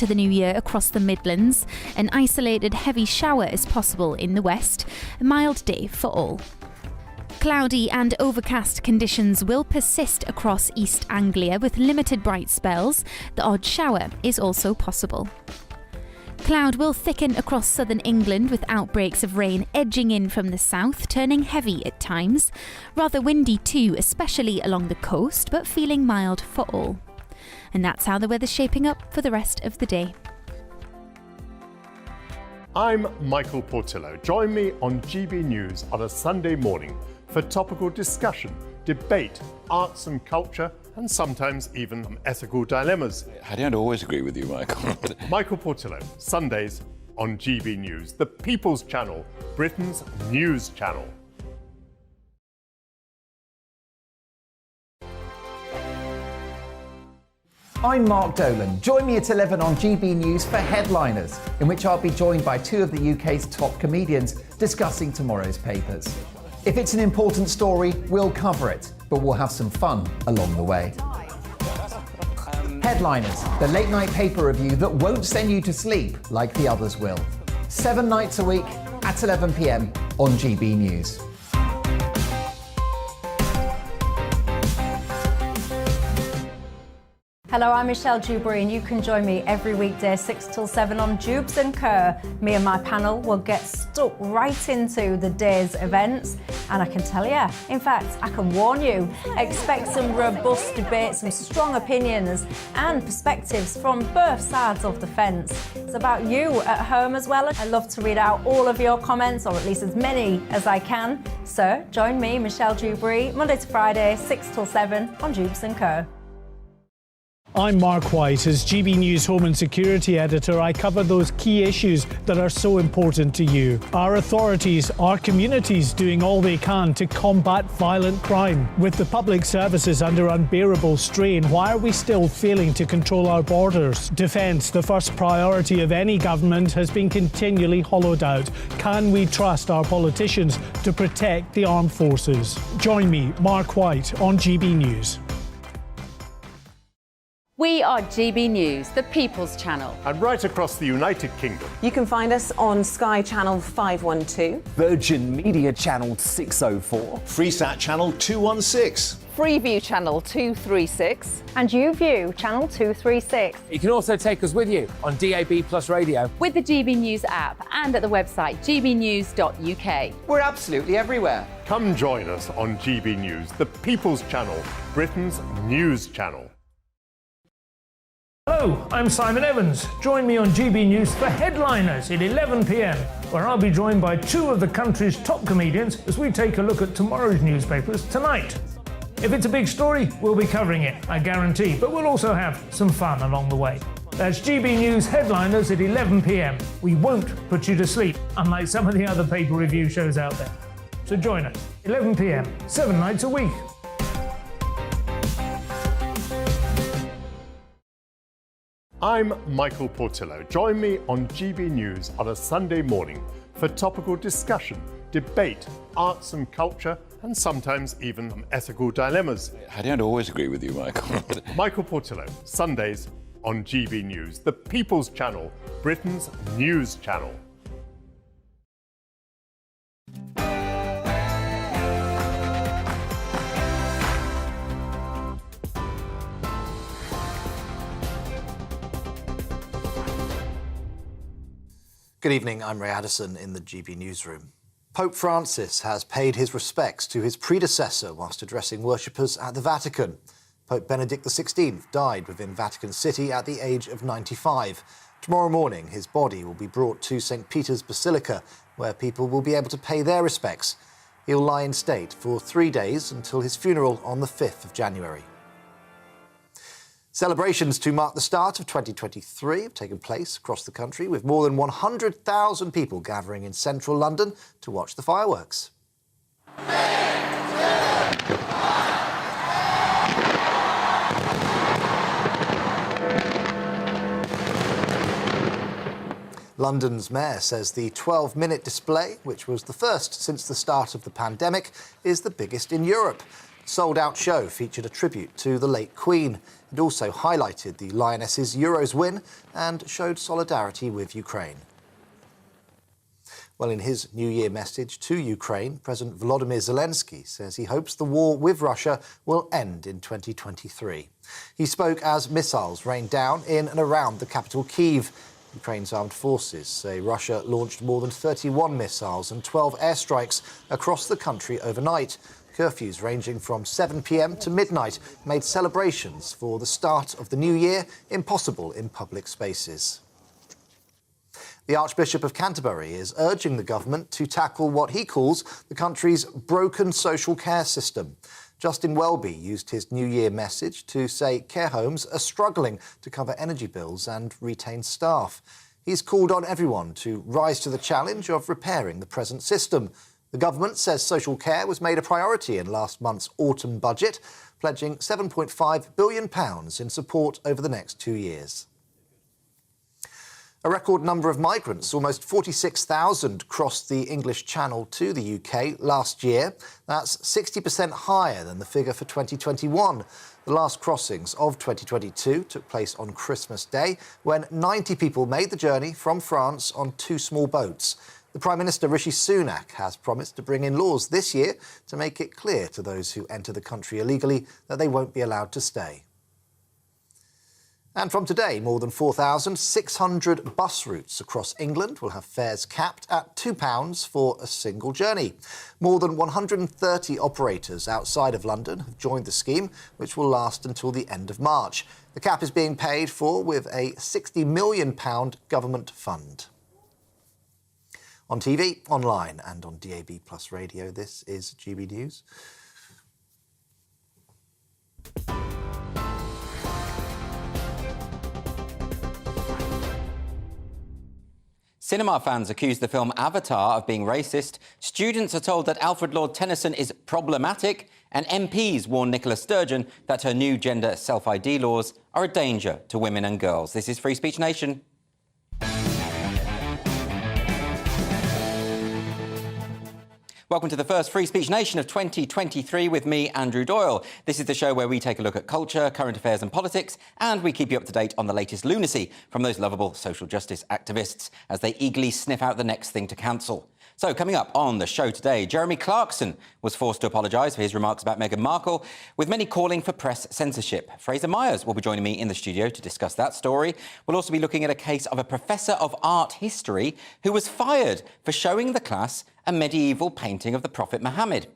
to the new year across the Midlands. An isolated heavy shower is possible in the west. A mild day for all. Cloudy and overcast conditions will persist across East Anglia with limited bright spells. The odd shower is also possible. Cloud will thicken across southern England with outbreaks of rain edging in from the south, turning heavy at times. Rather windy too, especially along the coast, but feeling mild for all. And that's how the weather's shaping up for the rest of the day. I'm Michael Portillo. Join me on GB News on a Sunday morning for topical discussion, debate, arts and culture, and sometimes even ethical dilemmas. I don't always agree with you, Michael. Michael Portillo, Sundays on GB News, the People's Channel, Britain's news channel. I'm Mark Dolan. Join me at 11 on GB News for Headliners, in which I'll be joined by two of the UK's top comedians discussing tomorrow's papers. If it's an important story, we'll cover it, but we'll have some fun along the way. Headliners, the late-night paper review that won't send you to sleep like the others will. 7 nights a week at 11 p.m. on GB News. Hello, I'm Michelle Dewberry and you can join me every weekday 6 till 7 on Jubes and Kerr. Me and my panel will get stuck right into the day's events and I can tell you, in fact, I can warn you, expect some robust debate, some strong opinions and perspectives from both sides of the fence. It's about you at home as well. I love to read out all of your comments, or at least as many as I can. So join me, Michelle Dewberry, Monday to Friday, 6 till 7 on Jubes and Kerr. I'm Mark White. As GB News Home and Security Editor, I cover those key issues that are so important to you. Our authorities, our communities doing all they can to combat violent crime. With the public services under unbearable strain, why are we still failing to control our borders? Defence, the first priority of any government, has been continually hollowed out. Can we trust our politicians to protect the armed forces? Join me, Mark White, on GB News. We are GB News, the People's Channel. And right across the United Kingdom. You can find us on Sky Channel 512. Virgin Media Channel 604. Freesat Channel 216. Freeview Channel 236. And YouView Channel 236. You can also take us with you on DAB+ radio. With the GB News app and at the website gbnews.uk. We're absolutely everywhere. Come join us on GB News, the People's Channel, Britain's news channel. Hello, I'm Simon Evans. Join me on GB News for Headliners at 11 p.m, where I'll be joined by two of the country's top comedians as we take a look at tomorrow's newspapers tonight. If it's a big story, we'll be covering it, I guarantee, but we'll also have some fun along the way. That's GB News Headliners at 11 p.m. We won't put you to sleep, unlike some of the other paper review shows out there. So join us, 11 p.m, 7 nights a week. I'm Michael Portillo. Join me on GB News on a Sunday morning for topical discussion, debate, arts and culture, and sometimes even ethical dilemmas. I don't always agree with you, Michael. Michael Portillo, Sundays on GB News, the People's Channel, Britain's news channel. Good evening, I'm Ray Addison in the GB Newsroom. Pope Francis has paid his respects to his predecessor whilst addressing worshippers at the Vatican. Pope Benedict XVI died within Vatican City at the age of 95. Tomorrow morning, his body will be brought to St. Peter's Basilica, where people will be able to pay their respects. He'll lie in state for 3 days until his funeral on the 5th of January. Celebrations to mark the start of 2023 have taken place across the country, with more than 100,000 people gathering in central London to watch the fireworks. London's mayor says the 12-minute display, which was the first since the start of the pandemic, is the biggest in Europe. Sold-out show featured a tribute to the late Queen. It also highlighted the Lionesses' Euros win and showed solidarity with Ukraine. Well, in his New Year message to Ukraine, President Volodymyr Zelensky says he hopes the war with Russia will end in 2023. He spoke as missiles rained down in and around the capital Kyiv. Ukraine's armed forces say Russia launched more than 31 missiles and 12 airstrikes across the country overnight. Curfews ranging from 7 p.m. to midnight made celebrations for the start of the new year impossible in public spaces. The Archbishop of Canterbury is urging the government to tackle what he calls the country's broken social care system. Justin Welby used his New Year message to say care homes are struggling to cover energy bills and retain staff. He's called on everyone to rise to the challenge of repairing the present system. The government says social care was made a priority in last month's autumn budget, pledging £7.5 billion in support over the next 2 years. A record number of migrants, almost 46,000, crossed the English Channel to the UK last year. That's 60% higher than the figure for 2021. The last crossings of 2022 took place on Christmas Day, when 90 people made the journey from France on 2 small boats. The Prime Minister Rishi Sunak has promised to bring in laws this year to make it clear to those who enter the country illegally that they won't be allowed to stay. And from today, more than 4,600 bus routes across England will have fares capped at £2 for a single journey. More than 130 operators outside of London have joined the scheme, which will last until the end of March. The cap is being paid for with a £60 million government fund. On TV, online and on DAB+ radio, this is GB News. Cinema fans accuse the film Avatar of being racist. Students are told that Alfred Lord Tennyson is problematic. And MPs warn Nicola Sturgeon that her new gender self-ID laws are a danger to women and girls. This is Free Speech Nation. Welcome to the first Free Speech Nation of 2023 with me, Andrew Doyle. This is the show where we take a look at culture, current affairs and politics, and we keep you up to date on the latest lunacy from those lovable social justice activists as they eagerly sniff out the next thing to cancel. So, coming up on the show today, Jeremy Clarkson was forced to apologise for his remarks about Meghan Markle, with many calling for press censorship. Fraser Myers will be joining me in the studio to discuss that story. We'll also be looking at a case of a professor of art history who was fired for showing the class a medieval painting of the Prophet Muhammad.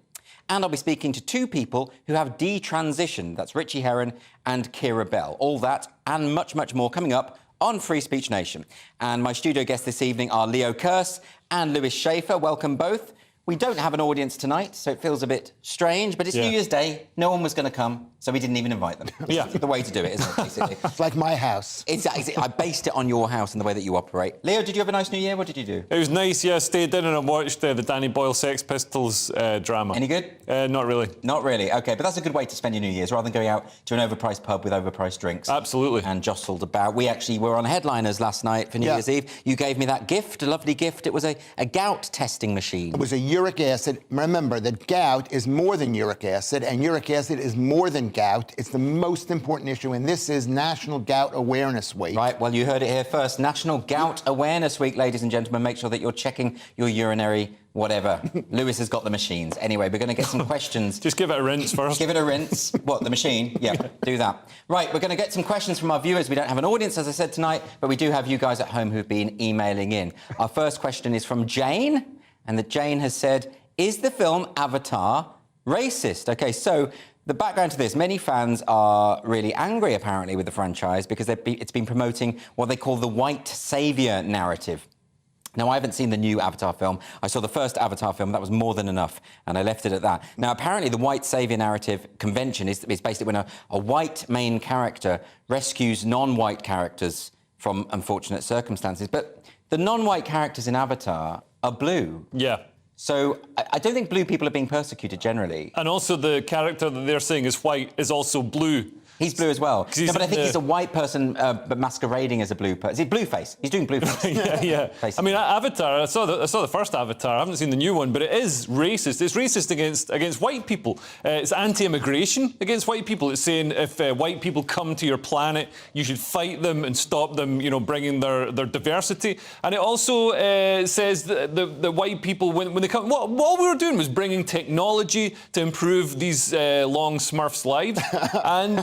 And I'll be speaking to 2 people who have detransitioned. That's Richie Herron and Kira Bell. All that and much, much more coming up on Free Speech Nation. And my studio guests this evening are Leo Kearse and Lewis Schaefer. Welcome both. We don't have an audience tonight, so it feels a bit strange, but it's New Year's Day. No one was going to come, so we didn't even invite them. It's the way to do it, isn't it, basically? It's like my house. Exactly. I based it on your house and the way that you operate. Leo, did you have a nice New Year? What did you do? It was nice, yeah. Stayed in and I watched the Danny Boyle Sex Pistols drama. Any good? Not really. Not really. OK, but that's a good way to spend your New Year's, rather than going out to an overpriced pub with overpriced drinks. Absolutely. And jostled about. We actually were on Headliners last night for New Year's Eve. You gave me that gift, a lovely gift. It was a gout testing machine. It was a uric acid. Remember that gout is more than uric acid, and uric acid is more than gout. It's the most important issue, and this is National Gout Awareness Week. Right, well, you heard it here first. National Gout Awareness Week, ladies and gentlemen. Make sure that you're checking your urinary whatever. Lewis has got the machines. Anyway, we're going to get some questions. Just give it a rinse first. Give it a rinse. What, the machine? Yeah, do that. Right, we're going to get some questions from our viewers. We don't have an audience, as I said, tonight, but we do have you guys at home who've been emailing in. Our first question is from Jane, and that Jane has said, is the film Avatar racist? OK, so the background to this, many fans are really angry, apparently, with the franchise because it's been promoting what they call the white saviour narrative. Now, I haven't seen the new Avatar film. I saw the first Avatar film. That was more than enough, and I left it at that. Now, apparently, the white saviour narrative convention is basically when a white main character rescues non-white characters from unfortunate circumstances. But the non-white characters in Avatar are blue. Yeah. So I don't think blue people are being persecuted generally. And also the character that they're saying is white is also blue. He's blue as well. No, but I think he's a white person but masquerading as a blue person. Is it blueface? He's doing blueface. yeah. Basically. I mean, Avatar, I saw the first Avatar. I haven't seen the new one, but it is racist. It's racist against white people. It's anti-immigration against white people. It's saying if white people come to your planet, you should fight them and stop them, you know, bringing their diversity. And it also says that the white people, when they come... What all we were doing was bringing technology to improve these long Smurfs' lives. And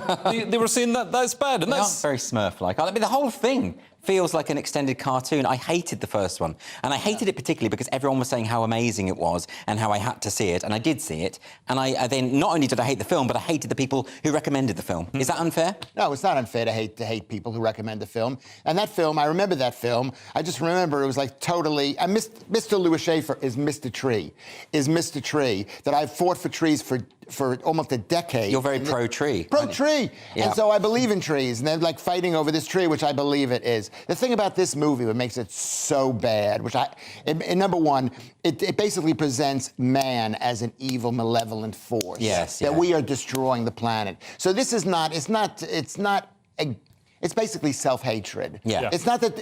they were saying that's bad. And that's very Smurf-like. I mean, the whole thing feels like an extended cartoon. I hated the first one. And I hated it particularly because everyone was saying how amazing it was and how I had to see it. And I did see it. And I then, not only did I hate the film, but I hated the people who recommended the film. Is that unfair? No, it's not unfair to hate people who recommend the film. And that film, I remember that film. I just remember it was like totally... Mr. Louis Schaefer is Mr. Tree. That I've fought for trees for almost a decade. You're very pro-tree. Pro-tree. Yeah. And so I believe in trees. And they're like fighting over this tree, which I believe it is. The thing about this movie that makes it so bad, number one, it basically presents man as an evil, malevolent force. Yes. That we are destroying the planet. So this is it's basically self-hatred. Yeah. It's not that...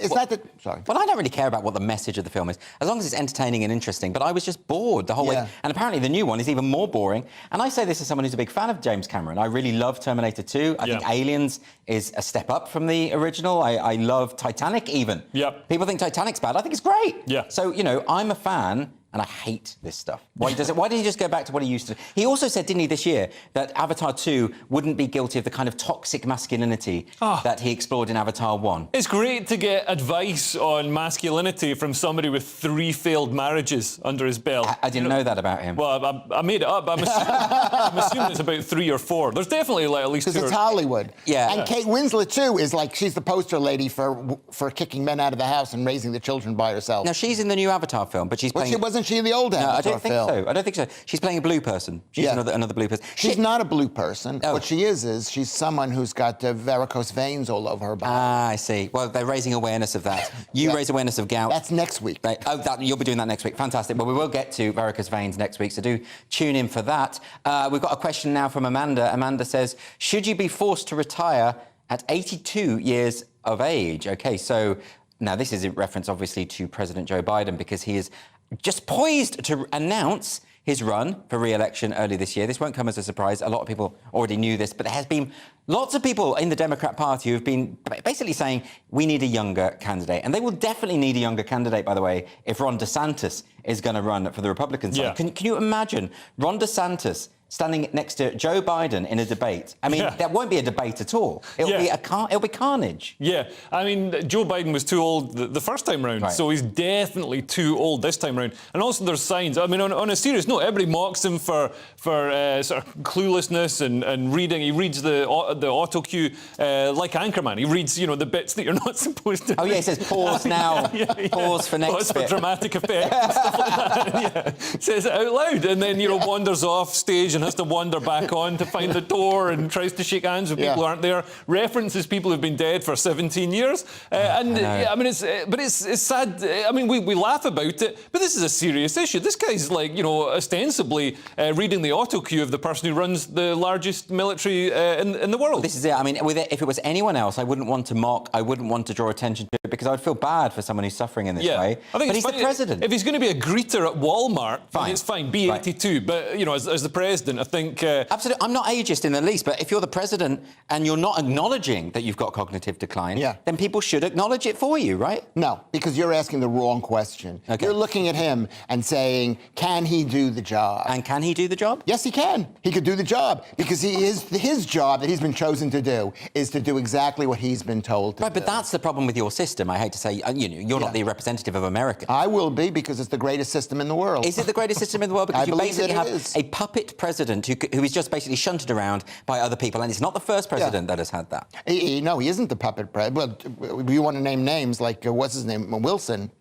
Sorry. Well, I don't really care about what the message of the film is, as long as it's entertaining and interesting. But I was just bored the whole way. And apparently the new one is even more boring. And I say this as someone who's a big fan of James Cameron. I really love Terminator 2. I think Aliens is a step up from the original. I love Titanic even. Yep. People think Titanic's bad. I think it's great. Yeah. So, you know, I'm a fan... And I hate this stuff. Why did he just go back to what he used to do? He also said, didn't he, this year, that Avatar 2 wouldn't be guilty of the kind of toxic masculinity that he explored in Avatar 1. It's great to get advice on masculinity from somebody with 3 failed marriages under his belt. I didn't know that about him. Well, I made it up. I'm assuming it's about 3 or 4. There's definitely like at least 2. Because it's Hollywood. Yeah. And Kate Winslet, too, is like, she's the poster lady for kicking men out of the house and raising the children by herself. Now, she's in the new Avatar film, but she's playing... Wasn't she in the old Avatar I don't think film? so. I don't think so. She's playing a blue person. She's another blue person. She's not a blue person. What she is she's someone who's got varicose veins all over her body. Ah, I see. Well, they're raising awareness of that. You raise awareness of gout. That's next week. You'll be doing that next week. Fantastic. Well, we will get to varicose veins next week, so do tune in for that. We've got a question now from Amanda. Amanda says, should you be forced to retire at 82 years of age? OK, so now this is in reference, obviously, to President Joe Biden, because he is just poised to announce his run for re-election early this year. This won't come as a surprise. A lot of people already knew this, but there has been lots of people in the Democrat Party who have been basically saying we need a younger candidate. And they will definitely need a younger candidate, by the way, if Ron DeSantis is going to run for the Republican side. Can you imagine Ron DeSantis standing next to Joe Biden in a debate? I mean, that won't be a debate at all. It'll be carnage. Yeah, I mean, Joe Biden was too old the first time round, so he's definitely too old this time round. And also there's signs, I mean, on a serious note, everybody mocks him for sort of cluelessness and reading. He reads the auto cue like Anchorman. He reads, you know, the bits that you're not supposed to. Oh, yeah, he says pause now, pause for next bit. For dramatic effect and stuff like that. Says it out loud and then, you know, wanders off stage and has to wander back on to find the door and tries to shake hands with people who aren't there. References people who've been dead for 17 years. I mean, it's sad. I mean, we laugh about it, but this is a serious issue. This guy's like, you know, ostensibly reading the auto cue of the person who runs the largest military in the world. This is it. I mean, if it was anyone else, I wouldn't want to mock. I wouldn't want to draw attention to it because I would feel bad for someone who's suffering in this way. I think but he's the president. If he's going to be a greeter at Walmart, it's fine. Be 82. But you know, as the president, I think absolutely. I'm not ageist in the least, but if you're the president and you're not acknowledging that you've got cognitive decline, then people should acknowledge it for you, right? No, because you're asking the wrong question. Okay. You're looking at him and saying, can he do the job? And can he do the job? Yes, he can. He could do the job because his job that he's been chosen to do is to do exactly what he's been told to do. Right, but that's the problem with your system. I hate to say, you know, you're not the representative of America. I will be because it's the greatest system in the world. Is it the greatest system in the world? Because you basically have is. a puppet president who is just basically shunted around by other people, and it's not the first president that has had that. No, he isn't the puppet president. Well, you want to name names like, what's his name, Wilson.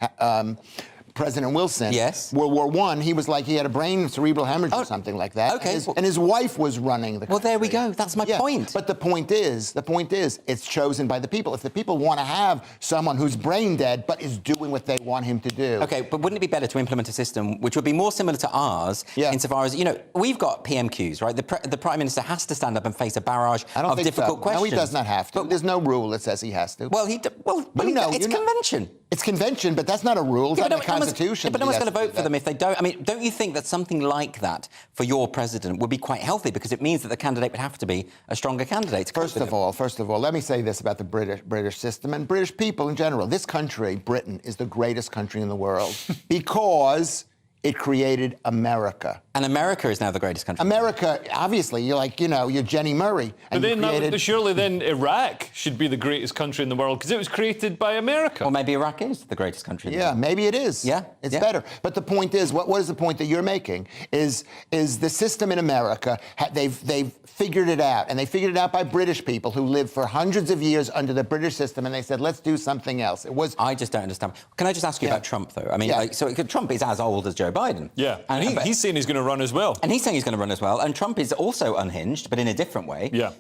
President Wilson. Yes. World War I, he was like, he had a brain cerebral hemorrhage or something like that. Okay. And his wife was running the country. Well, there we go. That's my point. But the point is, it's chosen by the people. If the people want to have someone who's brain dead but is doing what they want him to do. Okay, but wouldn't it be better to implement a system which would be more similar to ours, insofar as, we've got PMQs, right? The Prime Minister has to stand up and face a barrage of difficult questions. No, he does not have to. But there's no rule that says he has to. Well, it's convention. It's convention, but that's not a rule. It's not the Constitution. But no one's going to vote for them if they don't. I mean, don't you think that something like that for your president would be quite healthy, because it means that the candidate would have to be a stronger candidate? First of all, let me say this about the British system and British people in general. This country, Britain, is the greatest country in the world because it created America. And America is now the greatest country. America, obviously, you're Jenny Murray. But then surely then Iraq should be the greatest country in the world because it was created by America. Or maybe Iraq is the greatest country in the world. Maybe it is. Yeah. It's better. But the point is, what is the point that you're making? Is the system in America, they've figured it out. And they figured it out by British people who lived for hundreds of years under the British system, and they said, let's do something else. I just don't understand. Can I just ask you about Trump, though? I mean, Trump is as old as Joe Biden. Yeah, and he's saying he's going to run as well. And he's saying he's going to run as well. And Trump is also unhinged, but in a different way. Yeah.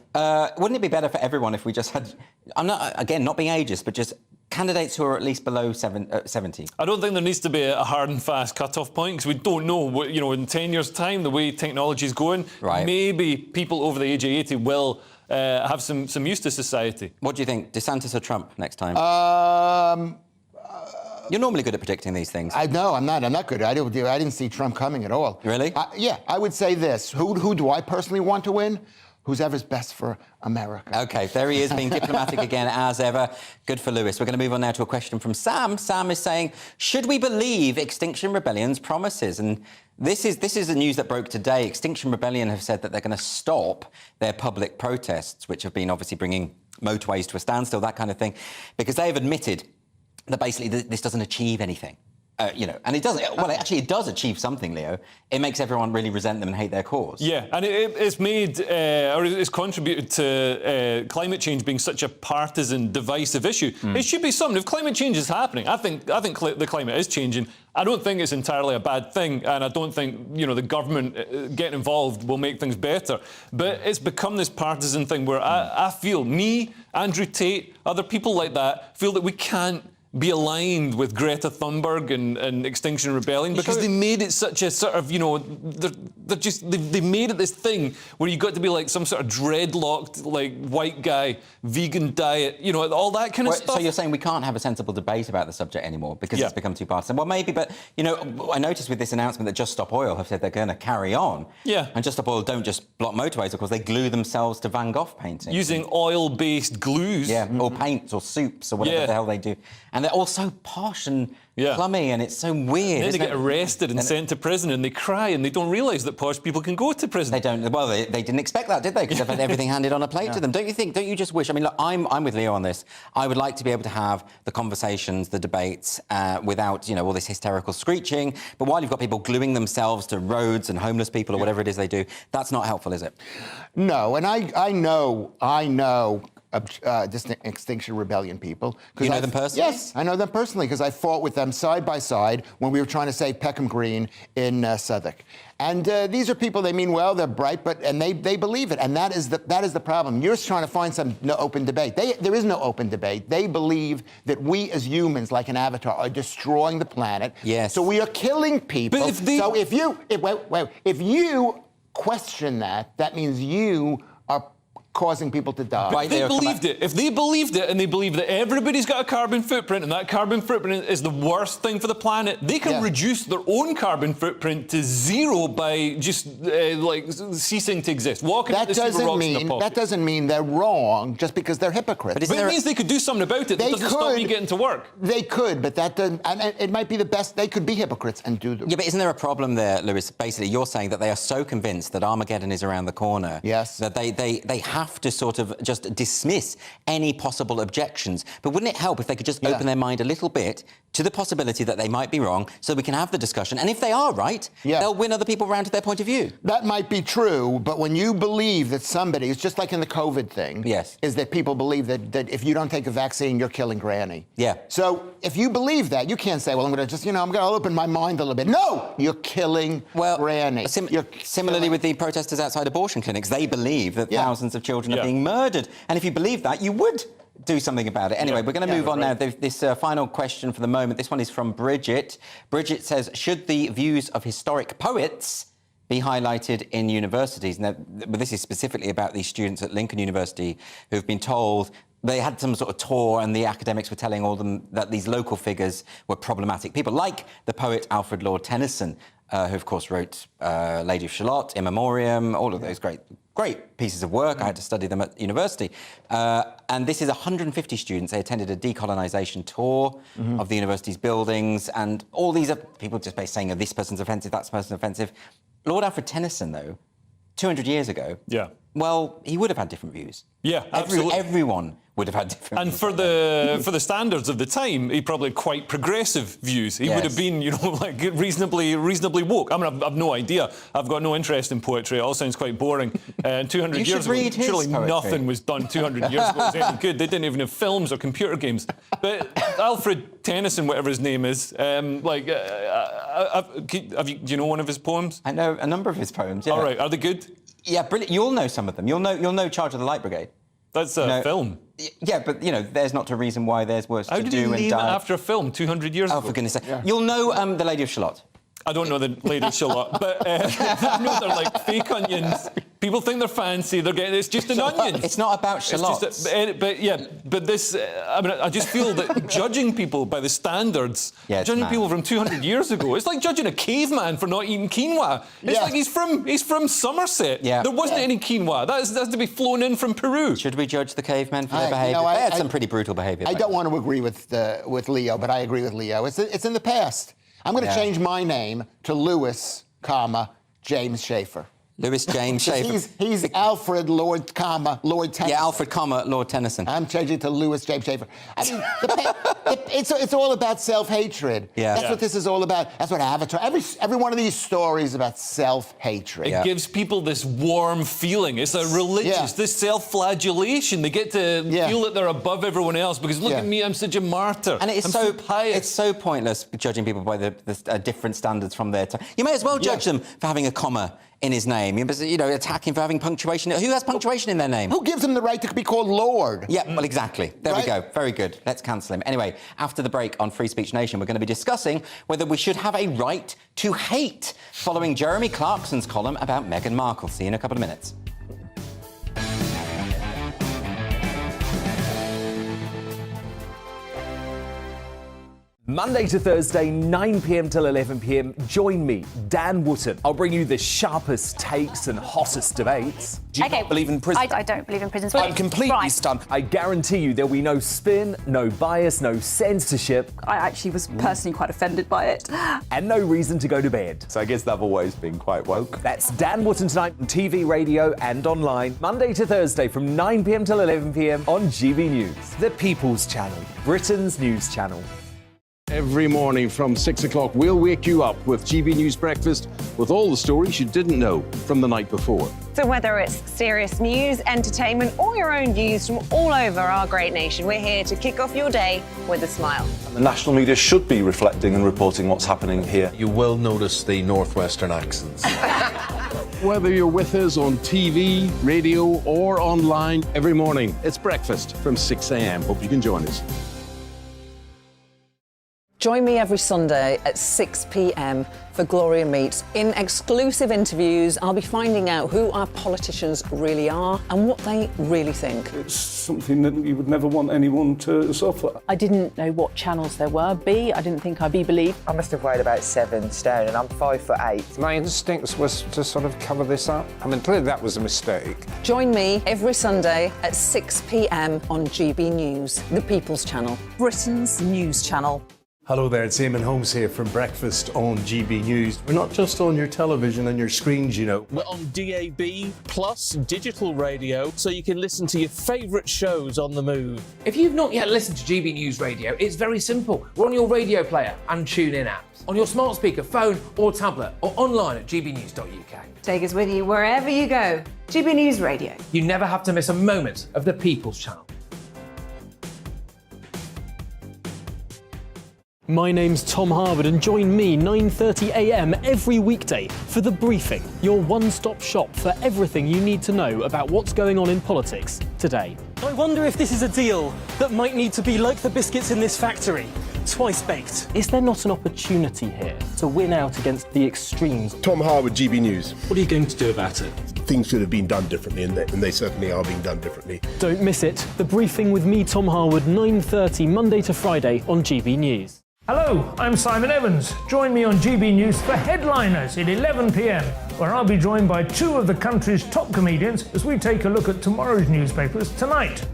Wouldn't it be better for everyone if we just had, not being ageist, but just candidates who are at least below 70? I don't think there needs to be a hard and fast cut-off point, because we don't know what, in 10 years' time, the way technology is going, maybe people over the age of 80 will have some use to society. What do you think, DeSantis or Trump next time? You're normally good at predicting these things. I'm not good. I didn't see Trump coming at all. Really? I would say this. Who do I personally want to win? Who's ever's best for America. OK, there he is, being diplomatic again, as ever. Good for Lewis. We're going to move on now to a question from Sam. Sam is saying, should we believe Extinction Rebellion's promises? And this is the news that broke today. Extinction Rebellion have said that they're going to stop their public protests, which have been obviously bringing motorways to a standstill, that kind of thing, because they have admitted that basically this doesn't achieve anything. And it doesn't. Well, actually, it does achieve something, Leo. It makes everyone really resent them and hate their cause. Yeah, and it's made, or it's contributed to climate change being such a partisan, divisive issue. It should be something. If climate change is happening, I think the climate is changing. I don't think it's entirely a bad thing, and I don't think, the government getting involved will make things better. But it's become this partisan thing where I feel, me, Andrew Tate, other people like that, feel that we can't be aligned with Greta Thunberg and Extinction Rebellion, because they made it such a sort of, they made it this thing where you got to be like some sort of dreadlocked, like, white guy, vegan diet, all that kind of stuff. So you're saying we can't have a sensible debate about the subject anymore because it's become too partisan? Well, maybe, but, I noticed with this announcement that Just Stop Oil have said they're going to carry on. Yeah. And Just Stop Oil don't just block motorways, of course, they glue themselves to Van Gogh paintings. Using oil-based glues. Yeah, or paints or soups or whatever the hell they do. And they're all so posh and plummy, and it's so weird. Then they get arrested and sent to prison, and they cry, and they don't realise that posh people can go to prison. They don't. Well, they didn't expect that, did they? Because they've had everything handed on a plate to them. Don't you just wish? I mean, look, I'm with Leo on this. I would like to be able to have the conversations, the debates, without all this hysterical screeching. But while you've got people gluing themselves to roads and homeless people or whatever it is they do, that's not helpful, is it? No, and I know. Extinction Rebellion people. You know them personally? Yes, I know them personally because I fought with them side by side when we were trying to save Peckham Green in Southwark. And these are people, they mean well, they're bright, and they believe it. And that is the problem. You're trying to find some open debate. There is no open debate. They believe that we as humans, like an avatar, are destroying the planet. Yes. So we are killing people. But if you question that, that means you are causing people to die. But if they believed it, and they believe that everybody's got a carbon footprint, and that carbon footprint is the worst thing for the planet, they can reduce their own carbon footprint to zero by just ceasing to exist. Walking that doesn't mean they're wrong just because they're hypocrites. But it means they could do something about it. That doesn't stop me getting to work. They could, but that doesn't. And it might be the best. They could be hypocrites and do the. Yeah, but isn't there a problem there, Lewis? Basically, you're saying that they are so convinced that Armageddon is around the corner. Yes. That they have to sort of just dismiss any possible objections. But wouldn't it help if they could just open their mind a little bit to the possibility that they might be wrong so we can have the discussion. And if they are right, they'll win other people round to their point of view. That might be true, but when you believe that somebody, it's just like in the COVID thing, is that people believe that if you don't take a vaccine, you're killing Granny. Yeah. So if you believe that, you can't say, well, I'm going to just, I'm going to open my mind a little bit. No, you're killing Granny. Similarly with the protesters outside abortion clinics, they believe that thousands of children are being murdered. And if you believe that, you would do something about it. Anyway, we're going to move on now. This final question for the moment. This one is from Bridget. Bridget says, should the views of historic poets be highlighted in universities? Now, this is specifically about these students at Lincoln University who've been told they had some sort of tour and the academics were telling all them that these local figures were problematic. People like the poet Alfred Lord Tennyson, who, of course, wrote Lady of Shalott, In Memoriam, all of those great pieces of work. I had to study them at university. And this is 150 students. They attended a decolonisation tour of the university's buildings, and all these are people just basically saying, oh, this person's offensive, that person's offensive. Lord Alfred Tennyson, though, 200 years ago, well, he would have had different views. Yeah, absolutely. Everyone would have had different and views. For the standards of the time, he probably had quite progressive views. He would have been, like reasonably woke. I mean, I've no idea. I've got no interest in poetry. It all sounds quite boring. And 200 years ago, surely nothing was done 200 years ago was any good. They didn't even have films or computer games. But Alfred Tennyson, whatever his name is, do you know one of his poems? I know a number of his poems. Yeah. All right, are they good? Yeah, brilliant. You'll know some of them. You'll know Charge of the Light Brigade. That's a film. Yeah, but, there's not a reason why there's worse to do and die. How did he name it after a film 200 years ago? Oh, for goodness sake. You'll know The Lady of Shalott. I don't know the Lady of Shalott, but I know they're like fake onions. People think they're fancy. It's just an onion. It's not about shallots. But this. I just feel that judging people by the standards, judging people from 200 years ago, it's like judging a caveman for not eating quinoa. It's like he's from Somerset. Yeah. There wasn't any quinoa. That has to be flown in from Peru. Should we judge the cavemen for their behaviour? They had some pretty brutal behaviour. I don't want to agree with Leo, but I agree with Leo. It's in the past. I'm going to change my name to Louis, James Schaefer. Louis James Schaefer. He's Alfred Lord Tennyson. Yeah, Alfred, Lord Tennyson. I'm changing to Louis James Schaefer. I mean, it's all about self-hatred. Yeah. That's what this is all about. That's what Avatar. Every one of these stories is about self-hatred. It gives people this warm feeling. It's a religious, this self-flagellation. They get to feel that they're above everyone else because look at me, I'm such a martyr. And I'm so pious. It's so pointless judging people by the different standards from their time. You may as well judge them for having a comma in his name. Attack him for having punctuation. Who has punctuation in their name? Who gives him the right to be called Lord? Yeah, well, exactly. There we go. Very good. Let's cancel him. Anyway, after the break on Free Speech Nation, we're going to be discussing whether we should have a right to hate, following Jeremy Clarkson's column about Meghan Markle. See you in a couple of minutes. Monday to Thursday, 9 p.m. till 11 p.m. Join me, Dan Wootton. I'll bring you the sharpest takes and hottest debates. Do you not believe in prison? I don't believe in prison. I'm completely stunned. I guarantee you there'll be no spin, no bias, no censorship. I actually was personally quite offended by it. And no reason to go to bed. So I guess they've always been quite woke. That's Dan Wootton tonight on TV, radio and online. Monday to Thursday from 9 p.m. till 11 p.m. on GB News. The People's Channel, Britain's news channel. Every morning from 6 o'clock, we'll wake you up with GB News Breakfast with all the stories you didn't know from the night before. So whether it's serious news, entertainment or your own views from all over our great nation, we're here to kick off your day with a smile. The national media should be reflecting and reporting what's happening here. You will notice the northwestern accents. Whether you're with us on TV, radio or online, every morning, it's breakfast from 6 a.m. Hope you can join us. Join me every Sunday at 6 p.m. for Gloria Meets. In exclusive interviews, I'll be finding out who our politicians really are and what they really think. It's something that you would never want anyone to suffer. I didn't know what channels there were. I didn't think I'd be believed. I must have weighed about 7 stone and I'm 5'8". My instincts was to sort of cover this up. I mean, clearly that was a mistake. Join me every Sunday at 6 p.m. on GB News, the People's Channel, Britain's news channel. Hello there, it's Eamon Holmes here from Breakfast on GB News. We're not just on your television and your screens, you know. We're on DAB plus digital radio, so you can listen to your favourite shows on the move. If you've not yet listened to GB News Radio, it's very simple. We're on your radio player and TuneIn apps, on your smart speaker, phone or tablet, or online at gbnews.uk. Take us with you wherever you go. GB News Radio. You never have to miss a moment of the People's Channel. My name's Tom Harwood and join me 9:30 a.m. every weekday for The Briefing, your one-stop shop for everything you need to know about what's going on in politics today. I wonder if this is a deal that might need to be like the biscuits in this factory, twice baked. Is there not an opportunity here to win out against the extremes? Tom Harwood, GB News. What are you going to do about it? Things should have been done differently, and they certainly are being done differently. Don't miss it. The Briefing with me, Tom Harwood, 9:30 Monday to Friday on GB News. Hello, I'm Simon Evans. Join me on GB News for Headliners at 11 p.m, where I'll be joined by two of the country's top comedians as we take a look at tomorrow's newspapers tonight.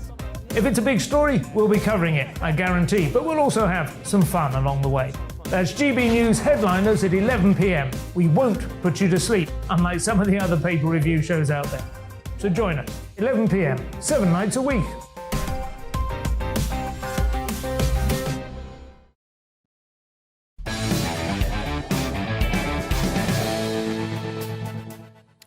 If it's a big story, we'll be covering it, I guarantee, but we'll also have some fun along the way. That's GB News Headliners at 11 p.m. We won't put you to sleep, unlike some of the other paper review shows out there. So join us, 11 p.m, 7 nights a week.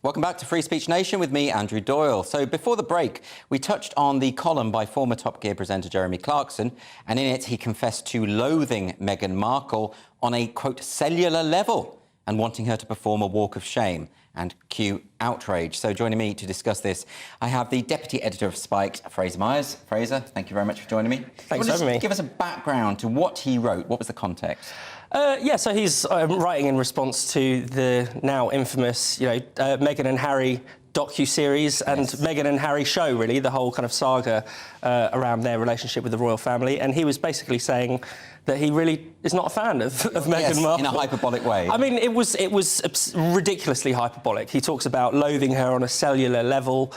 Welcome back to Free Speech Nation with me, Andrew Doyle. So before the break, we touched on the column by former Top Gear presenter Jeremy Clarkson, and in it he confessed to loathing Meghan Markle on a, quote, cellular level and wanting her to perform a walk of shame and cue outrage. So joining me to discuss this, I have the Deputy Editor of Spiked, Fraser Myers. Fraser, thank you very much for joining me. Thanks for having me. Give us a background to what he wrote. What was the context? So he's writing in response to the now infamous, Meghan and Harry docu-series and Meghan and Harry show, really, the whole kind of saga around their relationship with the royal family. And he was basically saying that he really is not a fan of Meghan Markle. In a hyperbolic way. I mean, it was ridiculously hyperbolic. He talks about loathing her on a cellular level.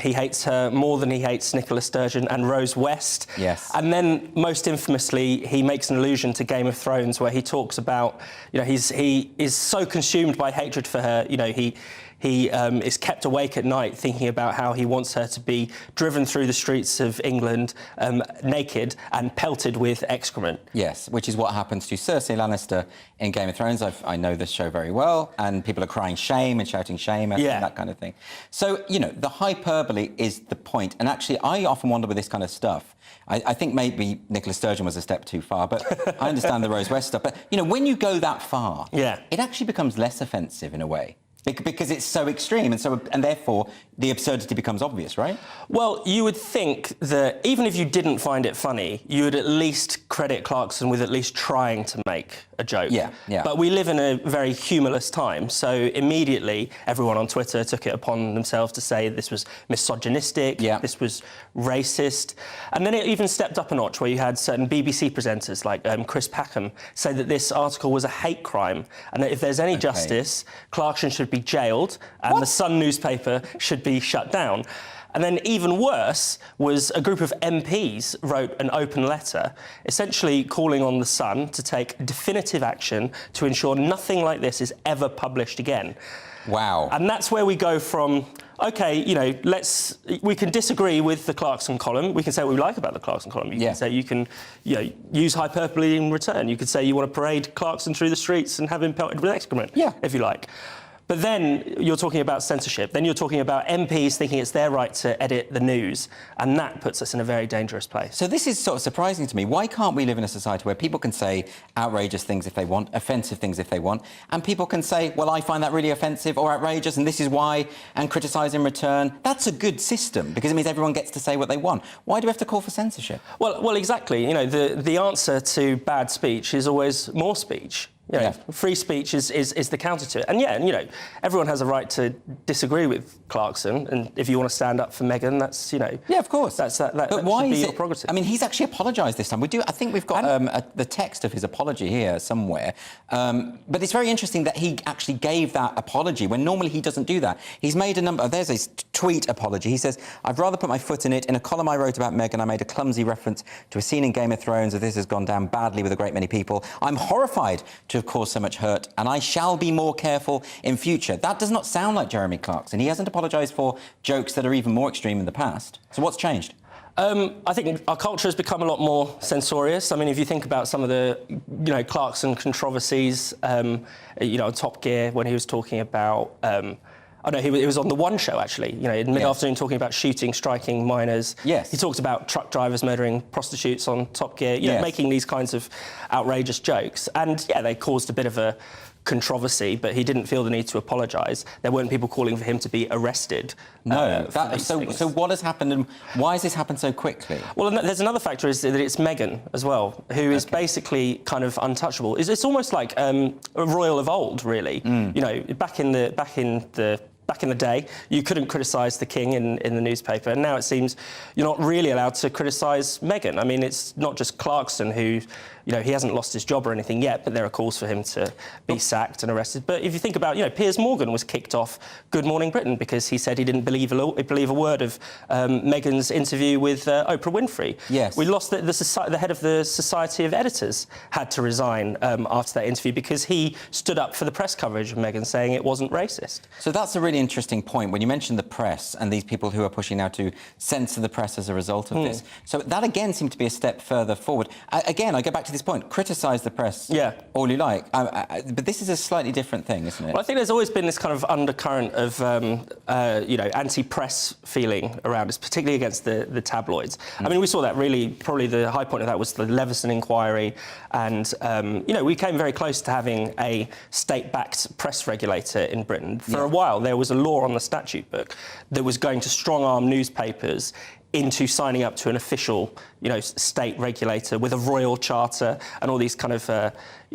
He hates her more than he hates Nicola Sturgeon and Rose West. Yes. And then, most infamously, he makes an allusion to Game of Thrones, where he talks about, he is so consumed by hatred for her, he is kept awake at night thinking about how he wants her to be driven through the streets of England naked and pelted with excrement. Yes, which is what happens to Cersei Lannister in Game of Thrones. I know this show very well, and people are crying shame and shouting shame and that kind of thing. So, the hyperbole is the point. And actually, I often wonder with this kind of stuff, I think maybe Nicola Sturgeon was a step too far, but I understand the Rose West stuff. But, when you go that far, it actually becomes less offensive in a way. Because it's so extreme, and therefore the absurdity becomes obvious, right? Well, you would think that even if you didn't find it funny, you would at least credit Clarkson with at least trying to make a joke. Yeah. But we live in a very humorless time, so immediately everyone on Twitter took it upon themselves to say this was misogynistic, this was racist, and then it even stepped up a notch where you had certain BBC presenters like Chris Packham say that this article was a hate crime, and that if there's any justice, Clarkson should be jailed and the Sun newspaper should be shut down. And then even worse was a group of MPs wrote an open letter essentially calling on the Sun to take definitive action to ensure nothing like this is ever published again. Wow. And that's where we go from, OK, we can disagree with the Clarkson column. We can say what we like about the Clarkson column. You can say you can use hyperbole in return. You could say you want to parade Clarkson through the streets and have him pelted with excrement, if you like. But then you're talking about censorship. Then you're talking about MPs thinking it's their right to edit the news, and that puts us in a very dangerous place. So this is sort of surprising to me. Why can't we live in a society where people can say outrageous things if they want, offensive things if they want, and people can say, well, I find that really offensive or outrageous, and this is why, and criticise in return? That's a good system, because it means everyone gets to say what they want. Why do we have to call for censorship? Well, exactly. The answer to bad speech is always more speech. Free speech is the counter to it. And, everyone has a right to disagree with Clarkson, and if you want to stand up for Meghan, that's, Yeah, of course. But why is it your prerogative. I mean, he's actually apologised this time. I think we've got the text of his apology here somewhere. But it's very interesting that he actually gave that apology when normally he doesn't do that. He's made a number... there's his tweet apology. He says, "I'd rather put my foot in it. In a column I wrote about Meghan, I made a clumsy reference to a scene in Game of Thrones where this has gone down badly with a great many people. I'm horrified to have caused so much hurt, and I shall be more careful in future." That does not sound like Jeremy Clarkson. He hasn't apologised for jokes that are even more extreme in the past. So what's changed? I think our culture has become a lot more censorious. I mean, if you think about some of the, Clarkson controversies, Top Gear, when he was talking about... he was on the One Show, actually, in mid-afternoon, talking about shooting, striking minors. Yes. He talked about truck drivers murdering prostitutes on Top Gear, making these kinds of outrageous jokes. And, they caused a bit of a controversy, but he didn't feel the need to apologise. There weren't people calling for him to be arrested. No. So what has happened, and why has this happened so quickly? Well, there's another factor, is that it's Meghan as well, who is basically kind of untouchable. It's almost like a royal of old, really. Back in the day, you couldn't criticise the king in the newspaper, and now it seems you're not really allowed to criticise Meghan. I mean, it's not just Clarkson who, he hasn't lost his job or anything yet, but there are calls for him to be sacked and arrested. But if you think about, Piers Morgan was kicked off Good Morning Britain because he said he didn't believe a word of Meghan's interview with Oprah Winfrey. Yes. We lost the head of the Society of Editors had to resign after that interview because he stood up for the press coverage of Meghan, saying it wasn't racist. So that's a really interesting point when you mentioned the press and these people who are pushing now to censor the press as a result of this. So that again seemed to be a step further forward. Again, I go back to this point: criticise the press all you like, but this is a slightly different thing, isn't it? Well, I think there's always been this kind of undercurrent of anti-press feeling around us, particularly against the tabloids. I mean, we saw that really. Probably the high point of that was the Leveson inquiry, and we came very close to having a state-backed press regulator in Britain. For a while, there was a law on the statute book that was going to strong-arm newspapers into signing up to an official, state regulator with a royal charter and all these kind of,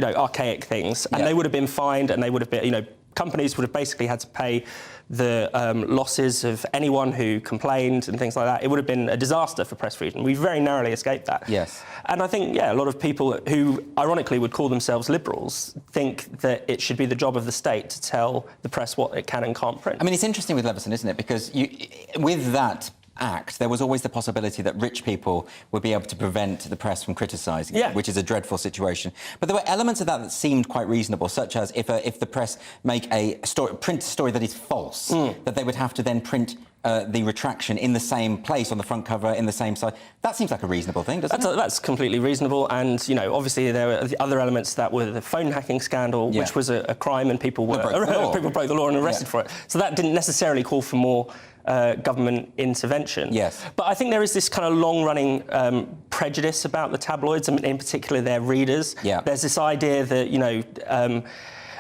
archaic things. And they would have been fined, and they would have been, companies would have basically had to pay the losses of anyone who complained and things like that. It would have been a disaster for press freedom. We very narrowly escaped that. Yes. And I think, a lot of people who, ironically, would call themselves liberals think that it should be the job of the state to tell the press what it can and can't print. I mean, it's interesting with Leveson, isn't it? Because with that act, there was always the possibility that rich people would be able to prevent the press from criticising it, which is a dreadful situation. But there were elements of that seemed quite reasonable, such as if the press make print a story that is false, that they would have to then print the retraction in the same place on the front cover, in the same side. That seems like a reasonable thing, doesn't it? That's completely reasonable, and obviously there were the other elements that were the phone hacking scandal, which was a crime, and people broke the law and arrested for it. So that didn't necessarily call for more government intervention. Yes. But I think there is this kind of long-running prejudice about the tabloids, and in particular their readers. Yeah. There's this idea that,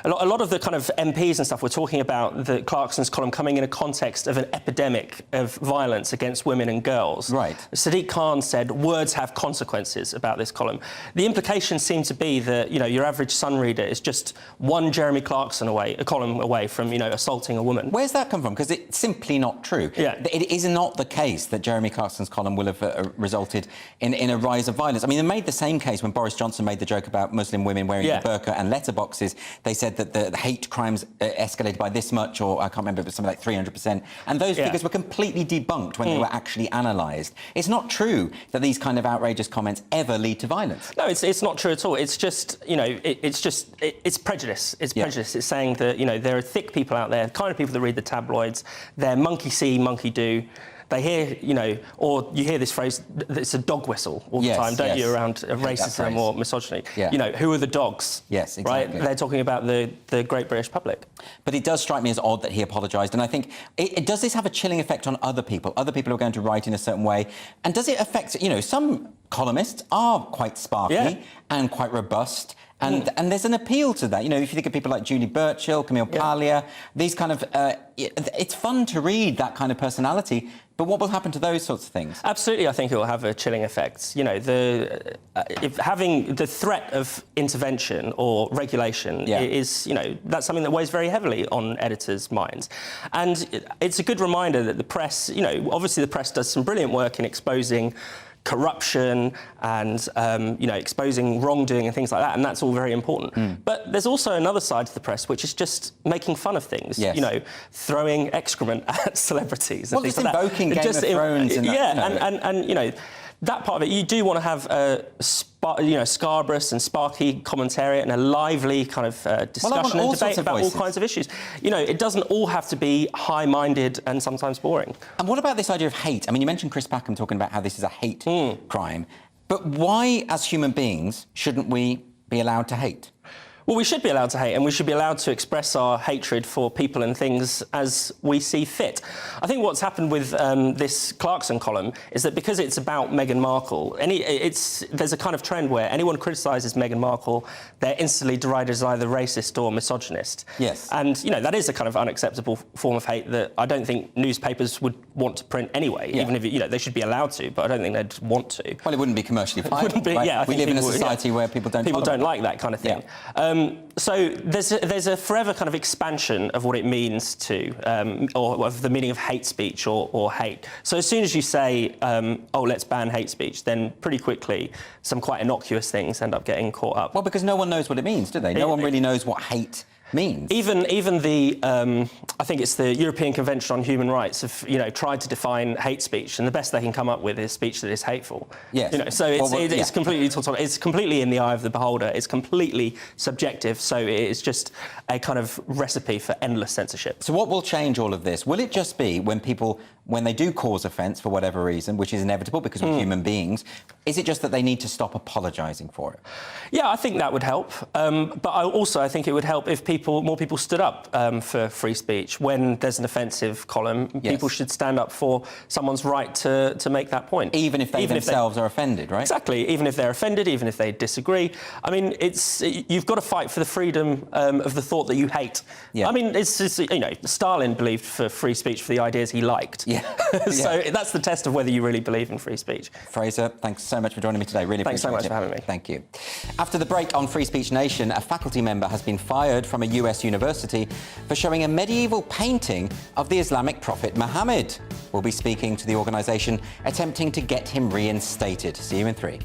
a lot of the kind of MPs and stuff were talking about the Clarkson's column coming in a context of an epidemic of violence against women and girls. Right. Sadiq Khan said words have consequences about this column. The implication seemed to be that, your average Sun reader is just one Jeremy Clarkson column away from, assaulting a woman. Where's that come from? Because it's simply not true. Yeah. It is not the case that Jeremy Clarkson's column will have resulted in a rise of violence. I mean, they made the same case when Boris Johnson made the joke about Muslim women wearing the burqa and letterboxes. They said that the hate crimes escalated by this much, or I can't remember, but something like 300%. And those figures were completely debunked when they were actually analysed. It's not true that these kind of outrageous comments ever lead to violence. No, it's not true at all. It's just, it's prejudice. It's prejudice. It's saying that, there are thick people out there, the kind of people that read the tabloids. They're monkey see, monkey do. They hear, or you hear this phrase, it's a dog whistle all the time, don't you, around racism or misogyny. Yeah. Who are the dogs? Yes, exactly. Right? They're talking about the great British public. But it does strike me as odd that he apologised, and I think, does this have a chilling effect on other people? Other people are going to write in a certain way, and does it affect, some columnists are quite sparky and quite robust, and there's an appeal to that. If you think of people like Julie Burchill, Camille Paglia, these kind of... it's fun to read that kind of personality, but what will happen to those sorts of things? Absolutely, I think it will have a chilling effect. If having the threat of intervention or regulation is, that's something that weighs very heavily on editors' minds. And it's a good reminder that the press, obviously the press does some brilliant work in exposing corruption and exposing wrongdoing and things like that, and that's all very important. But there's also another side to the press which is just making fun of things. Yes. Throwing excrement at celebrities. Well, and just things like invoking that. Game of Thrones and that, and that part of it, you do want to have scarbrous and sparky commentary and a lively kind of discussion and debate about all kinds of issues. It doesn't all have to be high-minded and sometimes boring. And what about this idea of hate? I mean, you mentioned Chris Packham talking about how this is a hate crime. But why, as human beings, shouldn't we be allowed to hate? Well, we should be allowed to hate, and we should be allowed to express our hatred for people and things as we see fit. I think what's happened with this Clarkson column is that because it's about Meghan Markle, there's a kind of trend where anyone criticises Meghan Markle, they're instantly derided as either racist or misogynist. Yes. And, that is a kind of unacceptable form of hate that I don't think newspapers would want to print anyway, even if, they should be allowed to, but I don't think they'd want to. Well, it wouldn't be commercially viable. It wouldn't be, right? We live in a society where people don't like that kind of thing. So there's a forever kind of expansion of what it means to, or of the meaning of hate speech or hate. So as soon as you say, let's ban hate speech, then pretty quickly some quite innocuous things end up getting caught up. Well, because no one knows what it means, do they? No one really knows what hate means. Even the I think it's the European Convention on Human Rights have tried to define hate speech, and the best they can come up with is speech that is hateful. Yes. So it's completely in the eye of the beholder. It's completely subjective. So it's just a kind of recipe for endless censorship. So what will change all of this? Will it just be when they do cause offence for whatever reason, which is inevitable because we're human beings, is it just that they need to stop apologising for it? Yeah, I think that would help. But I think it would help if more people stood up for free speech. When there's an offensive column, people should stand up for someone's right to make that point. Even if they themselves are offended, right? Exactly. Even if they're offended, even if they disagree. I mean, you've got to fight for the freedom of the thought that you hate. Yeah. I mean, Stalin believed for free speech for the ideas he liked. Yeah. So that's the test of whether you really believe in free speech. Fraser, thanks so much for joining me today. Really appreciate it. Thanks so much for having me. Thank you. After the break on Free Speech Nation, a faculty member has been fired from a US university for showing a medieval painting of the Islamic prophet Muhammad. We'll be speaking to the organisation attempting to get him reinstated. See you in 3.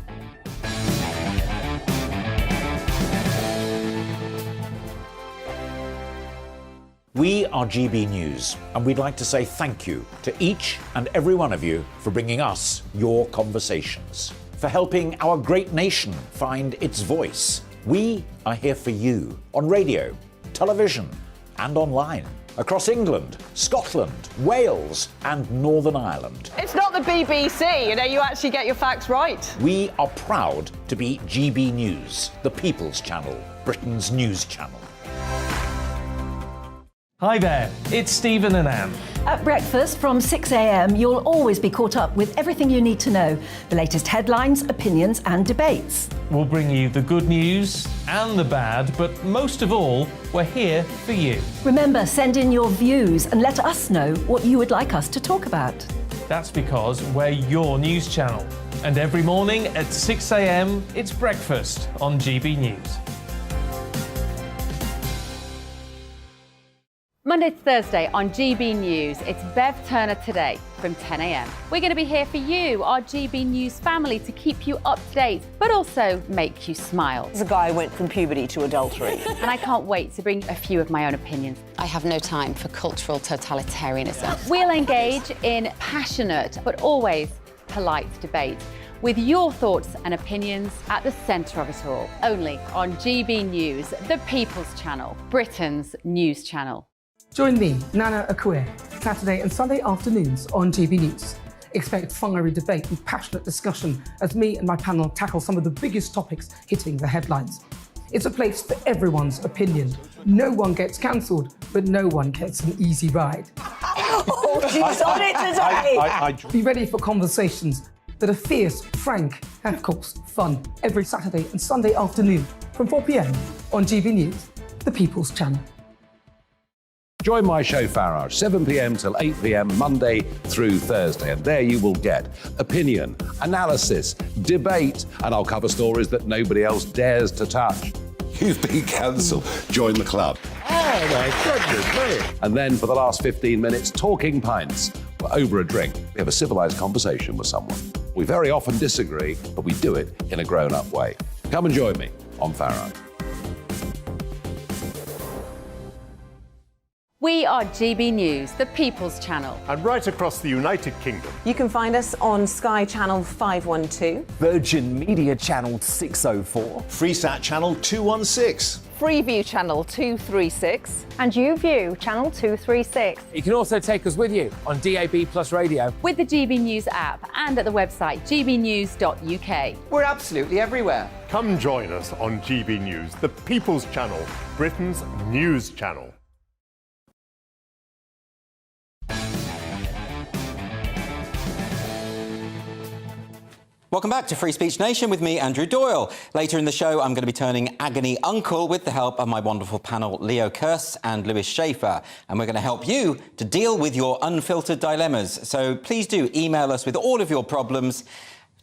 We are GB News, and we'd like to say thank you to each and every one of you for bringing us your conversations, for helping our great nation find its voice. We are here for you on radio, television, and online, across England, Scotland, Wales, and Northern Ireland. It's not the BBC, you actually get your facts right. We are proud to be GB News, the People's Channel, Britain's news channel. Hi there, it's Stephen and Anne. At breakfast from 6 a.m, you'll always be caught up with everything you need to know, the latest headlines, opinions and debates. We'll bring you the good news and the bad, but most of all, we're here for you. Remember, send in your views and let us know what you would like us to talk about. That's because we're your news channel. And every morning at 6 a.m, it's breakfast on GB News. Monday to Thursday on GB News, it's Bev Turner Today from 10 a.m. We're going to be here for you, our GB News family, to keep you up to date, but also make you smile. The guy went from puberty to adultery. And I can't wait to bring a few of my own opinions. I have no time for cultural totalitarianism. We'll engage in passionate, but always polite debate, with your thoughts and opinions at the centre of it all. Only on GB News, the People's Channel, Britain's news channel. Join me, Nana Akue, Saturday and Sunday afternoons on GB News. Expect fiery debate and passionate discussion as me and my panel tackle some of the biggest topics hitting the headlines. It's a place for everyone's opinion. No one gets cancelled, but no one gets an easy ride. Oh, she's on it today! Be ready for conversations that are fierce, frank, and of course, fun. Every Saturday and Sunday afternoon from 4 p.m. on GB News, the People's Channel. Join my show Farage, 7 p.m. till 8 p.m. Monday through Thursday, and there you will get opinion, analysis, debate, and I'll cover stories that nobody else dares to touch. You've been cancelled. Join the club. Oh my goodness me! And then for the last 15 minutes, talking pints. We're over a drink. We have a civilised conversation with someone. We very often disagree, but we do it in a grown-up way. Come and join me on Farage. We are GB News, the People's Channel. And right across the United Kingdom. You can find us on Sky Channel 512, Virgin Media Channel 604, Freesat Channel 216, Freeview Channel 236, And YouView, Channel 236. You can also take us with you on DAB Plus Radio. With the GB News app and at the website gbnews.uk. We're absolutely everywhere. Come join us on GB News, the People's Channel, Britain's news channel. Welcome back to Free Speech Nation with me, Andrew Doyle. Later in the show, I'm going to be turning agony uncle with the help of my wonderful panel, Leo Kirst and Lewis Schaefer. And we're going to help you to deal with your unfiltered dilemmas. So please do email us with all of your problems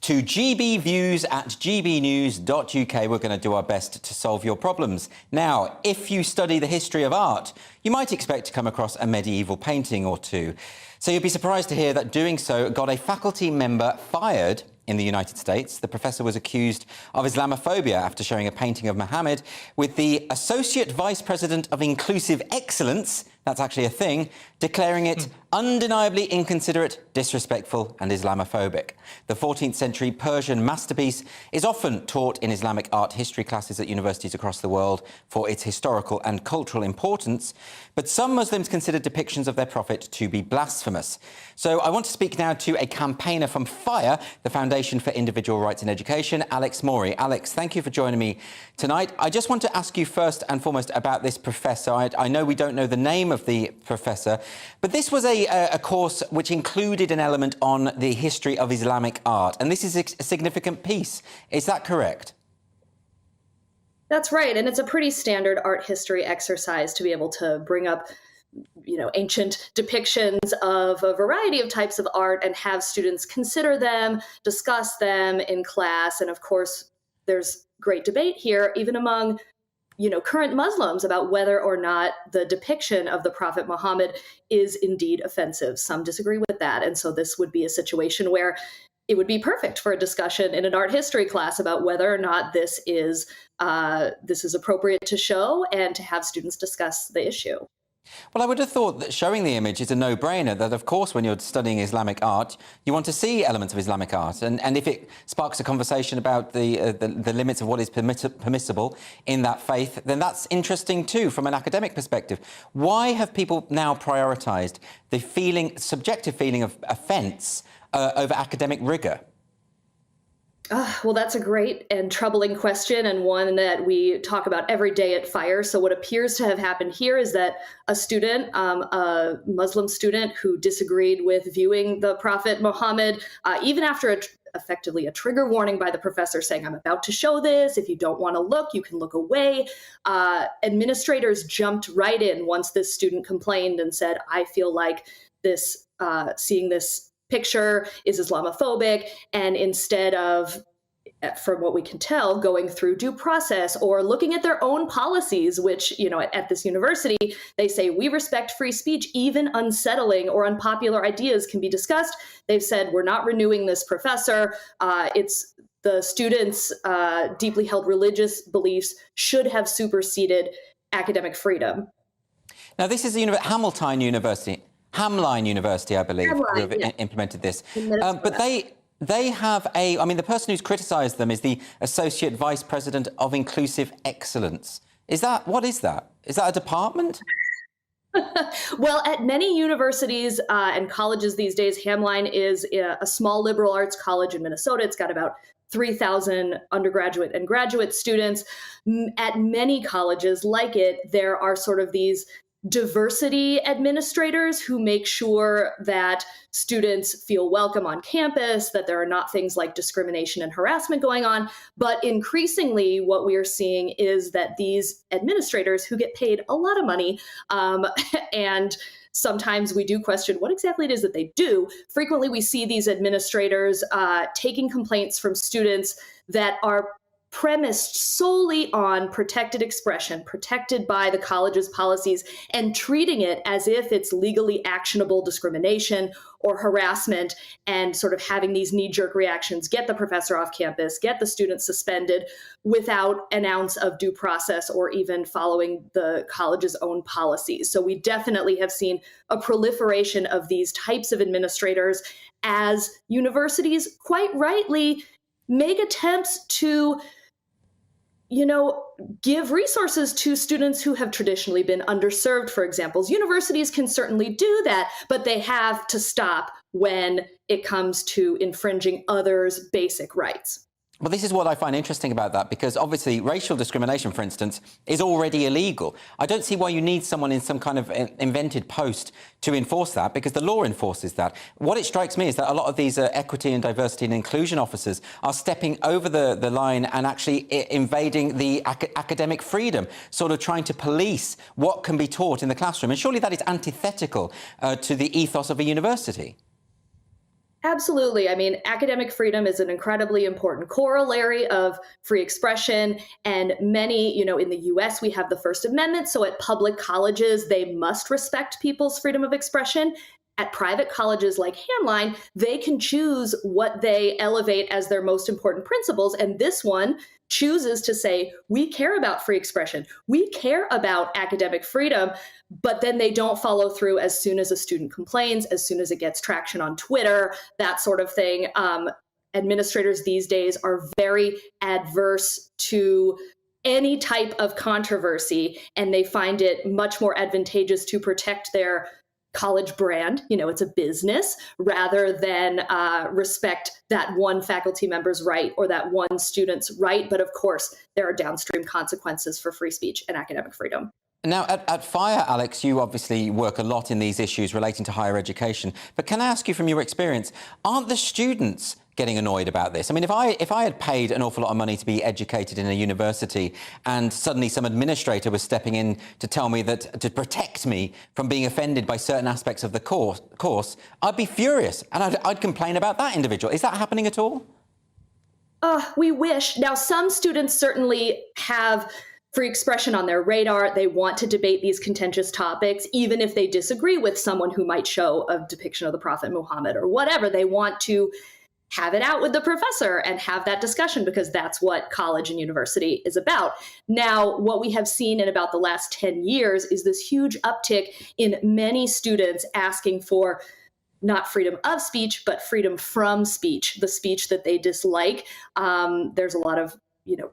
to gbviews@gbnews.uk. We're going to do our best to solve your problems. Now, if you study the history of art, you might expect to come across a medieval painting or two. So you'll be surprised to hear that doing so got a faculty member fired in the United States. The professor was accused of Islamophobia after showing a painting of Muhammad with the Associate Vice President of Inclusive Excellence, that's actually a thing, declaring it undeniably inconsiderate, disrespectful and Islamophobic. The 14th century Persian masterpiece is often taught in Islamic art history classes at universities across the world for its historical and cultural importance, but some Muslims consider depictions of their prophet to be blasphemous. So I want to speak now to a campaigner from FIRE, the Foundation for Individual Rights in Education, Alex Morey. Alex, thank you for joining me tonight. I just want to ask you first and foremost about this professor. I know we don't know the name of the professor, but this was a course which included an element on the history of Islamic art, and this is a significant piece. Is that correct? That's right, and it's a pretty standard art history exercise to be able to bring up ancient depictions of a variety of types of art and have students consider them, discuss them in class. And of course, there's great debate here, even among current Muslims, about whether or not the depiction of the Prophet Muhammad is indeed offensive. Some disagree with that. And so this would be a situation where it would be perfect for a discussion in an art history class about whether or not this is appropriate to show and to have students discuss the issue. Well, I would have thought that showing the image is a no-brainer, that, of course, when you're studying Islamic art, you want to see elements of Islamic art. And if it sparks a conversation about the limits of what is permissible in that faith, then that's interesting, too, from an academic perspective. Why have people now prioritised the subjective feeling of offence over academic rigour? Well, that's a great and troubling question, and one that we talk about every day at FIRE. So what appears to have happened here is that a student, a Muslim student who disagreed with viewing the Prophet Muhammad, even after effectively a trigger warning by the professor saying, I'm about to show this, if you don't want to look, you can look away. Administrators jumped right in once this student complained and said, I feel like this, seeing this picture is Islamophobic, and instead of, from what we can tell, going through due process or looking at their own policies, which, at this university, they say we respect free speech, even unsettling or unpopular ideas can be discussed. They've said we're not renewing this professor. It's the students' deeply held religious beliefs should have superseded academic freedom. Now, this is Hamline University, I believe, who have implemented this. But they have the person who's criticised them is the Associate Vice President of Inclusive Excellence. What is that? Is that a department? Well, at many universities and colleges these days, Hamline is a small liberal arts college in Minnesota. It's got about 3,000 undergraduate and graduate students. At many colleges like it, there are sort of these diversity administrators who make sure that students feel welcome on campus, that there are not things like discrimination and harassment going on. But increasingly, what we are seeing is that these administrators, who get paid a lot of money, and sometimes we do question what exactly it is that they do, frequently we see these administrators taking complaints from students that are premised solely on protected expression, protected by the college's policies, and treating it as if it's legally actionable discrimination or harassment, and sort of having these knee-jerk reactions, get the professor off campus, get the student suspended, without an ounce of due process or even following the college's own policies. So we definitely have seen a proliferation of these types of administrators as universities quite rightly make attempts to give resources to students who have traditionally been underserved, for example. Universities can certainly do that, but they have to stop when it comes to infringing others' basic rights. Well, this is what I find interesting about that, because obviously racial discrimination, for instance, is already illegal. I don't see why you need someone in some kind of invented post to enforce that, because the law enforces that. What it strikes me is that a lot of these equity and diversity and inclusion officers are stepping over the line and actually invading the academic freedom, sort of trying to police what can be taught in the classroom. And surely that is antithetical to the ethos of a university. Absolutely. I mean, academic freedom is an incredibly important corollary of free expression. And many, in the US, we have the First Amendment. So at public colleges, they must respect people's freedom of expression. At private colleges like Hamline, they can choose what they elevate as their most important principles. And this one chooses to say, we care about free expression. We care about academic freedom. But then they don't follow through as soon as a student complains, as soon as it gets traction on Twitter, that sort of thing. Administrators these days are very adverse to any type of controversy, and they find it much more advantageous to protect their college brand, it's a business, rather than respect that one faculty member's right or that one student's right. But of course, there are downstream consequences for free speech and academic freedom. Now, at FIRE, Alex, you obviously work a lot in these issues relating to higher education. But can I ask you, from your experience, aren't the students getting annoyed about this? I mean, if I had paid an awful lot of money to be educated in a university and suddenly some administrator was stepping in to tell me that, to protect me from being offended by certain aspects of the course, I'd be furious and I'd complain about that individual. Is that happening at all? We wish. Now, some students certainly have free expression on their radar. They want to debate these contentious topics, even if they disagree with someone who might show a depiction of the Prophet Muhammad or whatever. They want to have it out with the professor and have that discussion, because that's what college and university is about. Now, what we have seen in about the last 10 years is this huge uptick in many students asking for not freedom of speech, but freedom from speech, the speech that they dislike. There's a lot of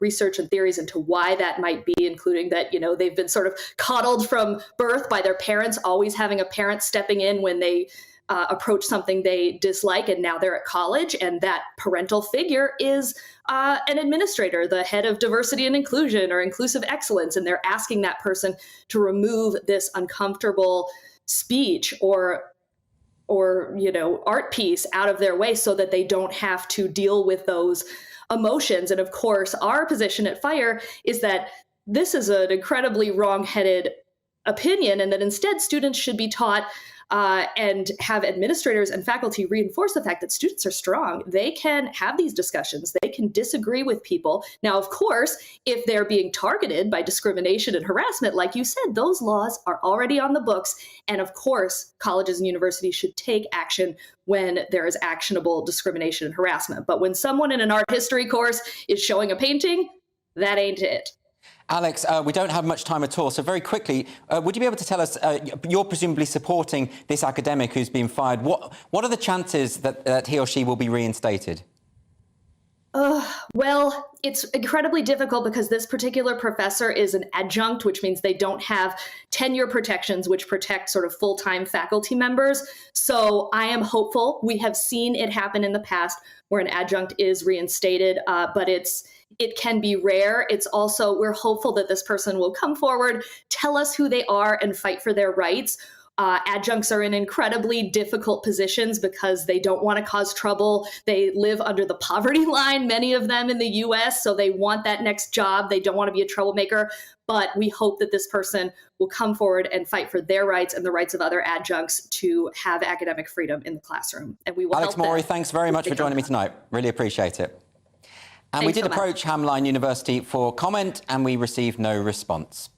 research and theories into why that might be, including that, they've been sort of coddled from birth by their parents, always having a parent stepping in when they approach something they dislike, and now they're at college, and that parental figure is an administrator, the head of diversity and inclusion or inclusive excellence, and they're asking that person to remove this uncomfortable speech or art piece out of their way so that they don't have to deal with those emotions. And of course, our position at FIRE is that this is an incredibly wrong-headed opinion, and that instead students should be taught and have administrators and faculty reinforce the fact that students are strong. They can have these discussions. They can disagree with people. Now, of course, if they're being targeted by discrimination and harassment, like you said, those laws are already on the books. And of course, colleges and universities should take action when there is actionable discrimination and harassment. But when someone in an art history course is showing a painting, that ain't it. Alex, we don't have much time at all, so very quickly, would you be able to tell us, you're presumably supporting this academic who's been fired. What are the chances that he or she will be reinstated? Well, it's incredibly difficult because this particular professor is an adjunct, which means they don't have tenure protections, which protect sort of full-time faculty members. So I am hopeful. We have seen it happen in the past where an adjunct is reinstated, but it can be rare. It's also, we're hopeful that this person will come forward, tell us who they are, and fight for their rights. Adjuncts are in incredibly difficult positions because they don't want to cause trouble. They live under the poverty line, many of them in the US, so they want that next job. They don't want to be a troublemaker. But we hope that this person will come forward and fight for their rights and the rights of other adjuncts to have academic freedom in the classroom. And we will Alex help Morey, them. thanks very much for joining me tonight. Really appreciate it. And we did approach Hamline University for comment, and we received no response.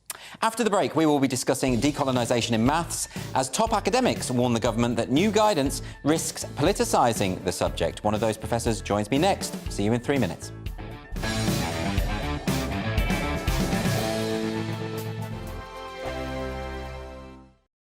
After the break, we will be discussing decolonisation in maths as top academics warn the government that new guidance risks politicising the subject. One of those professors joins me next. See you in 3 minutes.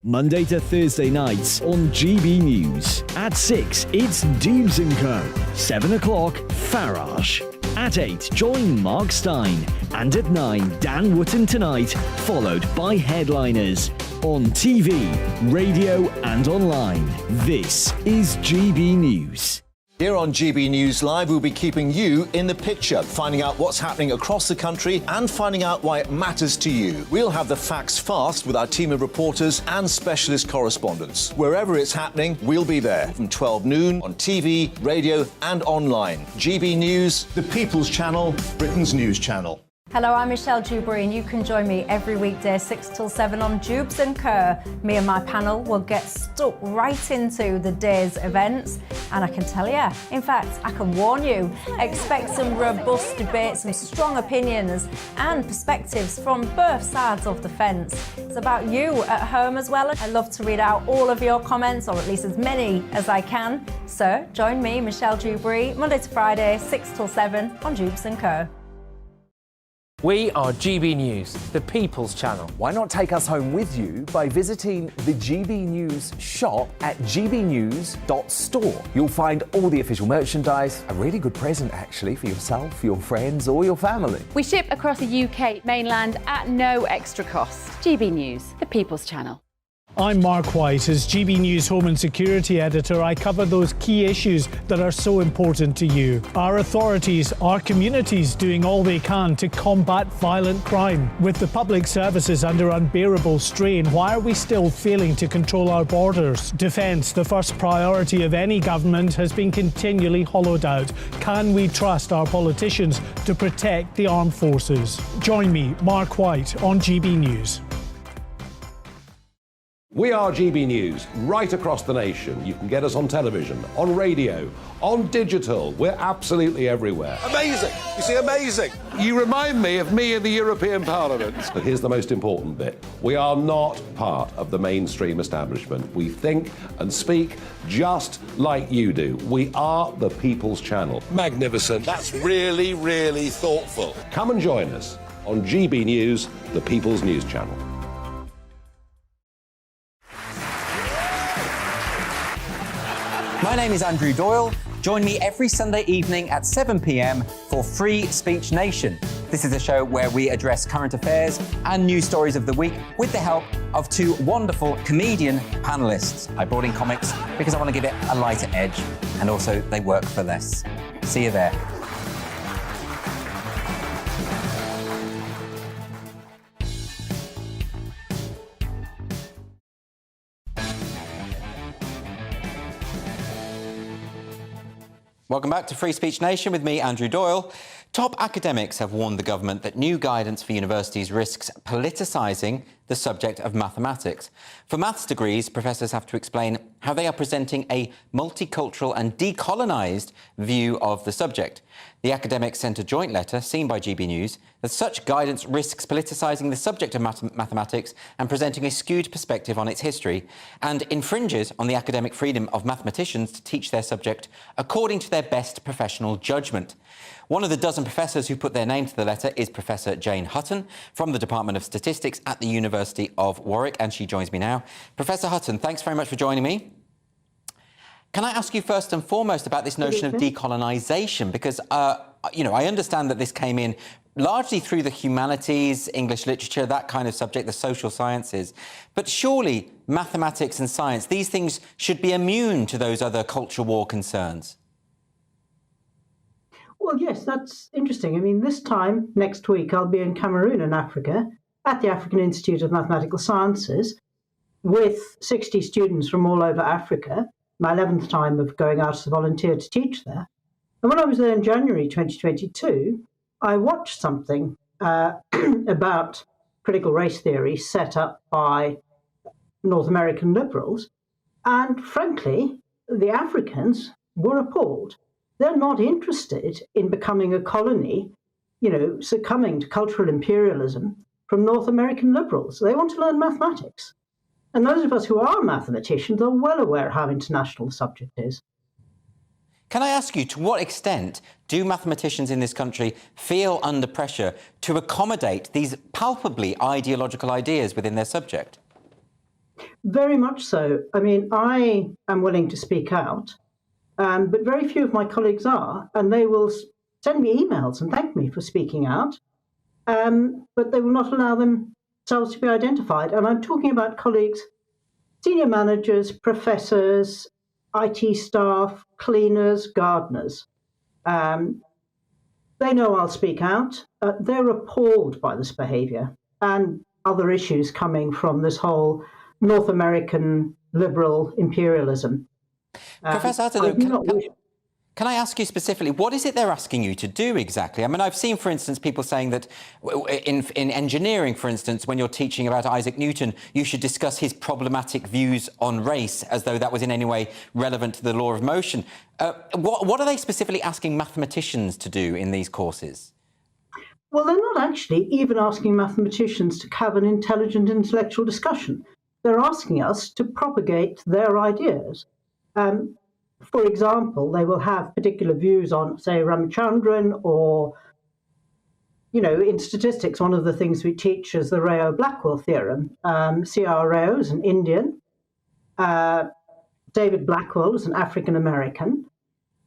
Monday to Thursday nights on GB News. At 6, it's Dubes & Co. 7 o'clock, Farage. At 8, join Mark Stein. And at 9, Dan Wootton Tonight, followed by Headliners. On TV, radio and online. This is GB News. Here on GB News Live, we'll be keeping you in the picture, finding out what's happening across the country and finding out why it matters to you. We'll have the facts fast with our team of reporters and specialist correspondents. Wherever it's happening, we'll be there from 12 noon on TV, radio and online. GB News, the People's Channel, Britain's news channel. Hello, I'm Michelle Dewberry, and you can join me every weekday 6 till 7 on Dubes & Co. Me and my panel will get stuck right into the day's events, and I can tell you, in fact, I can warn you, expect some robust debates, some strong opinions and perspectives from both sides of the fence. It's about you at home as well. I love to read out all of your comments, or at least as many as I can. So join me, Michelle Dewberry, Monday to Friday, 6 till 7 on Dubes & Co. We are GB News, the People's Channel. Why not take us home with you by visiting the GB News shop at gbnews.store. You'll find all the official merchandise, a really good present actually for yourself, your friends or your family. We ship across the UK mainland at no extra cost. GB News, the People's Channel. I'm Mark White. As GB News Home and Security Editor, I cover those key issues that are so important to you. Our authorities, our communities doing all they can to combat violent crime. With the public services under unbearable strain, why are we still failing to control our borders? Defence, the first priority of any government, has been continually hollowed out. Can we trust our politicians to protect the armed forces? Join me, Mark White, on GB News. We are GB News, right across the nation. You can get us on television, on radio, on digital. We're absolutely everywhere. Amazing! You see, amazing! You remind me of me in the European Parliament. But here's the most important bit. We are not part of the mainstream establishment. We think and speak just like you do. We are the People's Channel. Magnificent. That's really, really thoughtful. Come and join us on GB News, the People's News Channel. My name is Andrew Doyle. Join me every Sunday evening at 7 p.m. for Free Speech Nation. This is a show where we address current affairs and news stories of the week with the help of two wonderful comedian panellists. I brought in comics because I want to give it a lighter edge, and also they work for less. See you there. Welcome back to Free Speech Nation with me, Andrew Doyle. Top academics have warned the government that new guidance for universities risks politicising the subject of mathematics. For maths degrees, professors have to explain how they are presenting a multicultural and decolonised view of the subject. The academics sent a joint letter, seen by GB News, that such guidance risks politicising the subject of mathematics and presenting a skewed perspective on its history, and infringes on the academic freedom of mathematicians to teach their subject according to their best professional judgment. One of the dozen professors who put their name to the letter is Professor Jane Hutton from the Department of Statistics at the University of Warwick, and she joins me now. Professor Hutton, thanks very much for joining me. Can I ask you first and foremost about this notion of decolonisation? Because, you know, I understand that this came in largely through the humanities, English literature, that kind of subject, the social sciences. But surely mathematics and science, these things should be immune to those other culture war concerns. Well, yes, that's interesting. I mean, this time, next week, I'll be in Cameroon in Africa at the African Institute of Mathematical Sciences with 60 students from all over Africa, my 11th time of going out as a volunteer to teach there. And when I was there in January 2022, I watched something about critical race theory set up by North American liberals. And frankly, the Africans were appalled. they're not interested in becoming a colony, succumbing to cultural imperialism from North American liberals. They want to learn mathematics. And those of us who are mathematicians are well aware how international the subject is. Can I ask you, to what extent do mathematicians in this country feel under pressure to accommodate these palpably ideological ideas within their subject? Very much so. I mean, I am willing to speak out, but very few of my colleagues are, and they will send me emails and thank me for speaking out, but they will not allow themselves to be identified. And I'm talking about colleagues, senior managers, professors, IT staff, cleaners, gardeners. They know I'll speak out. They're appalled by this behaviour and other issues coming from this whole North American liberal imperialism. Professor Hutton, can I ask you specifically, what is it they're asking you to do exactly? I mean, I've seen, for instance, people saying that in engineering, for instance, when you're teaching about Isaac Newton, you should discuss his problematic views on race as though that was in any way relevant to the law of motion. What are they specifically asking mathematicians to do in these courses? Well, they're not actually even asking mathematicians to have an intelligent intellectual discussion. They're asking us to propagate their ideas. For example, they will have particular views on, say, Ramachandran, or, in statistics, one of the things we teach is the Rao-Blackwell theorem. C.R. Rao is an Indian. David Blackwell is an African-American.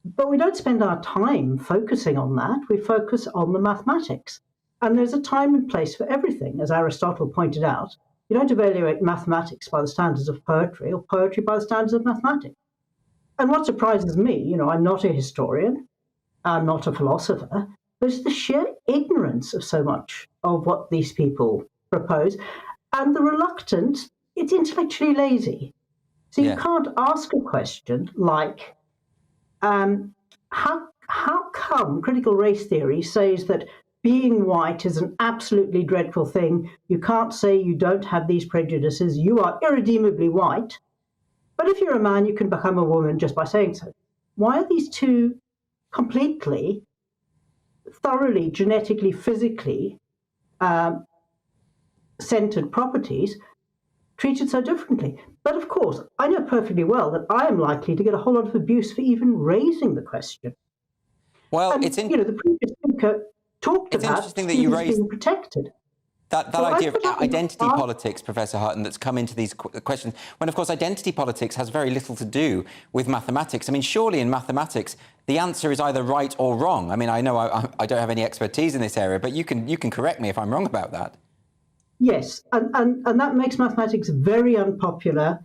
But we don't spend our time focusing on that. We focus on the mathematics. And there's a time and place for everything, as Aristotle pointed out. You don't evaluate mathematics by the standards of poetry, or poetry by the standards of mathematics. And what surprises me, I'm not a historian, I'm not a philosopher, but it's the sheer ignorance of so much of what these people propose, and the reluctance. It's intellectually lazy. So you can't ask a question like, how come critical race theory says that being white is an absolutely dreadful thing? You can't say you don't have these prejudices, you are irredeemably white. But if you're a man, you can become a woman just by saying so. Why are these two completely, thoroughly, genetically, physically centered properties treated so differently? But of course, I know perfectly well that I am likely to get a whole lot of abuse for even raising the question. Well, and, the previous speaker talked about interesting that you raised being protected. That idea of identity politics, Professor Hutton, that's come into these questions, when, of course, identity politics has very little to do with mathematics. I mean, surely in mathematics, the answer is either right or wrong. I mean, I know I don't have any expertise in this area, but you can correct me if I'm wrong about that. Yes, and that makes mathematics very unpopular.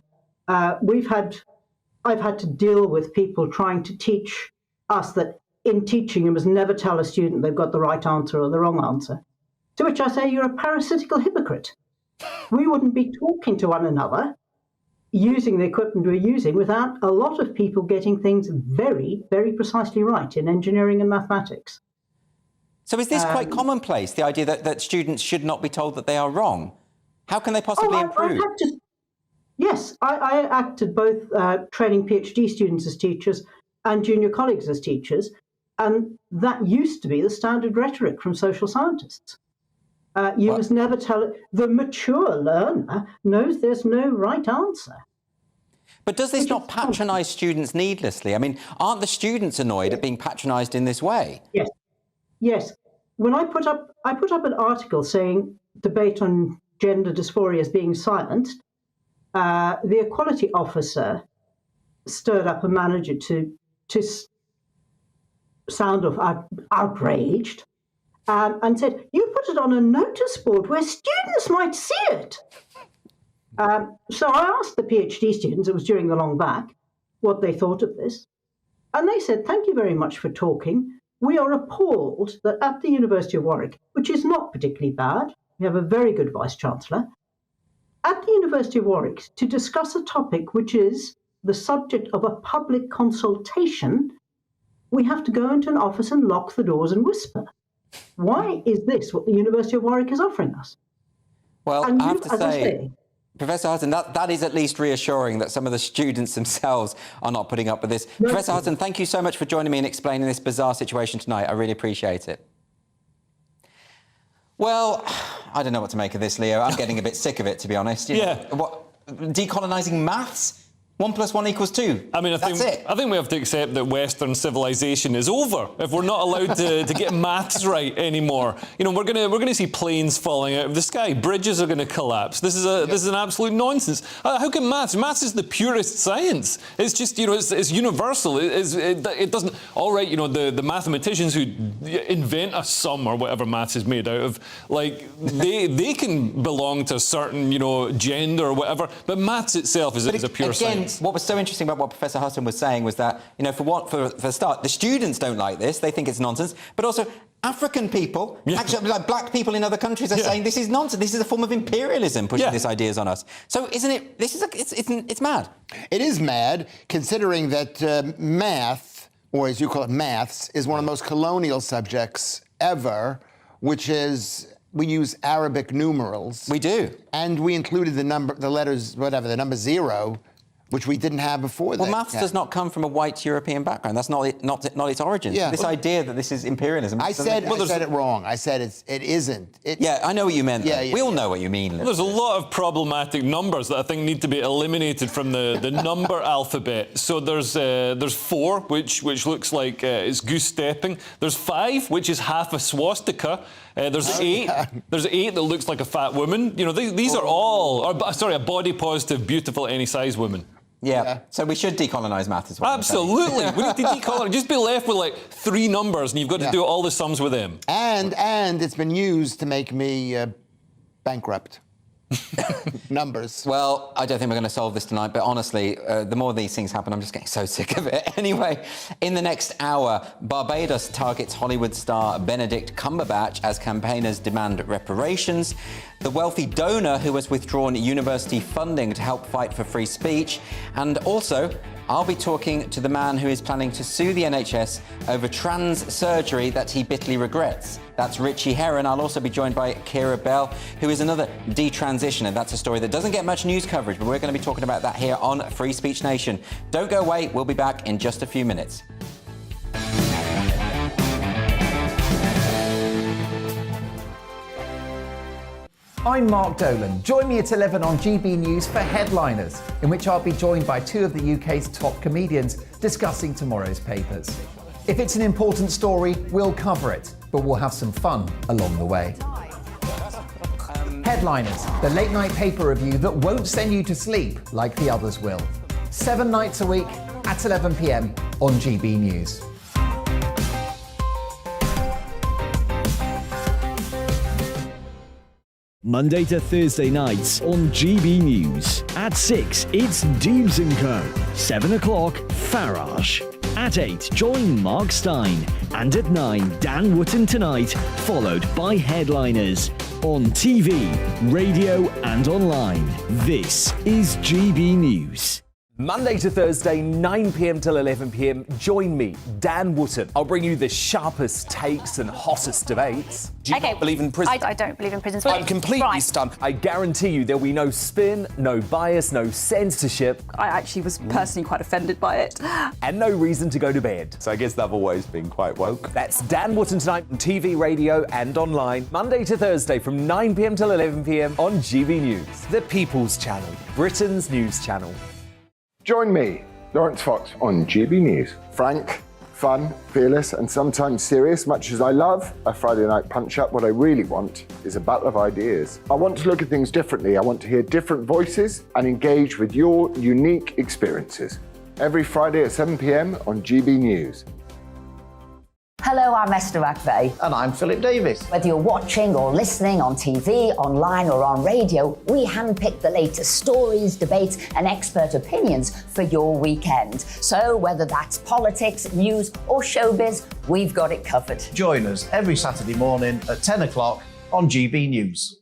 I've had to deal with people trying to teach us that in teaching you must never tell a student they've got the right answer or the wrong answer. To which I say, you're a parasitical hypocrite. We wouldn't be talking to one another, using the equipment we're using, without a lot of people getting things very, very precisely right in engineering and mathematics. So is this quite commonplace, the idea that students should not be told that they are wrong? How can they possibly improve? I acted both training PhD students as teachers and junior colleagues as teachers, and that used to be the standard rhetoric from social scientists. You must never tell it. The mature learner knows there's no right answer. But does this not patronise students needlessly? I mean, aren't the students annoyed at being patronised in this way? Yes. When I put up an article saying debate on gender dysphoria is being silenced, the equality officer stirred up a manager to sound off outraged. And said, you put it on a notice board where students might see it. So I asked the PhD students, it was during the long back, what they thought of this. And they said, thank you very much for talking. We are appalled that at the University of Warwick, which is not particularly bad, we have a very good Vice-Chancellor, at the University of Warwick, to discuss a topic which is the subject of a public consultation, we have to go into an office and lock the doors and whisper. Why is this what the University of Warwick is offering us? Well, I have to say, Professor Hutton, that is at least reassuring that some of the students themselves are not putting up with this. No. Professor Hutton, thank you so much for joining me and explaining this bizarre situation tonight. I really appreciate it. Well, I don't know what to make of this, Leo. I'm getting a bit sick of it, to be honest. What, decolonising maths? 1 + 1 = 2. I mean, I think we have to accept that Western civilization is over if we're not allowed to get maths right anymore. You know, we're gonna see planes falling out of the sky, bridges are going to collapse. This is an absolute nonsense. How can maths? Maths is the purest science. It's just, you know, it's universal. It doesn't. All right, you know, the mathematicians who invent a sum or whatever maths is made out of, like they can belong to a certain, you know, gender or whatever. But maths itself is a pure science. What was so interesting about what Professor Hutton was saying was that, you know, for a start, the students don't like this. They think it's nonsense. But also, African people, actually, like black people in other countries, are saying this is nonsense. This is a form of imperialism pushing these ideas on us. So, isn't it? It's mad. It is mad, considering that math, or as you call it, maths, is one of the most colonial subjects ever, which is. We use Arabic numerals. We do. And we included the number 0, which we didn't have before that. Well, maths does not come from a white European background. That's not its origins. Yeah. This idea that this is imperialism. I said it wrong. I said it isn't. Yeah, I know what you meant. We all know what you mean. There's a lot of problematic numbers that I think need to be eliminated from the number alphabet. So there's 4, which looks like it's goose stepping. There's 5, which is half a swastika. There's 8. There's 8 that looks like a fat woman. You know, these are all, a body positive, beautiful, any size woman. Yeah. So we should decolonise maths as well. Absolutely. We need to decolonise. Just be left with like 3 numbers, and you've got to do all the sums with them. And it's been used to make me bankrupt. Numbers. Well, I don't think we're going to solve this tonight, but honestly, the more these things happen, I'm just getting so sick of it. Anyway, in the next hour, Barbados targets Hollywood star Benedict Cumberbatch as campaigners demand reparations. The wealthy donor who has withdrawn university funding to help fight for free speech. And also, I'll be talking to the man who is planning to sue the NHS over trans surgery that he bitterly regrets. That's Richie Herron. I'll also be joined by Kira Bell, who is another detransitioner. That's a story that doesn't get much news coverage, but we're going to be talking about that here on Free Speech Nation. Don't go away. We'll be back in just a few minutes. I'm Mark Dolan. Join me at 11 on GB News for Headliners, in which I'll be joined by 2 of the UK's top comedians discussing tomorrow's papers. If it's an important story, we'll cover it, but we'll have some fun along the way. Headliners, the late-night paper review that won't send you to sleep like the others will. 7 nights a week at 11 p.m. on GB News. Monday to Thursday nights on GB News. At 6, it's Dubes & Co. 7 o'clock, Farage. At 8, join Mark Stein. And at 9, Dan Wootton Tonight, followed by Headliners. On TV, radio and online. This is GB News. Monday to Thursday, 9 p.m. till 11 p.m. Join me, Dan Wootton. I'll bring you the sharpest takes and hottest debates. Do you not believe in prison? I don't believe in prison. I'm completely stunned. I guarantee you there'll be no spin, no bias, no censorship. I actually was personally quite offended by it. And no reason to go to bed. So I guess they've always been quite woke. That's Dan Wootton Tonight on TV, radio and online. Monday to Thursday from 9 p.m. till 11 p.m. on GB News. The People's Channel, Britain's news channel. Join me, Lawrence Fox, on GB News. Frank, fun, fearless, and sometimes serious. Much as I love a Friday night punch-up, what I really want is a battle of ideas. I want to look at things differently. I want to hear different voices and engage with your unique experiences. Every Friday at 7 p.m. on GB News. Hello, I'm Esther McVeigh. And I'm Philip Davis. Whether you're watching or listening on TV, online or on radio, we handpick the latest stories, debates and expert opinions for your weekend. So whether that's politics, news or showbiz, we've got it covered. Join us every Saturday morning at 10 o'clock on GB News.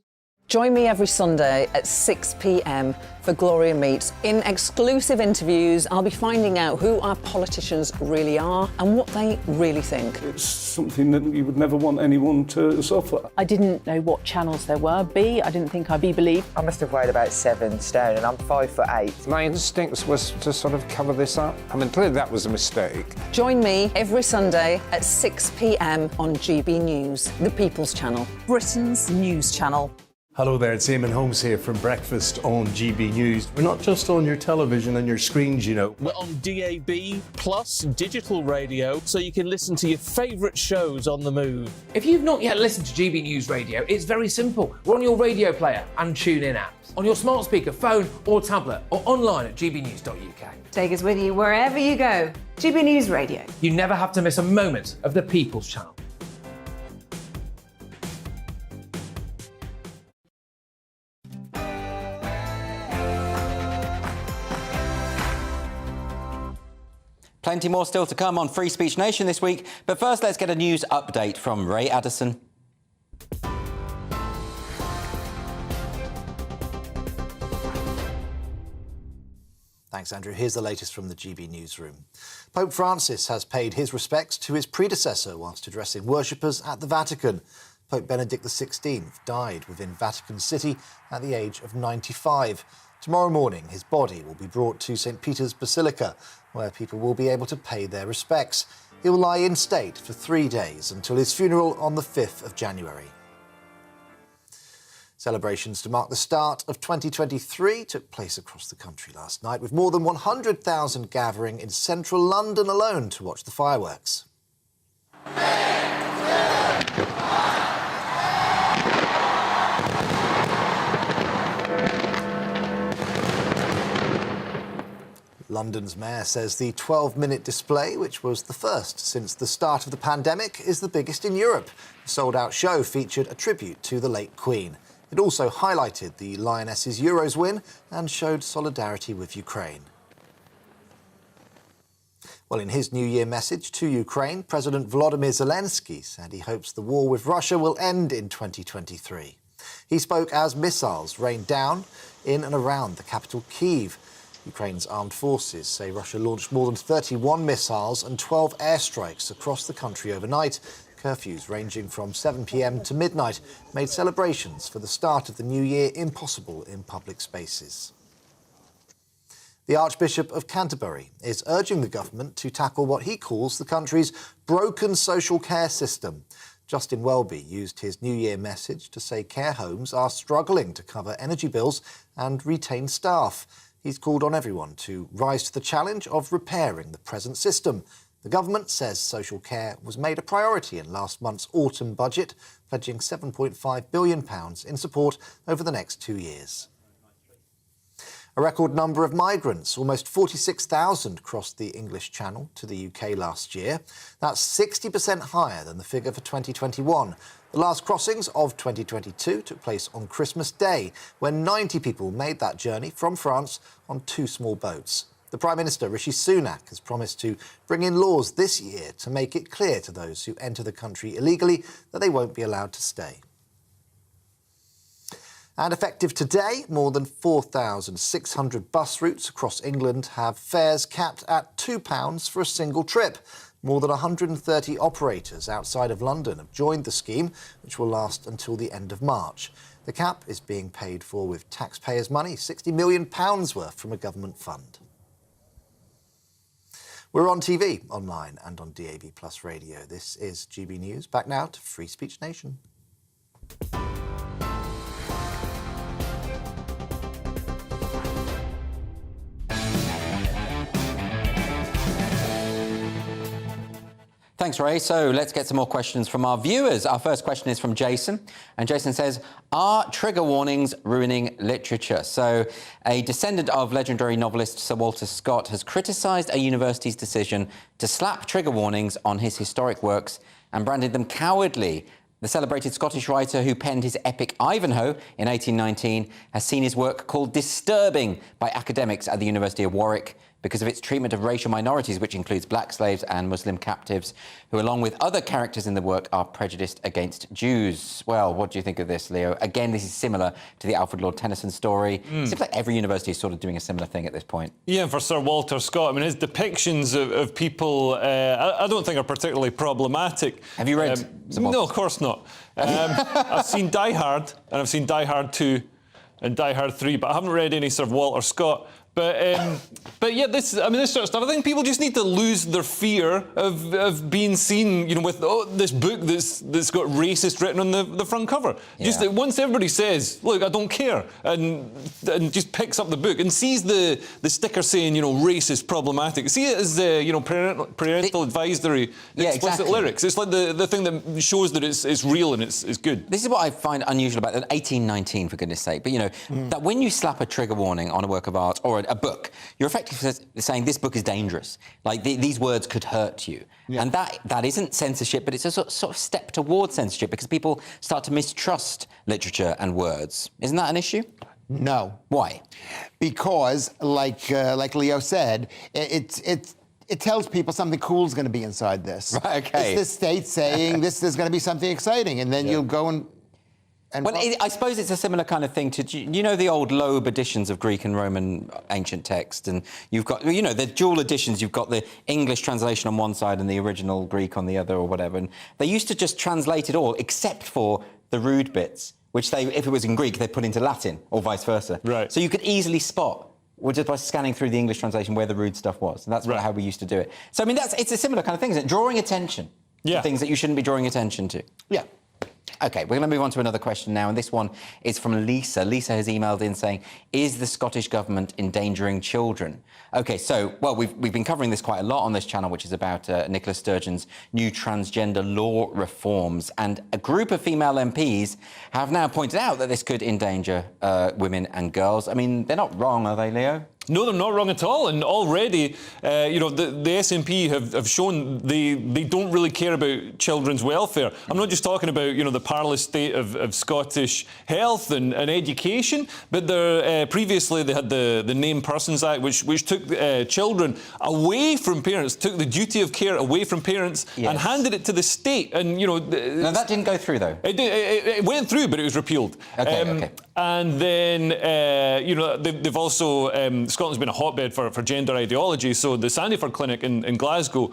Join me every Sunday at 6 p.m. for Gloria Meets. In exclusive interviews, I'll be finding out who our politicians really are and what they really think. It's something that you would never want anyone to suffer. I didn't know what channels there were. I didn't think I'd be believed. I must have weighed about 7 stone and I'm 5'8". My instincts was to sort of cover this up. I mean, clearly that was a mistake. Join me every Sunday at 6 p.m. on GB News, the People's Channel, Britain's news channel. Hello there, it's Eamon Holmes here from Breakfast on GB News. We're not just on your television and your screens, you know. We're on DAB plus digital radio, so you can listen to your favourite shows on the move. If you've not yet listened to GB News Radio, it's very simple. We're on your radio player and TuneIn apps, on your smart speaker, phone or tablet, or online at gbnews.uk. Take us with you wherever you go. GB News Radio. You never have to miss a moment of the People's Channel. Plenty more still to come on Free Speech Nation this week, but first let's get a news update from Ray Addison. Thanks, Andrew. Here's the latest from the GB newsroom. Pope Francis has paid his respects to his predecessor whilst addressing worshippers at the Vatican. Pope Benedict XVI died within Vatican City at the age of 95. Tomorrow morning, his body will be brought to St. Peter's Basilica, where people will be able to pay their respects. He will lie in state for 3 days until his funeral on the 5th of January. Celebrations to mark the start of 2023 took place across the country last night, with more than 100,000 gathering in central London alone to watch the fireworks. London's mayor says the 12-minute display, which was the first since the start of the pandemic, is the biggest in Europe. The sold-out show featured a tribute to the late Queen. It also highlighted the Lionesses' Euros win and showed solidarity with Ukraine. Well, in his New Year message to Ukraine, President Volodymyr Zelensky said he hopes the war with Russia will end in 2023. He spoke as missiles rained down in and around the capital Kyiv. Ukraine's armed forces say Russia launched more than 31 missiles and 12 airstrikes across the country overnight. Curfews ranging from 7 p.m. to midnight made celebrations for the start of the new year impossible in public spaces. The Archbishop of Canterbury is urging the government to tackle what he calls the country's broken social care system. Justin Welby used his New Year message to say care homes are struggling to cover energy bills and retain staff. He's called on everyone to rise to the challenge of repairing the present system. The government says social care was made a priority in last month's autumn budget, pledging £7.5 billion in support over the next 2 years. A record number of migrants, almost 46,000, crossed the English Channel to the UK last year. That's 60% higher than the figure for 2021. The last crossings of 2022 took place on Christmas Day, when 90 people made that journey from France on 2 small boats. The Prime Minister, Rishi Sunak, has promised to bring in laws this year to make it clear to those who enter the country illegally that they won't be allowed to stay. And effective today, more than 4,600 bus routes across England have fares capped at £2 for a single trip. More than 130 operators outside of London have joined the scheme, which will last until the end of March. The cap is being paid for with taxpayers' money, £60 million worth from a government fund. We're on TV, online and on DAB+ radio. This is GB News. Back now to Free Speech Nation. Thanks, Ray. So let's get some more questions from our viewers. Our first question is from Jason. And Jason says, are trigger warnings ruining literature? So a descendant of legendary novelist Sir Walter Scott has criticised a university's decision to slap trigger warnings on his historic works and branded them cowardly. The celebrated Scottish writer who penned his epic Ivanhoe in 1819 has seen his work called disturbing by academics at the University of Warwick. because of its treatment of racial minorities, which includes black slaves and Muslim captives, who, along with other characters in the work, are prejudiced against Jews. Well, what do you think of this, Leo? Again, this is similar to the Alfred Lord Tennyson story. It seems like every university is sort of doing a similar thing at this point. Yeah, and for Sir Walter Scott, I mean, his depictions of people, I don't think are particularly problematic. Have you read? No, of course not. I've seen Die Hard, and I've seen Die Hard 2 and Die Hard 3, but I haven't read any sort of Walter Scott. But yeah, this sort of stuff. I think people just need to lose their fear of being seen, you know, with this book that's got racist written on the front cover. Yeah. Just that once everybody says, "Look, I don't care," and just picks up the book and sees the sticker saying, you know, racist, problematic. See it as you know, parental advisory, explicit lyrics. It's like the thing that shows that it's real and it's good. This is what I find unusual about 1819, for goodness sake. But you know, that when you slap a trigger warning on a work of art or a book, you're effectively saying this book is dangerous. Like these words could hurt you, and that isn't censorship, but it's a sort of step towards censorship because people start to mistrust literature and words. Isn't that an issue? No. Why? Because, like Leo said, it tells people something cool is going to be inside this. Right. Okay. It's the state saying this is going to be something exciting, and then you'll go and. Well, I suppose it's a similar kind of thing to, you know, the old Loeb editions of Greek and Roman ancient text, and you've got, you know, the dual editions, you've got the English translation on one side and the original Greek on the other or whatever, and they used to just translate it all except for the rude bits, which they, if it was in Greek, they put into Latin or vice versa. Right. So you could easily spot, just by scanning through the English translation, where the rude stuff was, and that's how we used to do it. So, I mean, it's a similar kind of thing, isn't it? Drawing attention to things that you shouldn't be drawing attention to. Yeah. OK, we're going to move on to another question now, and this one is from Lisa. Lisa has emailed in saying, is the Scottish Government endangering children? OK, so, well, we've been covering this quite a lot on this channel, which is about Nicola Sturgeon's new transgender law reforms, and a group of female MPs have now pointed out that this could endanger women and girls. I mean, they're not wrong, are they, Leo? No, they're not wrong at all. And already, you know, the SNP have shown they don't really care about children's welfare. I'm not just talking about, you know, the parlous state of Scottish health and education, but previously they had the Named Persons Act, which took children away from parents, took the duty of care away from parents and handed it to the state. And, you know... No, that didn't go through, though. It went through, but it was repealed. OK. And then, you know, they've also... Scotland's been a hotbed for gender ideology, so the Sandyford Clinic in Glasgow,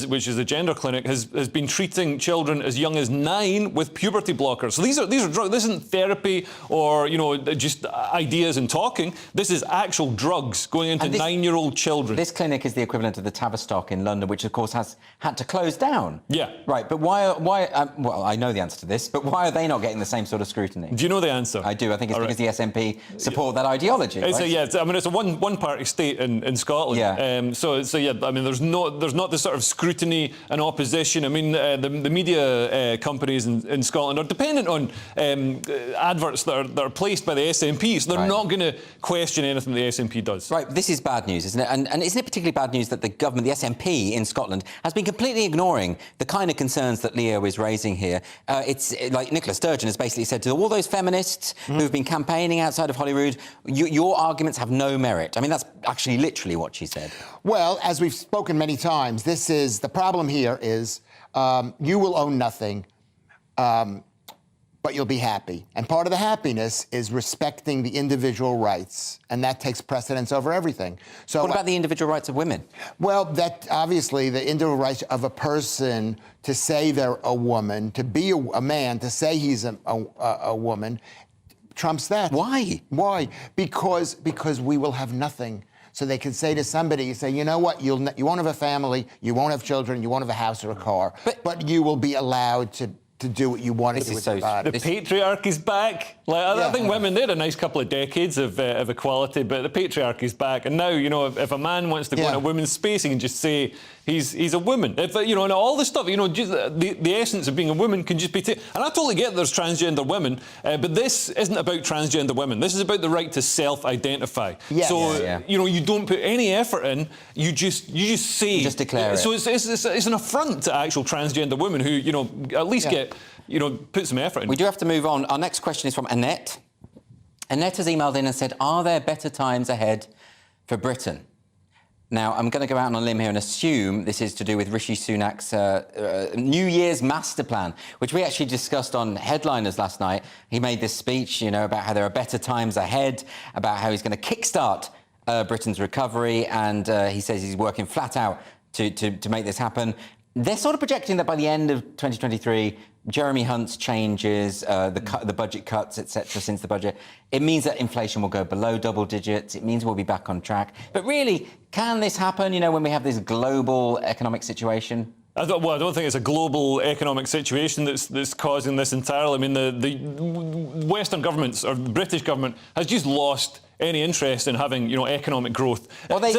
which is a gender clinic, has been treating children as young as 9 with puberty blockers. So these are drugs. This isn't therapy or, you know, just ideas and talking. This is actual drugs going into 9-year-old children. This clinic is the equivalent of the Tavistock in London, which of course has had to close down. Yeah. Right, but why well, I know the answer to this, but why are they not getting the same sort of scrutiny? Do you know the answer? I do. I think it's because the SNP support that ideology. It's a one-party state in Scotland. Yeah. So yeah, I mean, there's not the sort of scrutiny and opposition. I mean, the media companies in Scotland are dependent on adverts that are placed by the SNP, so they're not going to question anything the SNP does. Right. This is bad news, isn't it? And isn't it particularly bad news that the government, the SNP in Scotland, has been completely ignoring the kind of concerns that Leo is raising here? It's like Nicola Sturgeon has basically said to all those feminists who've been campaigning outside of Holyrood, your arguments have no merit. I mean, that's actually literally what she said. Well, as we've spoken many times, the problem here is you will own nothing, but you'll be happy. And part of the happiness is respecting the individual rights, and that takes precedence over everything. So what about the individual rights of women? Well, that obviously the individual rights of a person to say they're a woman, to be a man, to say he's a woman, trumps that. Why? Why? Because we will have nothing. So they can say to somebody, you say, you know what, you won't have a family, you won't have children, you won't have a house or a car, but you will be allowed to do what you want to do with your body. The patriarchy's back. I think women, they had a nice couple of decades of equality, but the patriarchy's back. And now, you know, if a man wants to go in a women's space, he can just say he's a woman. If, you know, and all this stuff, you know, just the essence of being a woman can just be... And I totally get there's transgender women, but this isn't about transgender women. This is about the right to self-identify. You know, you don't put any effort in, you just say... You just declare it. So it's an affront to actual transgender women who, you know, at least get... You know, put some effort in. We do have to move on. Our next question is from Annette. Annette has emailed in and said, are there better times ahead for Britain? Now, I'm going to go out on a limb here and assume this is to do with Rishi Sunak's New Year's master plan, which we actually discussed on Headliners last night. He made this speech, you know, about how there are better times ahead, about how he's going to kickstart Britain's recovery, and he says he's working flat out to make this happen. They're sort of projecting that by the end of 2023, Jeremy Hunt's changes, the budget cuts, etc., since the budget, it means that inflation will go below double digits. It means we'll be back on track. But really, can this happen, you know, when we have this global economic situation? I don't think it's a global economic situation that's causing this entirely. I mean, the Western governments, or the British government, has just lost any interest in having, you know, economic growth. Well, Liz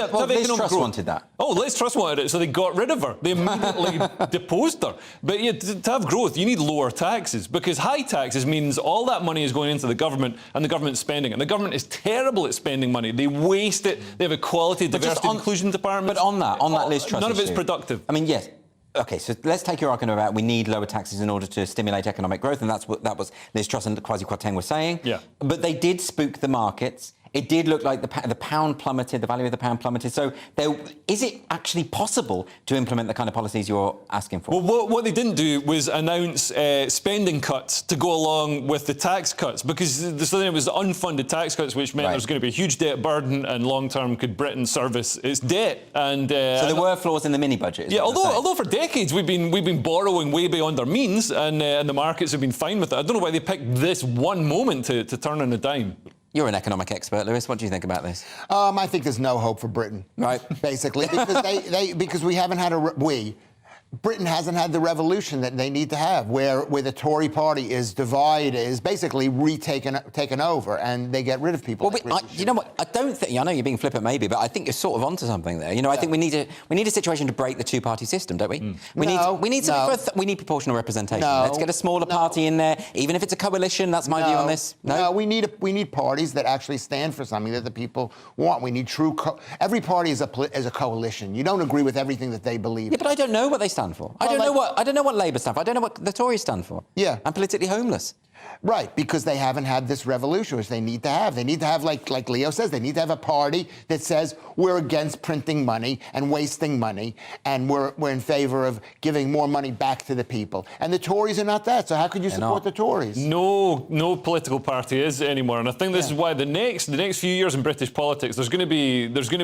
Truss wanted that. Oh, Liz Truss wanted it, so they got rid of her. They immediately deposed her. But yeah, to have growth, you need lower taxes, because high taxes means all that money is going into the government, and the government's spending it. And the government is terrible at spending money. They waste it. They have equality, diversity, inclusion departments. But on that Liz Truss none of it's issue, productive. I mean, yes. OK, so let's take your argument about we need lower taxes in order to stimulate economic growth, and that was Liz Truss and Kwasi Kwarteng were saying. Yeah. But they did spook the markets. It did look like the pound plummeted, the value of the pound plummeted. So is it actually possible to implement the kind of policies you're asking for? Well, what they didn't do was announce spending cuts to go along with the tax cuts, because so then it was unfunded tax cuts, which meant there was going to be a huge debt burden, and long-term could Britain service its debt. And so there were flaws in the mini-budget. Yeah, although for decades we've been borrowing way beyond our means, and the markets have been fine with it. I don't know why they picked this one moment to turn on a dime. You're an economic expert, Lewis. What do you think about this? I think there's no hope for Britain, right? Basically, because because we haven't had Britain hasn't had the revolution that they need to have, where the Tory party is divided, is basically taken over, and they get rid of people. Well, you know what? I don't think. I know you're being flippant, maybe, but I think you're sort of onto something there. You know, I think we need a situation to break the two-party system, don't we? We need proportional representation. Let's get a smaller party in there, even if it's a coalition. That's my view on this. No, we need parties that actually stand for something that the people want. We need true. Every party is a coalition. You don't agree with everything that they believe. Yeah, but I don't know what they stand for. I don't know what Labour stand for. I don't know what the Tories stand for. Yeah. I'm politically homeless. Right, because they haven't had this revolution, which they need to have. They need to have, like Leo says, they need to have a party that says we're against printing money and wasting money, and we're in favour of giving more money back to the people. And the Tories are not that, so how could you support the Tories? No political party is anymore, and I think this is why the next few years in British politics, there's going to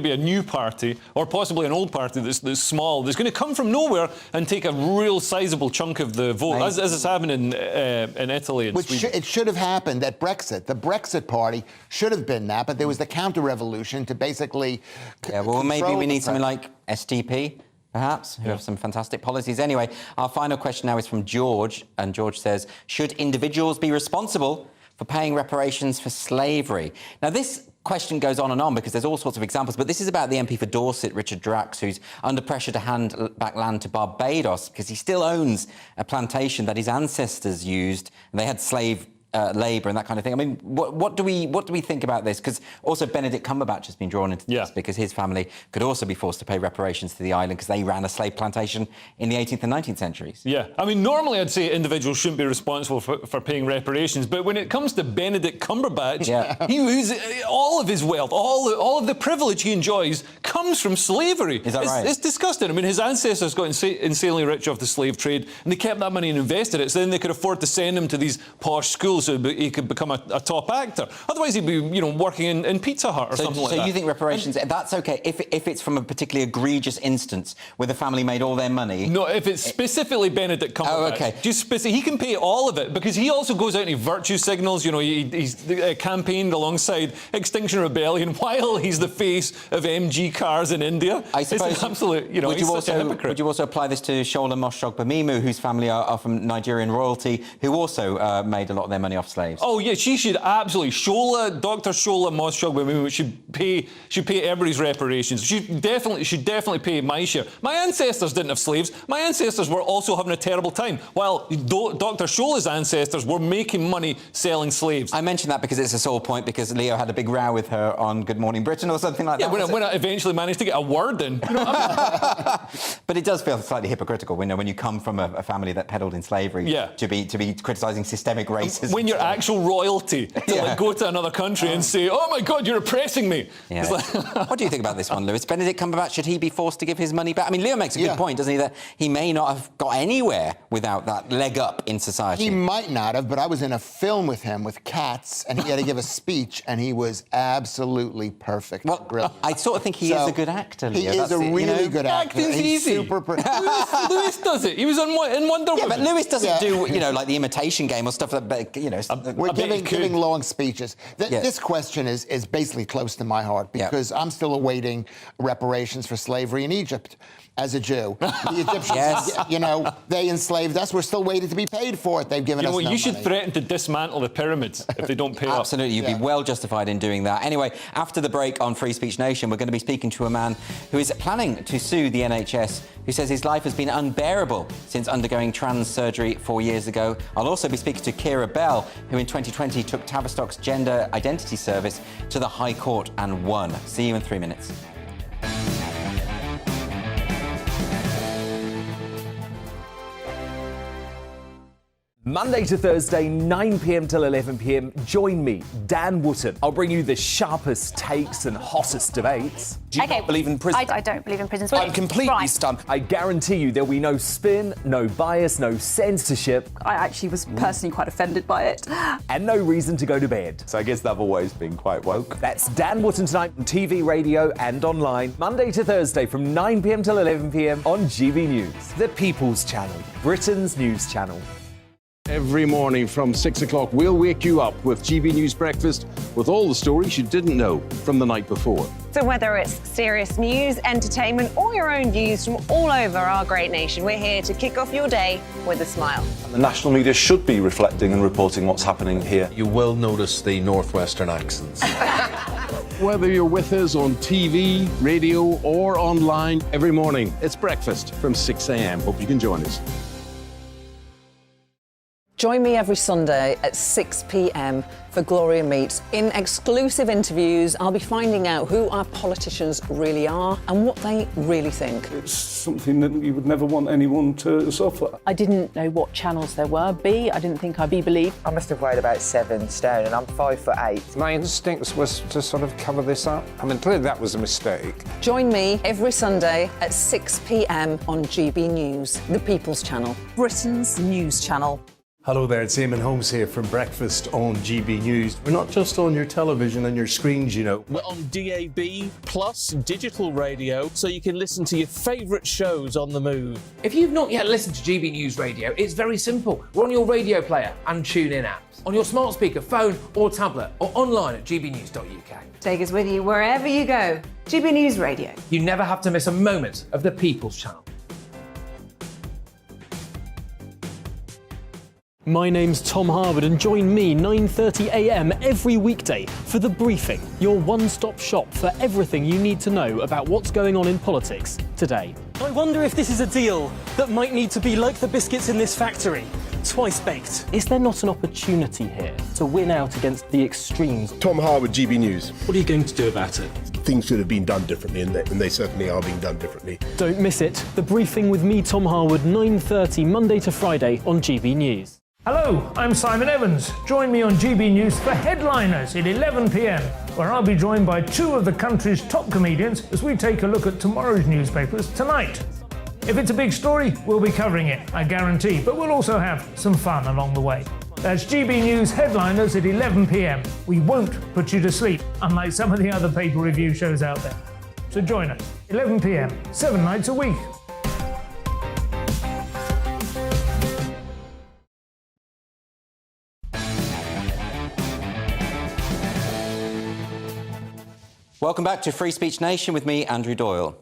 be a new party, or possibly an old party that's small, that's going to come from nowhere and take a real sizable chunk of the vote, as it's happening in Italy and Sweden. It should have happened at Brexit. The Brexit Party should have been that, but there was the counter-revolution to basically maybe we need something like SDP, perhaps, who have some fantastic policies. Anyway, our final question now is from George, and George says, should individuals be responsible for paying reparations for slavery? Now, this question goes on and on because there's all sorts of examples, but this is about the MP for Dorset, Richard Drax, who's under pressure to hand back land to Barbados because he still owns a plantation that his ancestors used, and they had slave labour and that kind of thing. I mean, what do we think about this? Because also Benedict Cumberbatch has been drawn into this because his family could also be forced to pay reparations to the island because they ran a slave plantation in the 18th and 19th centuries. Yeah, I mean, normally I'd say individuals shouldn't be responsible for paying reparations, but when it comes to Benedict Cumberbatch, he's all of his wealth, all of the privilege he enjoys comes from slavery. Is that right? It's disgusting. I mean, his ancestors got insanely rich off the slave trade, and they kept that money and invested it, so then they could afford to send him to these posh schools so he could become a top actor. Otherwise, he'd be, working in Pizza Hut or something like that. So you think reparations, that's OK if it's from a particularly egregious instance where the family made all their money? No, if it's specifically Benedict Cumberbatch. Oh, OK. He can pay all of it because he also goes out and he virtue signals. He's campaigned alongside Extinction Rebellion while he's the face of MG cars in India. I suppose. It's an absolute, he's such a hypocrite. Would you also apply this to Shola Moshogbamimu, whose family are from Nigerian royalty, who also made a lot of their money off slaves? Oh yeah, she should absolutely. Dr. Shola Moshogbamimu should pay everybody's reparations. She should definitely pay my share. My ancestors didn't have slaves. My ancestors were also having a terrible time, while Dr. Shola's ancestors were making money selling slaves. I mention that because it's a sore point, because Leo had a big row with her on Good Morning Britain or something like that. Yeah, when I eventually actually managed to get a word in. You know what I mean? But it does feel slightly hypocritical when you come from a family that peddled in slavery to be criticising systemic racism. When you're actual royalty to go to another country and say, "Oh my God, you're oppressing me." Yeah. What do you think about this one, Lewis? Benedict Cumberbatch, should he be forced to give his money back? I mean, Leo makes a good point, doesn't he, that he may not have got anywhere without that leg up in society. He might not have, but I was in a film with him with cats, and he had to give a speech, and he was absolutely perfect. Well, brilliant. I sort of think he is a good actor, Leo. He is a really good actor. Acting's easy. Lewis does it. He was in Wonder Woman. Yeah, but Lewis doesn't do, like The Imitation Game or stuff that, We're giving long speeches. This question is basically close to my heart because I'm still awaiting reparations for slavery in Egypt. As a Jew, the Egyptians, they enslaved us. We're still waiting to be paid for it. They've given us no money. You should threaten to dismantle the pyramids if they don't pay up. Absolutely, you'd be well justified in doing that. Anyway, after the break on Free Speech Nation, we're going to be speaking to a man who is planning to sue the NHS, who says his life has been unbearable since undergoing trans surgery 4 years ago. I'll also be speaking to Keira Bell, who in 2020 took Tavistock's gender identity service to the High Court and won. See you in 3 minutes. Monday to Thursday, 9 p.m. till 11 p.m. Join me, Dan Wootton. I'll bring you the sharpest takes and hottest debates. Do you not believe in prison? I don't believe in prisons. I'm completely stunned. I guarantee you there'll be no spin, no bias, no censorship. I actually was personally quite offended by it. And no reason to go to bed. So I guess they've always been quite woke. That's Dan Wootton tonight on TV, radio and online. Monday to Thursday from 9 p.m. till 11 p.m. on GB News. The People's Channel, Britain's news channel. Every morning from 6 o'clock, we'll wake you up with GB News Breakfast with all the stories you didn't know from the night before. So whether it's serious news, entertainment, or your own views from all over our great nation, we're here to kick off your day with a smile. The national media should be reflecting and reporting what's happening here. You will notice the northwestern accents. Whether you're with us on TV, radio, or online, every morning, it's breakfast from 6 a.m. Hope you can join us. Join me every Sunday at 6 p.m. for Gloria Meets. In exclusive interviews, I'll be finding out who our politicians really are and what they really think. It's something that you would never want anyone to suffer. I didn't know what channels there were. B, I didn't think I'd be believed. I must have weighed about 7 stone and I'm 5'8". My instinct was to sort of cover this up. I mean, clearly that was a mistake. Join me every Sunday at 6 p.m. on GB News, the People's Channel. Britain's news channel. Hello there, it's Eamon Holmes here from Breakfast on GB News. We're not just on your television and your screens, We're on DAB plus digital radio, so you can listen to your favourite shows on the move. If you've not yet listened to GB News Radio, it's very simple. We're on your radio player and TuneIn apps, on your smart speaker, phone or tablet, or online at gbnews.uk. Take us with you wherever you go. GB News Radio. You never have to miss a moment of the People's Channel. My name's Tom Harwood and join me 9:30 a.m. every weekday for The Briefing, your one-stop shop for everything you need to know about what's going on in politics today. I wonder if this is a deal that might need to be like the biscuits in this factory, twice baked. Is there not an opportunity here to win out against the extremes? Tom Harwood, GB News. What are you going to do about it? Things should have been done differently, and they certainly are being done differently. Don't miss it. The Briefing with me, Tom Harwood, 9:30 Monday to Friday on GB News. Hello, I'm Simon Evans. Join me on GB News for Headliners at 11 p.m, where I'll be joined by 2 of the country's top comedians as we take a look at tomorrow's newspapers tonight. If it's a big story, we'll be covering it, I guarantee, but we'll also have some fun along the way. That's GB News Headliners at 11 p.m. We won't put you to sleep, unlike some of the other paper review shows out there. So join us, 11 p.m, 7 nights a week. Welcome back to Free Speech Nation with me, Andrew Doyle.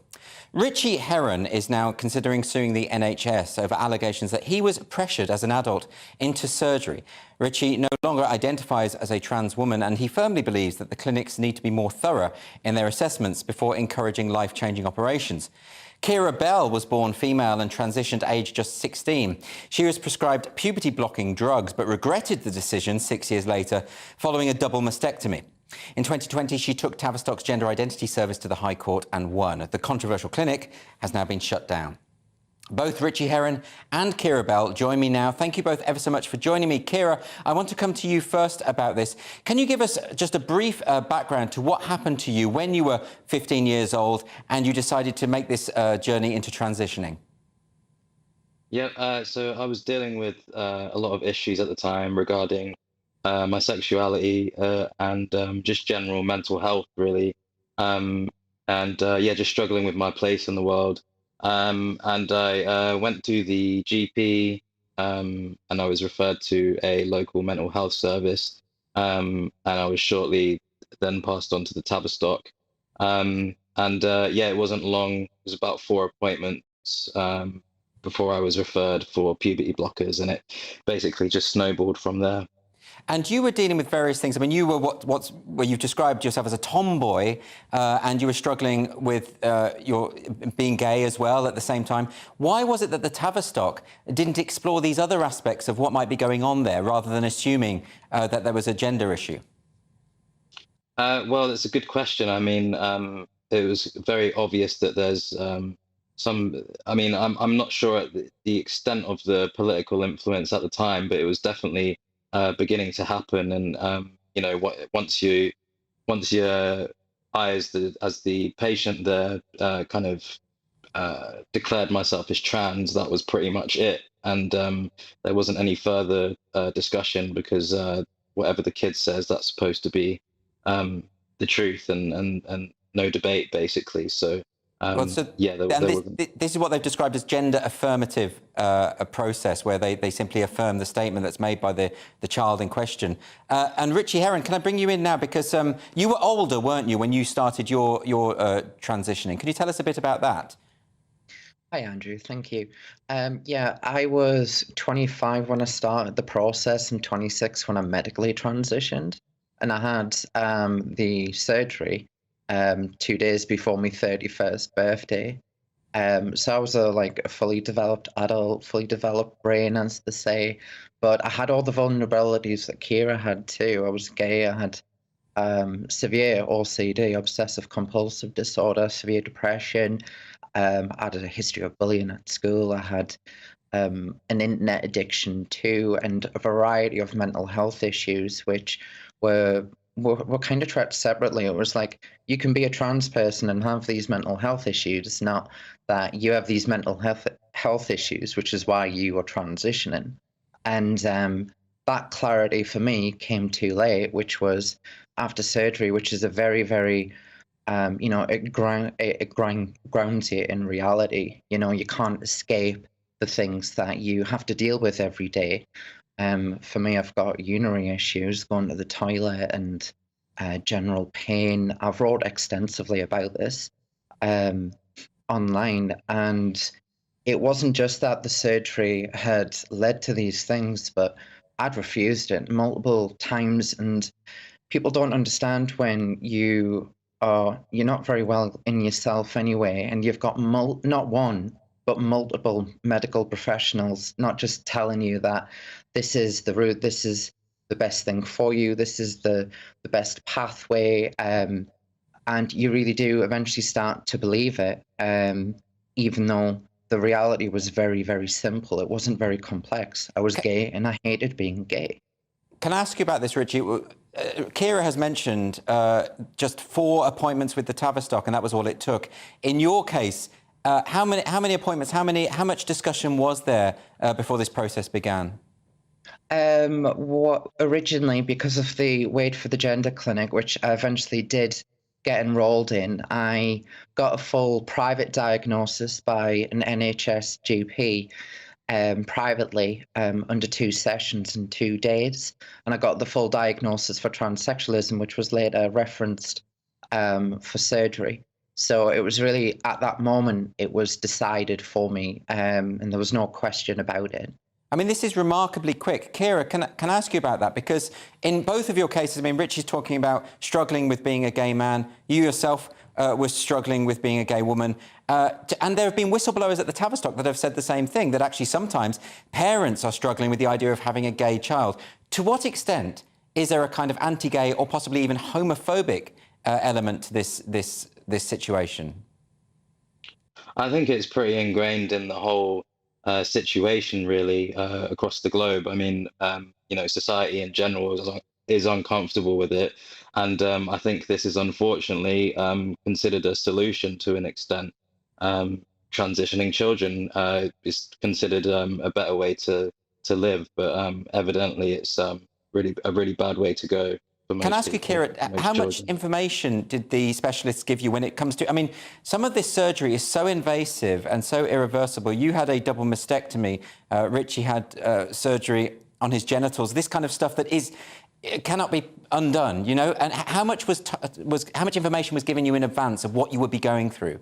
Richie Herron is now considering suing the NHS over allegations that he was pressured as an adult into surgery. Richie no longer identifies as a trans woman and he firmly believes that the clinics need to be more thorough in their assessments before encouraging life-changing operations. Keira Bell was born female and transitioned aged just 16. She was prescribed puberty-blocking drugs but regretted the decision 6 years later following a double mastectomy. In 2020, she took Tavistock's gender identity service to the High Court and won. The controversial clinic has now been shut down. Both Richie Herron and Kira Bell join me now. Thank you both ever so much for joining me. Kira, I want to come to you first about this. Can you give us just a brief background to what happened to you when you were 15 years old and you decided to make this journey into transitioning? Yeah, so I was dealing with a lot of issues at the time regarding my sexuality and just general mental health, really. Yeah, just struggling with my place in the world. And I went to the GP and I was referred to a local mental health service. And I was shortly then passed on to the Tavistock. Yeah, it wasn't long. It was about 4 appointments before I was referred for puberty blockers, and it basically just snowballed from there. And you were dealing with various things. I mean, you were where you've described yourself as a tomboy, and you were struggling with your being gay as well at the same time. Why was it that the Tavistock didn't explore these other aspects of what might be going on there, rather than assuming that there was a gender issue? Well, that's a good question. I mean, it was very obvious that there's I mean, I'm not sure at the extent of the political influence at the time, but it was definitely beginning to happen. And you know, once I, as the patient there, kind of declared myself as trans, that was pretty much it. And there wasn't any further discussion, because whatever the kid says, that's supposed to be the truth, and no debate, basically. So. Yeah, this is what they've described as gender affirmative a process, where they simply affirm the statement that's made by the child in question. And Richie Herron, can I bring you in now, because you were older, weren't you, when you started your transitioning? Can you tell us a bit about that? Hi, Andrew. Thank you. Yeah, I was 25 when I started the process and 26 when I medically transitioned, and I had the surgery 2 days before my 31st birthday. So I was a fully developed adult, fully developed brain, as they say, but I had all the vulnerabilities that Kira had too. I was gay, I had severe OCD, obsessive compulsive disorder, severe depression. I had a history of bullying at school. I had an internet addiction too, and a variety of mental health issues, which were kind of treated separately. It was like, you can be a trans person and have these mental health issues, not that you have these mental health issues, which is why you are transitioning. And that clarity for me came too late, which was after surgery, which is a very, very, you know, it grounds you in reality. You know, you can't escape the things that you have to deal with every day. For me, I've got urinary issues, going to the toilet, and general pain. I've wrote extensively about this online, and it wasn't just that the surgery had led to these things, but I'd refused it multiple times. And people don't understand when you're not very well in yourself anyway, and you've got not one, but multiple medical professionals not just telling you that this is the route, this is the best thing for you, this is the best pathway, and you really do eventually start to believe it, even though the reality was very, very simple. It wasn't very complex. I was gay, and I hated being gay. Can I ask you about this, Richie? Kira has mentioned just 4 appointments with the Tavistock, and that was all it took. In your case, how many appointments, how much discussion was there before this process began? Originally, because of the Wait for the Gender clinic, which I eventually did get enrolled in, I got a full private diagnosis by an NHS GP privately under 2 sessions in 2 days. And I got the full diagnosis for transsexualism, which was later referenced for surgery. So it was really, at that moment, it was decided for me, and there was no question about it. I mean, this is remarkably quick. Kira, can I ask you about that? Because in both of your cases, I mean, Richie's talking about struggling with being a gay man. You yourself were struggling with being a gay woman. And there have been whistleblowers at the Tavistock that have said the same thing, that actually sometimes parents are struggling with the idea of having a gay child. To what extent is there a kind of anti-gay or possibly even homophobic element to this situation? I think it's pretty ingrained in the whole situation, really, across the globe. I mean, society in general is uncomfortable with it, and I think this is unfortunately considered a solution to an extent. Transitioning children is considered a better way to live, but evidently it's really a really bad way to go. Can I ask you, Kira, how much information did the specialists give you when it comes to... I mean, some of this surgery is so invasive and so irreversible. You had a double mastectomy. Richie had surgery on his genitals. This kind of stuff that cannot be undone, you know? And how much how much information was given you in advance of what you would be going through?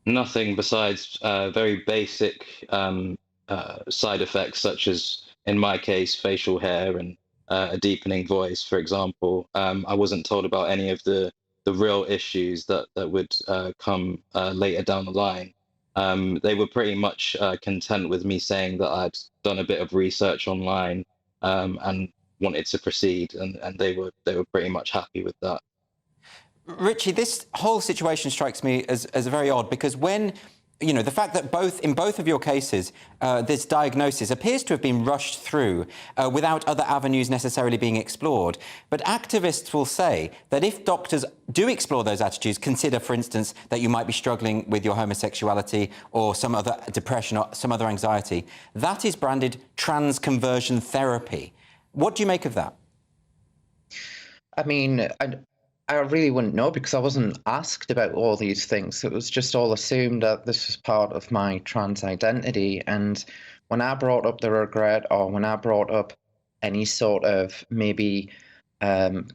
Nothing besides very basic side effects, such as, in my case, facial hair and a deepening voice, for example. I wasn't told about any of the real issues that would come later down the line. They were pretty much content with me saying that I'd done a bit of research online and wanted to proceed, and they were pretty much happy with that. Richie, this whole situation strikes me as very odd, because when, you know, the fact that in both of your cases, this diagnosis appears to have been rushed through without other avenues necessarily being explored. But activists will say that if doctors do explore those attitudes, consider, for instance, that you might be struggling with your homosexuality or some other depression or some other anxiety, that is branded trans conversion therapy. What do you make of that? I mean, I really wouldn't know, because I wasn't asked about all these things. It was just all assumed that this was part of my trans identity. And when I brought up the regret, or when I brought up any sort of maybe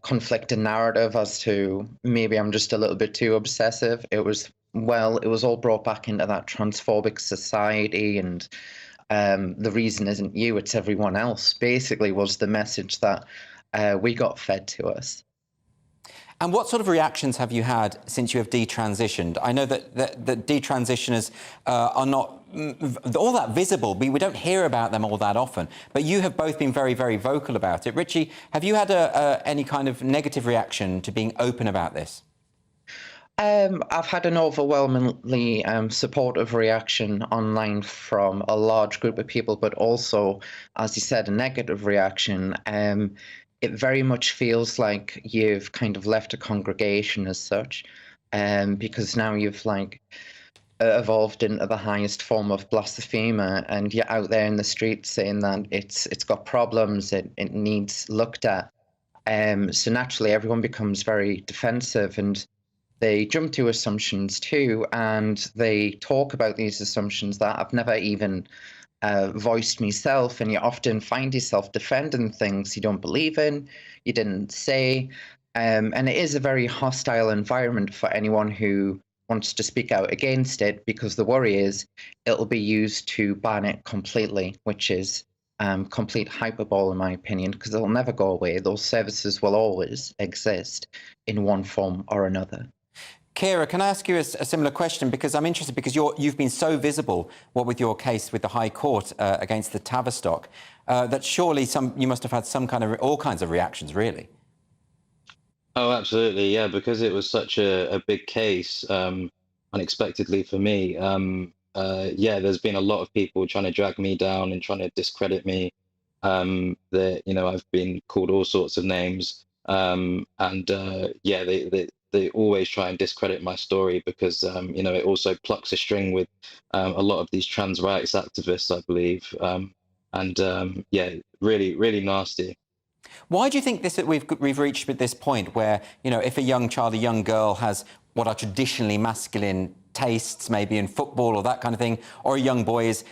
conflicting narrative as to maybe I'm just a little bit too obsessive, it was all brought back into that transphobic society, and the reason isn't you, it's everyone else, basically, was the message that we got fed to us. And what sort of reactions have you had since you have detransitioned? I know that detransitioners are not all that visible. We don't hear about them all that often. But you have both been very, very vocal about it. Richie, have you had any kind of negative reaction to being open about this? I've had an overwhelmingly supportive reaction online from a large group of people, but also, as you said, a negative reaction. It very much feels like you've kind of left a congregation as such, because now you've evolved into the highest form of blasphemer, and you're out there in the streets saying that it's got problems, it needs looked at. So naturally, everyone becomes very defensive, and they jump to assumptions too, and they talk about these assumptions that I've never even voiced myself, and you often find yourself defending things you don't believe in, you didn't say, and it is a very hostile environment for anyone who wants to speak out against it, because the worry is it'll be used to ban it completely, which is complete hyperbole in my opinion, because it'll never go away. Those services will always exist in one form or another. Kira, can I ask you a similar question? Because I'm interested, because you've been so visible, what with your case with the High Court against the Tavistock, that surely you must have had all kinds of reactions, really. Oh, absolutely, yeah, because it was such a big case, unexpectedly for me. Yeah, there's been a lot of people trying to drag me down and trying to discredit me. I've been called all sorts of names, yeah, they always try and discredit my story, because it also plucks a string with a lot of these trans rights activists, I believe, yeah, really, really nasty. Why do you think we've reached at this point where, if a young child, a young girl has what are traditionally masculine tastes, maybe in football or that kind of thing, or a young boy is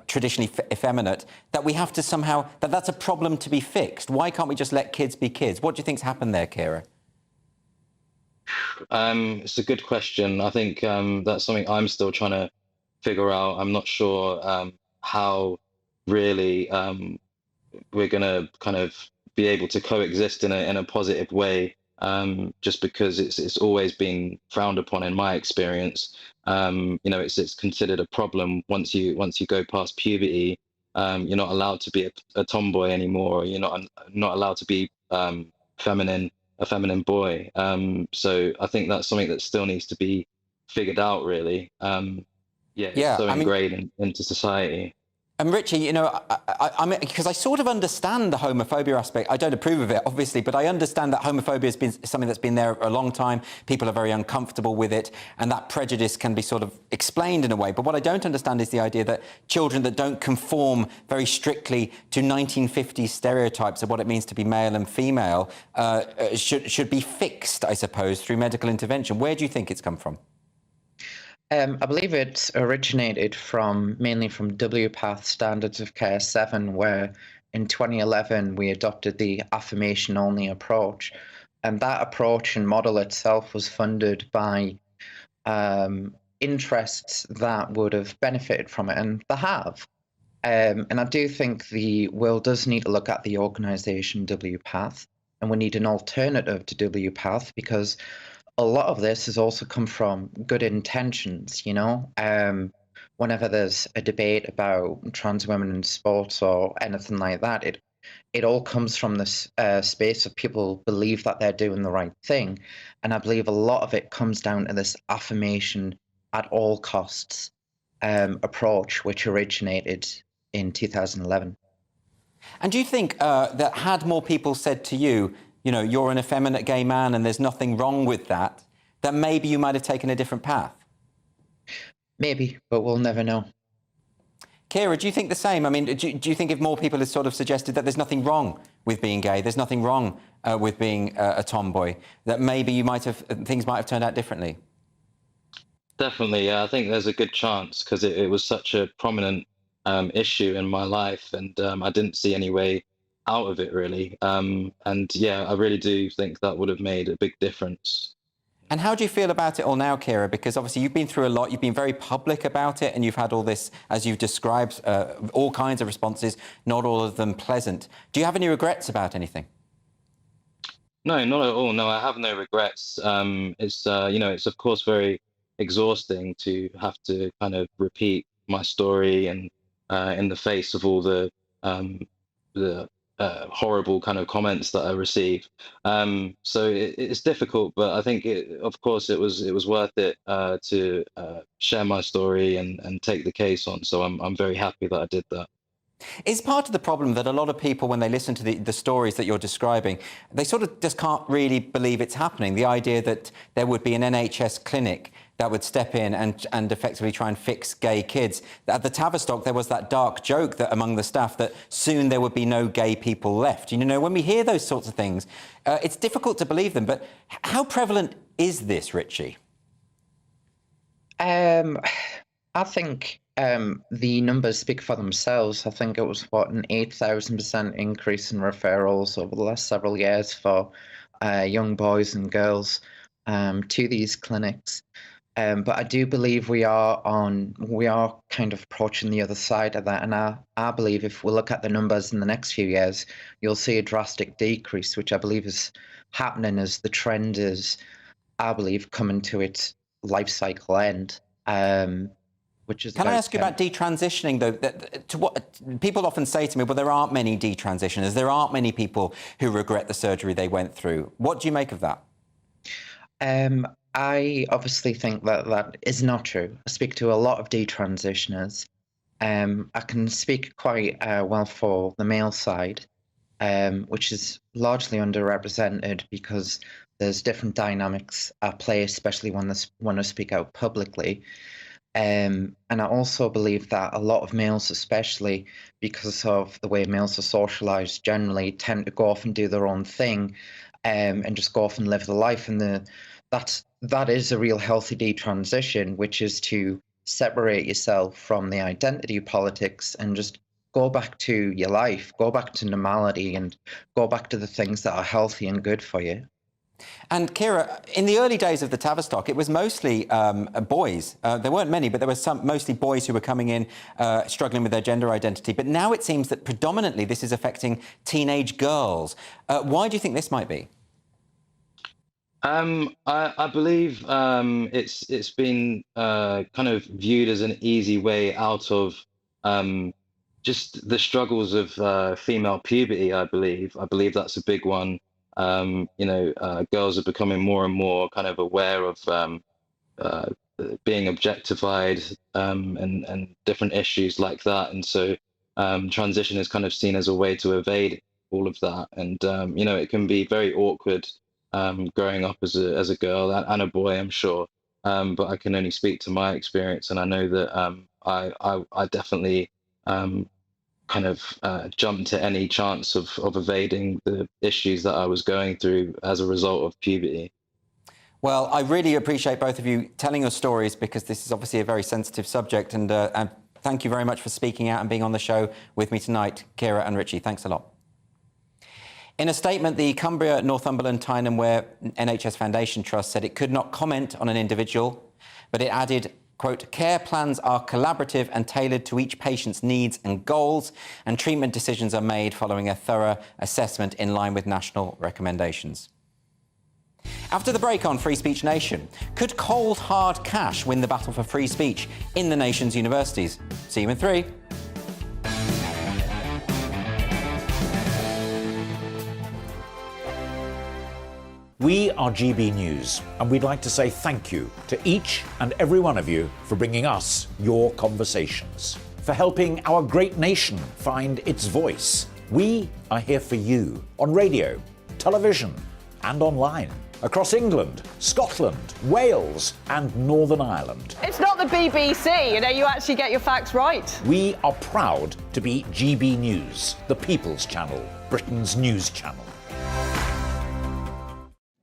traditionally effeminate, that we have to somehow, that's a problem to be fixed? Why can't we just let kids be kids? What do you think's happened there, Kira? It's a good question. I think that's something I'm still trying to figure out. I'm not sure how really we're going to kind of be able to coexist in a positive way, just because it's always been frowned upon in my experience. It's considered a problem once you go past puberty. you're not allowed to be a tomboy anymore. Or you're not allowed to be feminine, a feminine boy. So I think that's something that still needs to be figured out, really. Yeah, it's so ingrained into society. And Richie, you know, I mean, because I sort of understand the homophobia aspect. I don't approve of it, obviously, but I understand that homophobia has been something that's been there a long time. People are very uncomfortable with it, and that prejudice can be sort of explained in a way. But what I don't understand is the idea that children that don't conform very strictly to 1950s stereotypes of what it means to be male and female should be fixed, I suppose, through medical intervention. Where do you think it's come from? I believe it originated mainly from WPATH Standards of Care 7, where in 2011 we adopted the affirmation-only approach. And that approach and model itself was funded by interests that would have benefited from it, and they have. And I do think the world does need to look at the organisation WPATH, and we need an alternative to WPATH, because a lot of this has also come from good intentions, you know. Whenever there's a debate about trans women in sports or anything like that, it all comes from this space of people believe that they're doing the right thing. And I believe a lot of it comes down to this affirmation at all costs approach, which originated in 2011. And do you think that had more people said to you, you know, you're an effeminate gay man and there's nothing wrong with that, that maybe you might have taken a different path? Maybe, but we'll never know. Kira, do you think the same? I mean, do you think if more people had sort of suggested that there's nothing wrong with being gay, there's nothing wrong with being a tomboy, that maybe things might have turned out differently? Definitely, yeah. I think there's a good chance, because it was such a prominent issue in my life, and I didn't see any way out of it, really. And yeah, I really do think that would have made a big difference. And how do you feel about it all now, Kira? Because obviously you've been through a lot, you've been very public about it, and you've had all this, as you've described, all kinds of responses, not all of them pleasant. Do you have any regrets about anything? No, not at all. No, I have no regrets. It's you know, it's of course very exhausting to have to kind of repeat my story, and in the face of all the horrible kind of comments that I received. So it's difficult, but I think of course it was worth it to share my story and take the case on. So I'm very happy that I did that. Is part of the problem that a lot of people, when they listen to the stories that you're describing, they sort of just can't really believe it's happening? The idea that there would be an NHS clinic that would step in and effectively try and fix gay kids. At the Tavistock, there was that dark joke that among the staff that soon there would be no gay people left. You know, when we hear those sorts of things, it's difficult to believe them. But how prevalent is this, Richie? I think the numbers speak for themselves. I think it was, an 8,000% increase in referrals over the last several years for young boys and girls to these clinics. But I do believe we are kind of approaching the other side of that. And I believe if we look at the numbers in the next few years, you'll see a drastic decrease, which I believe is happening as the trend is, I believe, coming to its life cycle end. Which is Can I ask you about detransitioning, though? To what people often say to me, well, there aren't many detransitioners. There aren't many people who regret the surgery they went through. What do you make of that? I obviously think that is not true. I speak to a lot of detransitioners. I can speak quite well for the male side, which is largely underrepresented because there's different dynamics at play, especially when I speak out publicly. And I also believe that a lot of males, especially because of the way males are socialized generally, tend to go off and do their own thing and just go off and live the life. And that is a real healthy detransition, which is to separate yourself from the identity politics and just go back to your life, go back to normality, and go back to the things that are healthy and good for you. And Kira, in the early days of the Tavistock, it was mostly boys. There weren't many, but there were mostly boys who were coming in, struggling with their gender identity. But now it seems that predominantly this is affecting teenage girls. Why do you think this might be? I believe it's been kind of viewed as an easy way out of just the struggles of female puberty. I believe that's a big one. Girls are becoming more and more kind of aware of being objectified and different issues like that, and so transition is kind of seen as a way to evade all of that. And it can be very awkward growing up as a girl and a boy, I'm sure. But I can only speak to my experience, and I know that I definitely kind of jumped to any chance of evading the issues that I was going through as a result of puberty. Well, I really appreciate both of you telling your stories, because this is obviously a very sensitive subject, and thank you very much for speaking out and being on the show with me tonight, Ciara and Richie. Thanks a lot. In a statement, the Cumbria, Northumberland, Tyne and Wear NHS Foundation Trust said it could not comment on an individual, but it added, quote, care plans are collaborative and tailored to each patient's needs and goals, and treatment decisions are made following a thorough assessment in line with national recommendations. After the break on Free Speech Nation, could cold, hard cash win the battle for free speech in the nation's universities? See you in 3. We are GB News, and we'd like to say thank you to each and every one of you for bringing us your conversations, for helping our great nation find its voice. We are here for you on radio, television, and online, across England, Scotland, Wales, and Northern Ireland. It's not the BBC, you actually get your facts right. We are proud to be GB News, the People's Channel, Britain's news channel.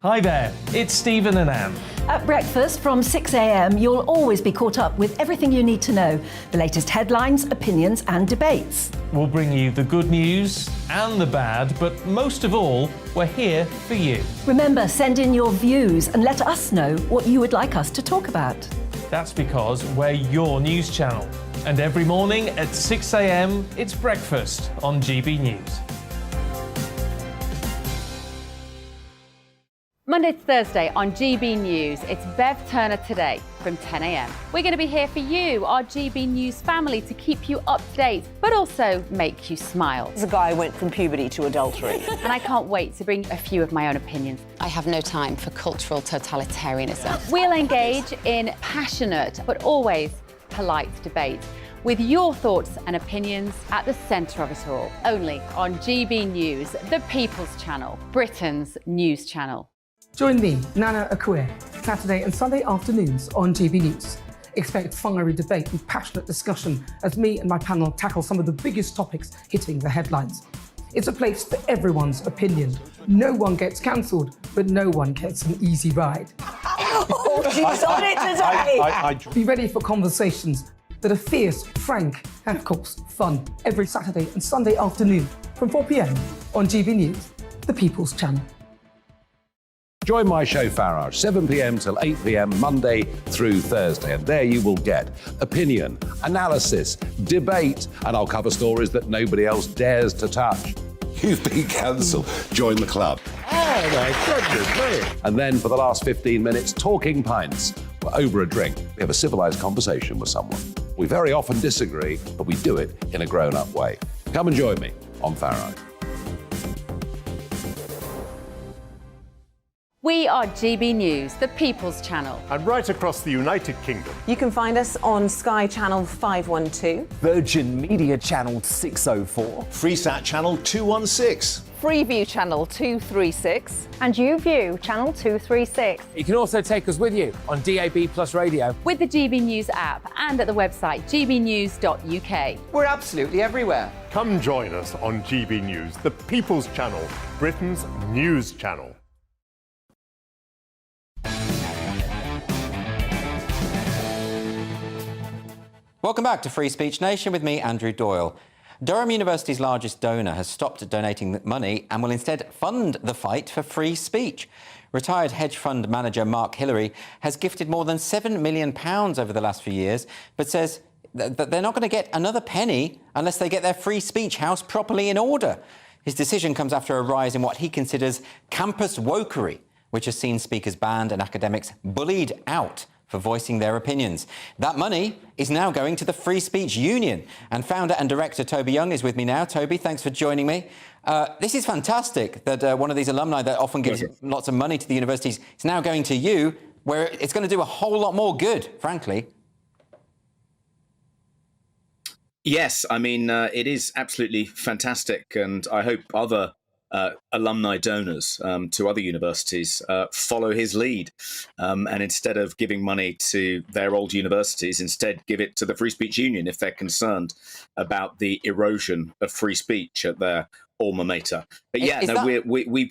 Hi there, it's Stephen and Anne. At breakfast from 6 a.m, you'll always be caught up with everything you need to know, the latest headlines, opinions and debates. We'll bring you the good news and the bad, but most of all, we're here for you. Remember, send in your views and let us know what you would like us to talk about. That's because we're your news channel. And every morning at 6 a.m, it's breakfast on GB News. Monday to Thursday on GB News, it's Bev Turner Today from 10 a.m. We're going to be here for you, our GB News family, to keep you up to date, but also make you smile. There's a guy who went from puberty to adultery. And I can't wait to bring a few of my own opinions. I have no time for cultural totalitarianism. We'll engage in passionate, but always polite debate, with your thoughts and opinions at the centre of it all. Only on GB News, the People's Channel, Britain's news channel. Join me, Nana Akue, Saturday and Sunday afternoons on GB News. Expect fiery debate and passionate discussion as me and my panel tackle some of the biggest topics hitting the headlines. It's a place for everyone's opinion. No one gets cancelled, but no one gets an easy ride. Oh, she's on it today! Be ready for conversations that are fierce, frank, and of course, fun. Every Saturday and Sunday afternoon from 4 p.m. on GB News, the People's Channel. Join my show Farage, 7 p.m. till 8 p.m. Monday through Thursday, and there you will get opinion, analysis, debate, and I'll cover stories that nobody else dares to touch. You've been cancelled. Join the club. Oh my goodness me! And then for the last 15 minutes, talking pints. We're over a drink. We have a civilised conversation with someone. We very often disagree, but we do it in a grown-up way. Come and join me on Farage. We are GB News, the People's Channel. And right across the United Kingdom. You can find us on Sky Channel 512. Virgin Media Channel 604. Freesat Channel 216. Freeview Channel 236. And YouView Channel 236. You can also take us with you on DAB Plus Radio. With the GB News app and at the website gbnews.uk. We're absolutely everywhere. Come join us on GB News, the People's Channel, Britain's news channel. Welcome back to Free Speech Nation with me, Andrew Doyle. Durham University's largest donor has stopped donating money and will instead fund the fight for free speech. Retired hedge fund manager Mark Hillary has gifted more than £7 million over the last few years, but says that they're not going to get another penny unless they get their free speech house properly in order. His decision comes after a rise in what he considers campus wokery, which has seen speakers banned and academics bullied out for voicing their opinions. That money is now going to the Free Speech Union. And founder and director Toby Young is with me now. Toby, thanks for joining me. This is fantastic that one of these alumni that often gives lots of money to the universities is now going to you, where it's going to do a whole lot more good, frankly. Yes, I mean, it is absolutely fantastic, and I hope other alumni donors to other universities follow his lead, and instead of giving money to their old universities, instead give it to the Free Speech Union if they're concerned about the erosion of free speech at their alma mater. But yeah,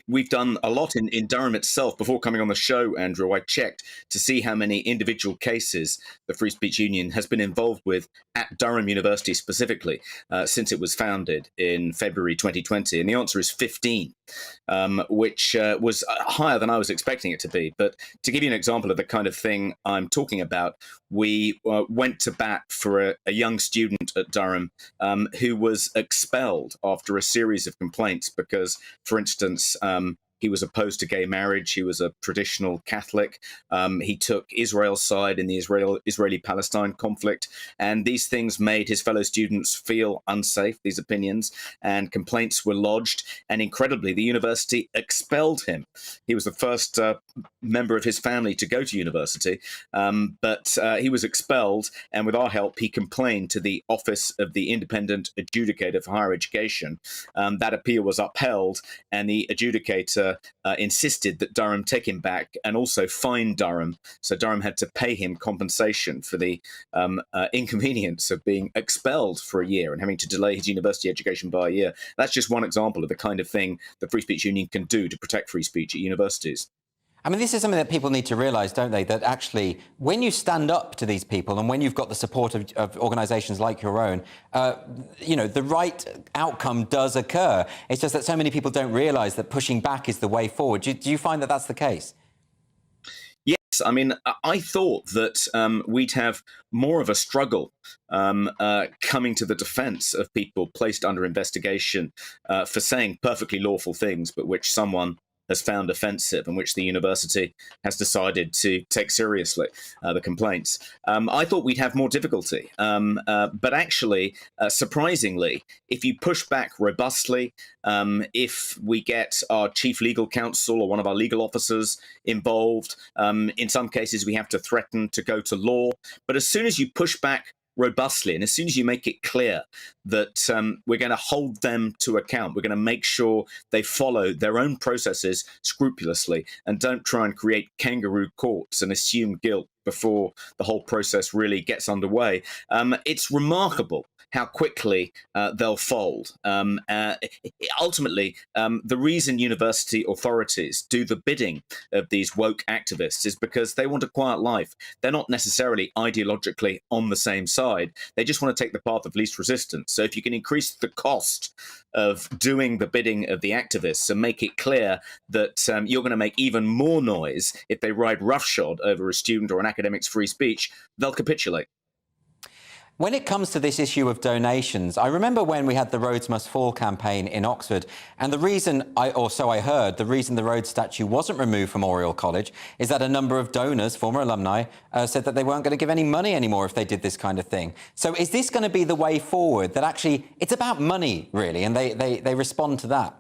we've done a lot in Durham itself. Before coming on the show, Andrew, I checked to see how many individual cases the Free Speech Union has been involved with at Durham University specifically since it was founded in February 2020, and the answer is 15, which was higher than I was expecting it to be. But to give you an example of the kind of thing I'm talking about, we went to bat for a young student at Durham who was expelled after a series of complaints because, for instance, he was opposed to gay marriage. He was a traditional Catholic. He took Israel's side in the Israeli-Palestine conflict. And these things made his fellow students feel unsafe, these opinions, and complaints were lodged. And incredibly, the university expelled him. He was the first member of his family to go to university, but he was expelled. And with our help, he complained to the Office of the Independent Adjudicator for Higher Education. That appeal was upheld, and the adjudicator insisted that Durham take him back and also fine Durham. So Durham had to pay him compensation for the inconvenience of being expelled for a year and having to delay his university education by a year. That's just one example of the kind of thing the Free Speech Union can do to protect free speech at universities. I mean, this is something that people need to realise, don't they, that actually when you stand up to these people and when you've got the support of organisations like your own, you know, the right outcome does occur. It's just that so many people don't realise that pushing back is the way forward. Do you find that that's the case? Yes, I mean, I thought that we'd have more of a struggle coming to the defence of people placed under investigation for saying perfectly lawful things, but which someone has found offensive and which the university has decided to take seriously, the complaints. I thought we'd have more difficulty. But actually, surprisingly, if you push back robustly, if we get our chief legal counsel or one of our legal officers involved, in some cases we have to threaten to go to law. But as soon as you push back robustly, and as soon as you make it clear that we're going to hold them to account, we're going to make sure they follow their own processes scrupulously and don't try and create kangaroo courts and assume guilt before the whole process really gets underway, it's remarkable how quickly they'll fold. Ultimately, the reason university authorities do the bidding of these woke activists is because they want a quiet life. They're not necessarily ideologically on the same side. They just want to take the path of least resistance. So if you can increase the cost of doing the bidding of the activists and make it clear that you're going to make even more noise if they ride roughshod over a student or an academic's free speech, they'll capitulate. When it comes to this issue of donations, I remember when we had the Rhodes Must Fall campaign in Oxford, and the reason, I heard, the reason the Rhodes statue wasn't removed from Oriel College is that a number of donors, former alumni, said that they weren't going to give any money anymore if they did this kind of thing. So is this going to be the way forward, that actually it's about money, really, and they respond to that?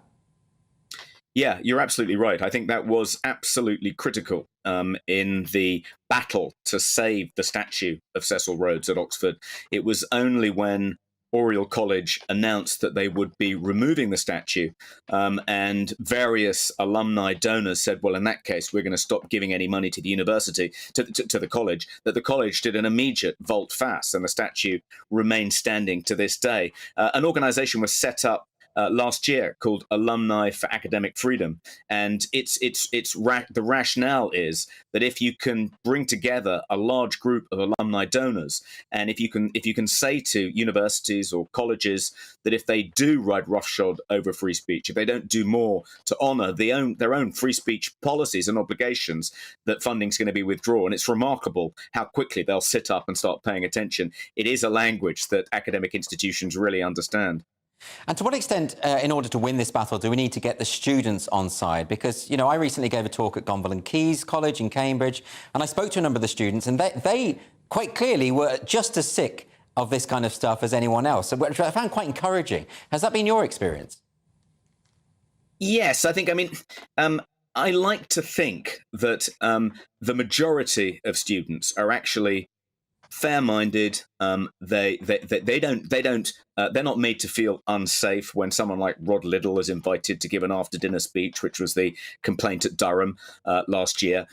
Yeah, you're absolutely right. I think that was absolutely critical in the battle to save the statue of Cecil Rhodes at Oxford. It was only when Oriel College announced that they would be removing the statue and various alumni donors said, well, in that case, we're going to stop giving any money to the university, to the college, that the college did an immediate volte-face and the statue remains standing to this day. An organisation was set up last year called Alumni for Academic Freedom, and the rationale is that if you can bring together a large group of alumni donors, and if you can say to universities or colleges that if they do ride roughshod over free speech, if they don't do more to honour their own free speech policies and obligations, that funding's going to be withdrawn. It's remarkable how quickly they'll sit up and start paying attention. It is a language that academic institutions really understand. And to what extent, in order to win this battle, do we need to get the students on side? Because, you know, I recently gave a talk at Gonville and Caius College in Cambridge, and I spoke to a number of the students, and they quite clearly were just as sick of this kind of stuff as anyone else, which I found quite encouraging. Has that been your experience? Yes, I think, I like to think that the majority of students are actually fair-minded. They're not made to feel unsafe when someone like Rod Liddle is invited to give an after-dinner speech, which was the complaint at Durham last year.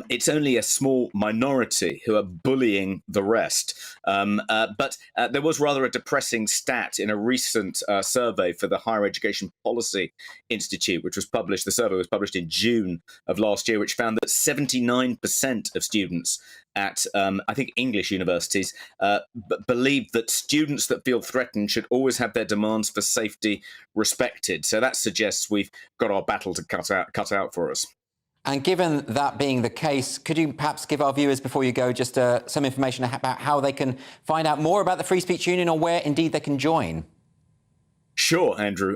It's only a small minority who are bullying the rest. But there was rather a depressing stat in a recent survey for the Higher Education Policy Institute, which was published. The survey was published in June of last year, which found that 79% of students at, I think, English universities believe that students that feel threatened should always have their demands for safety respected. So that suggests we've got our battle to cut out for us. And given that being the case, could you perhaps give our viewers, before you go, just some information about how they can find out more about the Free Speech Union, or where indeed they can join? Sure, Andrew.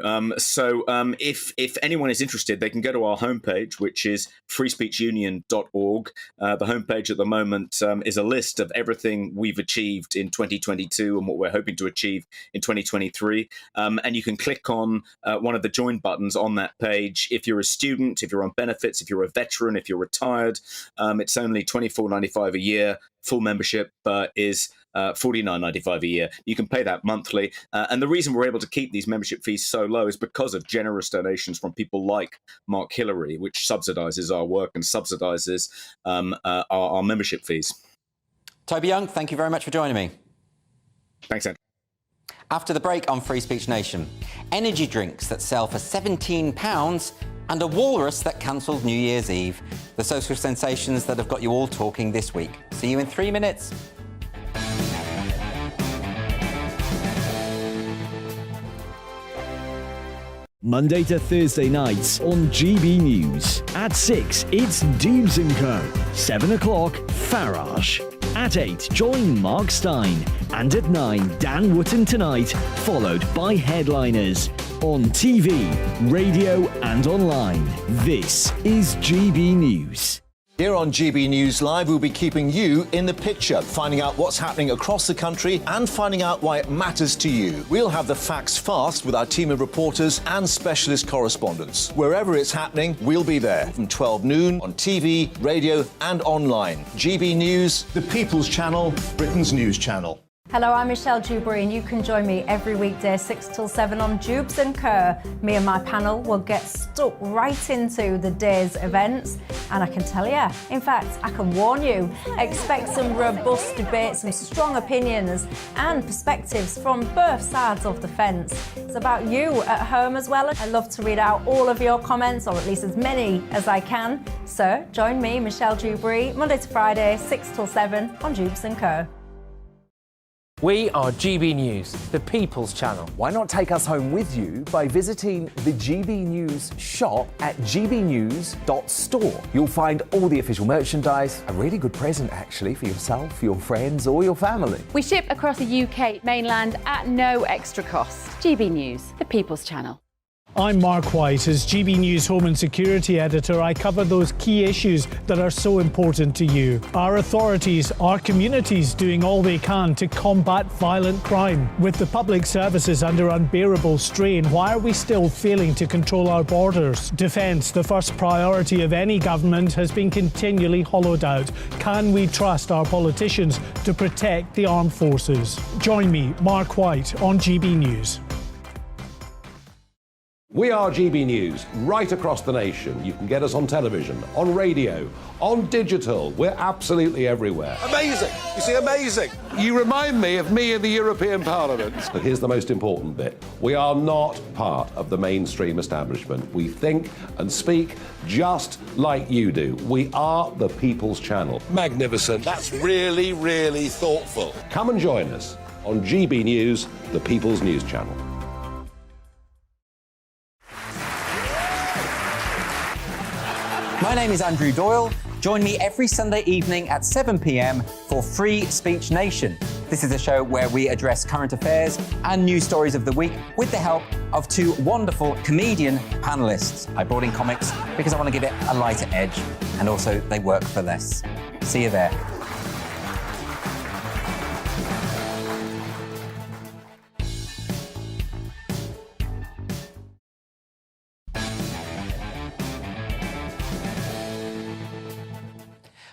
If anyone is interested, they can go to our homepage, which is freespeechunion.org. The homepage at the moment is a list of everything we've achieved in 2022 and what we're hoping to achieve in 2023. And you can click on one of the join buttons on that page. If you're a student, if you're on benefits, if you're a veteran, if you're retired, it's only $24.95 a year. Full membership is $49.95 a year. You can pay that monthly. And the reason we're able to keep these membership fees so low is because of generous donations from people like Mark Hillary, which subsidises our work and subsidises our membership fees. Toby Young, thank you very much for joining me. Thanks, Andrew. After the break on Free Speech Nation, energy drinks that sell for £17 and a walrus that cancelled New Year's Eve. The social sensations that have got you all talking this week. See you in 3 minutes. Monday to Thursday nights on GB News. At 6, it's Dubes & Co. 7 o'clock, Farage. At 8, join Mark Stein. And at 9, Dan Wootton Tonight, followed by Headliners. On TV, radio and online. This is GB News. Here on GB News Live, we'll be keeping you in the picture, finding out what's happening across the country and finding out why it matters to you. We'll have the facts fast with our team of reporters and specialist correspondents. Wherever it's happening, we'll be there from 12 noon on TV, radio and online. GB News, the People's Channel, Britain's news channel. Hello, I'm Michelle Dewberry, and you can join me every weekday 6 till 7 on Dubes & Kerr. Me and my panel will get stuck right into the day's events, and I can tell you, in fact, I can warn you, expect some robust debates, some strong opinions and perspectives from both sides of the fence. It's about you at home as well. I love to read out all of your comments, or at least as many as I can. So join me, Michelle Dewberry, Monday to Friday, 6 till 7 on Dubes & Kerr. We are GB News, the People's Channel. Why not take us home with you by visiting the GB News shop at gbnews.store. You'll find all the official merchandise, a really good present actually for yourself, your friends or your family. We ship across the UK mainland at no extra cost. GB News, the People's Channel. I'm Mark White. As GB News Home and Security Editor, I cover those key issues that are so important to you. Our authorities, our communities doing all they can to combat violent crime. With the public services under unbearable strain, why are we still failing to control our borders? Defence, the first priority of any government, has been continually hollowed out. Can we trust our politicians to protect the armed forces? Join me, Mark White, on GB News. We are GB News, right across the nation. You can get us on television, on radio, on digital. We're absolutely everywhere. Amazing! You see, amazing! You remind me of me in the European Parliament. But here's the most important bit. We are not part of the mainstream establishment. We think and speak just like you do. We are the People's Channel. Magnificent. That's really, really thoughtful. Come and join us on GB News, the People's News Channel. My name is Andrew Doyle. Join me every Sunday evening at 7 p.m. for Free Speech Nation. This is a show where we address current affairs and news stories of the week with the help of two wonderful comedian panellists. I brought in comics because I want to give it a lighter edge, and also they work for less. See you there.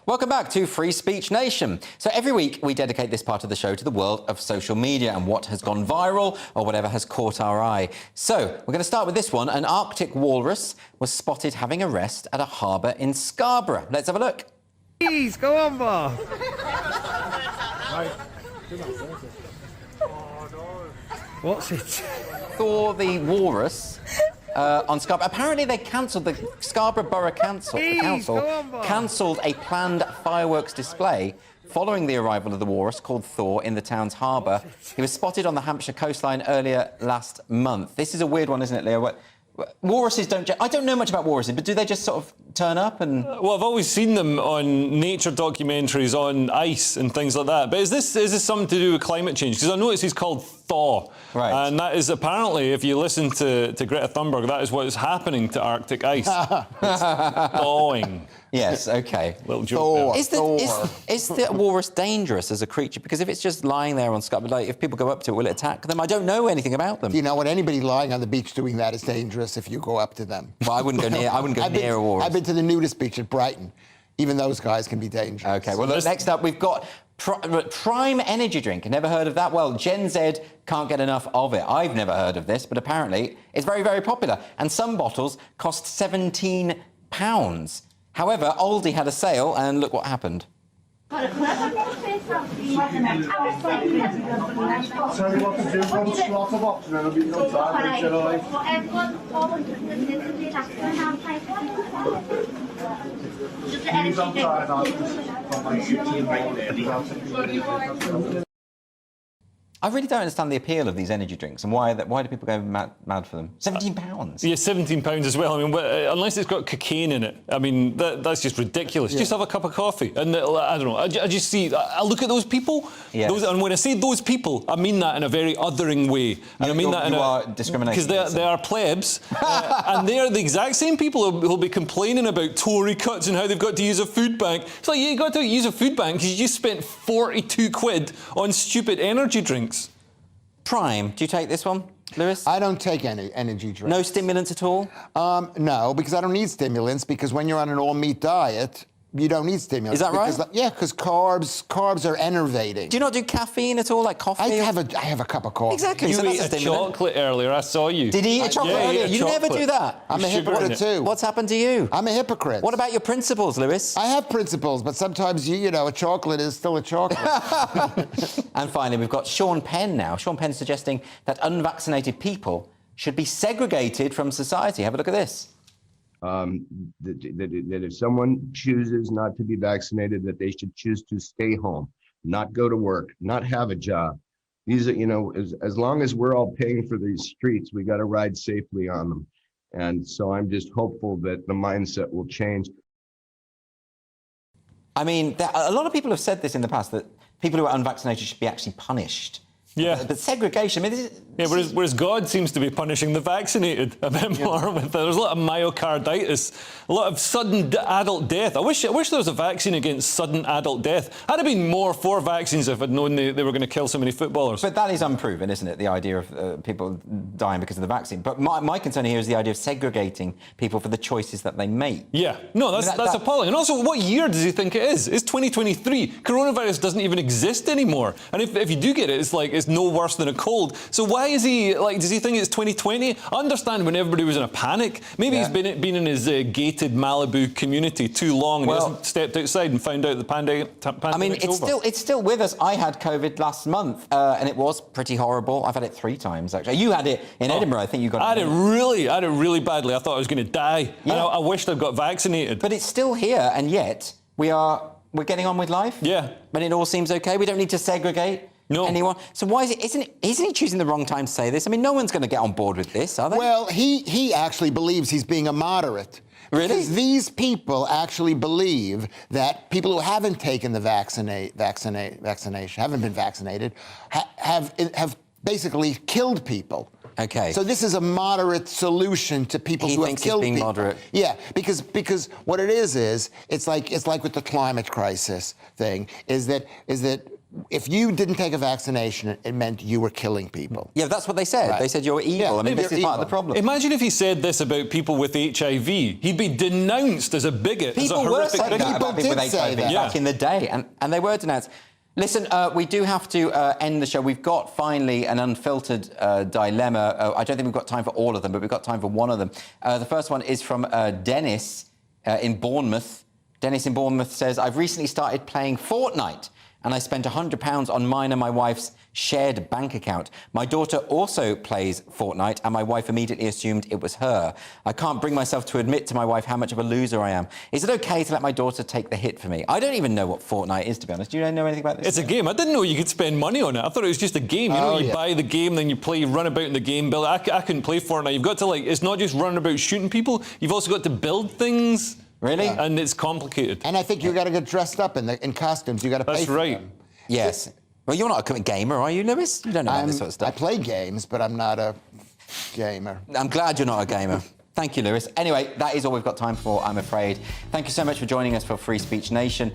Welcome back to Free Speech Nation. So every week we dedicate this part of the show to the world of social media and what has gone viral or whatever has caught our eye. So we're going to start with this one. An Arctic walrus was spotted having a rest at a harbour in Scarborough. Let's have a look. Please, go on, Bob. What's it? Thor the walrus on Scarborough. Apparently they cancelled, the Scarborough Borough Council cancelled a planned fireworks display following the arrival of the walrus called Thor in the town's harbour. He was spotted on the Hampshire coastline earlier last month. This is a weird one, isn't it, Leo? Walruses don't... I don't know much about walruses, but do they just sort of turn up and... Well, I've always seen them on nature documentaries on ice and things like that. But is this something to do with climate change? Because I noticed he's called Thaw. Right. And that is apparently, if you listen to Greta Thunberg, that is what is happening to Arctic ice. It's thawing. Yes, OK. Little joke. Is the walrus dangerous as a creature? Because if it's just lying there on Scarborough, like, if people go up to it, will it attack them? I don't know anything about them. You know what? Anybody lying on the beach doing that is dangerous if you go up to them. Well, I wouldn't go near. I wouldn't go near a walrus. I've been to the nudist beach at Brighton. Even those guys can be dangerous. OK. Well, look, next up we've got Prime energy drink. Never heard of that? Well, Gen Z can't get enough of it. I've never heard of this, but apparently it's very, very popular. And some bottles cost £17. However, Aldi had a sale, and look what happened. Tell you what to do, go to slot of option and it'll be no time, shall I? He's on time, I really don't understand the appeal of these energy drinks and why do people go mad for them? £17? Yeah, £17 as well. I mean, unless it's got cocaine in it. I mean, that's just ridiculous. Yeah. Just have a cup of coffee. And I don't know. I just see... I look at those people. Yes. And when I say those people, I mean that in a very othering way. And I mean that in a... discrimination. Because they are plebs. And they are the exact same people who'll be complaining about Tory cuts and how they've got to use a food bank. It's like, you got to use a food bank because you just spent 42 quid on stupid energy drinks. Prime, do you take this one, Lewis? I don't take any energy drinks. No stimulants at all? No, because I don't need stimulants, because when you're on an all-meat diet, you don't need stimulants. Is that right? Yeah, because carbs are enervating. Do you not do caffeine at all, like coffee? I have a cup of coffee. Exactly. You so ate a chocolate earlier, I saw you. Did he eat a chocolate earlier? You never do that. I'm a hypocrite too. What's happened to you? I'm a hypocrite. What about your principles, Lewis? I have principles, but sometimes, you know, a chocolate is still a chocolate. And finally, we've got Sean Penn now. Sean Penn suggesting that unvaccinated people should be segregated from society. Have a look at this. That if someone chooses not to be vaccinated, that they should choose to stay home, not go to work, not have a job. These are, you know, as long as we're all paying for these streets, we got to ride safely on them. And so I'm just hopeful that the mindset will change. I mean, a lot of people have said this in the past, that people who are unvaccinated should be actually punished. Yeah. But segregation, I mean... whereas God seems to be punishing the vaccinated a bit more. There's a lot of myocarditis, a lot of sudden adult death. I wish there was a vaccine against sudden adult death. I'd have been more for vaccines if I'd known they were going to kill so many footballers. But that is unproven, isn't it, the idea of people dying because of the vaccine? But my concern here is the idea of segregating people for the choices that they make. Yeah. No, that's appalling. And also, what year does he think it is? It's 2023. Coronavirus doesn't even exist anymore. And if you do get it, it's like... it's no worse than a cold. So why is he, like, does he think it's 2020? I understand when everybody was in a panic. Maybe he's been in his gated Malibu community too long and he hasn't stepped outside and found out the pandemic. I mean, it's still with us. I had COVID last month and it was pretty horrible. I've had it 3 times, actually. You had it in Edinburgh. I think you got it. I had it really badly. I thought I was going to die. Yeah. And I wished I'd got vaccinated. But it's still here, and yet we're getting on with life. Yeah. But it all seems okay. We don't need to segregate. No. Anyone. So why isn't he choosing the wrong time to say this? I mean, no one's going to get on board with this, are they? Well, he actually believes he's being a moderate. Really? Because these people actually believe that people who haven't taken the vaccination, haven't been vaccinated, have basically killed people. Okay. So this is a moderate solution to people who have killed people. Moderate. Yeah, because what it is it's like with the climate crisis thing, is that if you didn't take a vaccination, it meant you were killing people. Yeah, that's what they said. Right. They said you're evil. Yeah, I mean, this is part of the problem. Imagine if he said this about people with HIV. He'd be denounced as a bigot, as a People were horrific saying bigot. that about people with HIV back in the day, and they were denounced. Listen, we do have to end the show. We've got finally an unfiltered dilemma. I don't think we've got time for all of them, but we've got time for one of them. The first one is from Dennis in Bournemouth. Dennis in Bournemouth says, I've recently started playing Fortnite, and I spent £100 on mine and my wife's shared bank account. My daughter also plays Fortnite, and my wife immediately assumed it was her. I can't bring myself to admit to my wife how much of a loser I am. Is it okay to let my daughter take the hit for me? I don't even know what Fortnite is, to be honest. Do you know anything about this? It's a game. I didn't know you could spend money on it. I thought it was just a game. You know, you buy the game, then you play, you run about in the game, build. I couldn't play Fortnite. You've got to, it's not just running about shooting people. You've also got to build things. Really? Yeah. And it's complicated. And I think you got to get dressed up in costumes. You got to pay for them. Yes. Well, you're not a gamer, are you, Lewis? You don't know about this sort of stuff. I play games, but I'm not a gamer. I'm glad you're not a gamer. Thank you, Lewis. Anyway, that is all we've got time for, I'm afraid. Thank you so much for joining us for Free Speech Nation.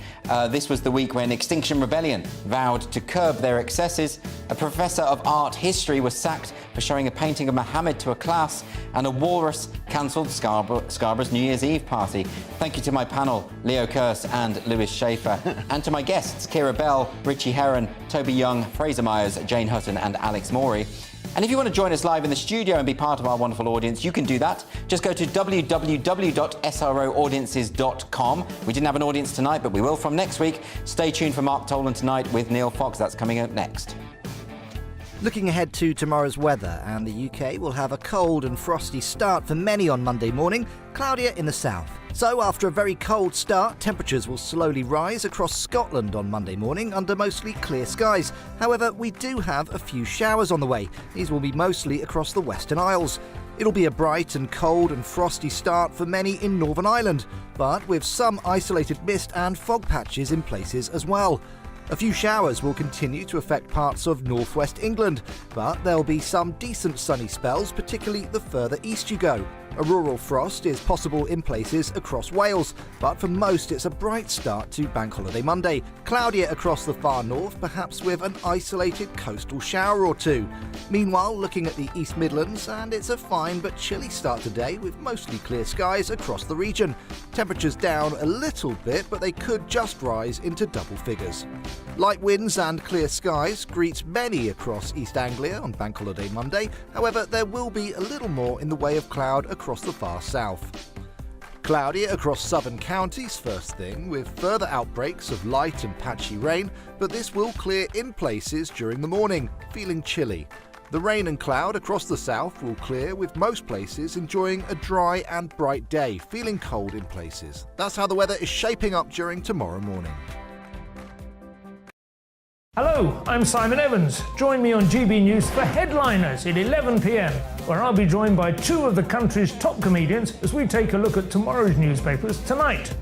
This was the week when Extinction Rebellion vowed to curb their excesses. A professor of art history was sacked for showing a painting of Muhammad to a class, and a walrus cancelled Scarborough's New Year's Eve party. Thank you to my panel, Leo Kearse and Lewis Schaefer, and to my guests, Kira Bell, Richie Herron, Toby Young, Fraser Myers, Jane Hutton and Alex Morey. And if you want to join us live in the studio and be part of our wonderful audience, you can do that. Just go to www.sroaudiences.com. We didn't have an audience tonight, but we will from next week. Stay tuned for Mark Tolan tonight with Neil Fox. That's coming up next. Looking ahead to tomorrow's weather, and the UK will have a cold and frosty start for many on Monday morning, cloudier in the south. So after a very cold start, temperatures will slowly rise across Scotland on Monday morning under mostly clear skies. However, we do have a few showers on the way. These will be mostly across the Western Isles. It'll be a bright and cold and frosty start for many in Northern Ireland, but with some isolated mist and fog patches in places as well. A few showers will continue to affect parts of northwest England, but there'll be some decent sunny spells, particularly the further east you go. A rural frost is possible in places across Wales, but for most it's a bright start to Bank Holiday Monday. Cloudier across the far north, perhaps with an isolated coastal shower or two. Meanwhile, looking at the East Midlands, and it's a fine but chilly start today with mostly clear skies across the region. Temperatures down a little bit, but they could just rise into double figures. Light winds and clear skies greet many across East Anglia on Bank Holiday Monday. However, there will be a little more in the way of cloud across the far south. Cloudier across southern counties first thing, with further outbreaks of light and patchy rain, but this will clear in places during the morning, feeling chilly. The rain and cloud across the south will clear, with most places enjoying a dry and bright day, feeling cold in places. That's how the weather is shaping up during tomorrow morning. Hello, I'm Simon Evans. Join me on GB News for Headliners at 11 p.m, where I'll be joined by two of the country's top comedians as we take a look at tomorrow's newspapers tonight.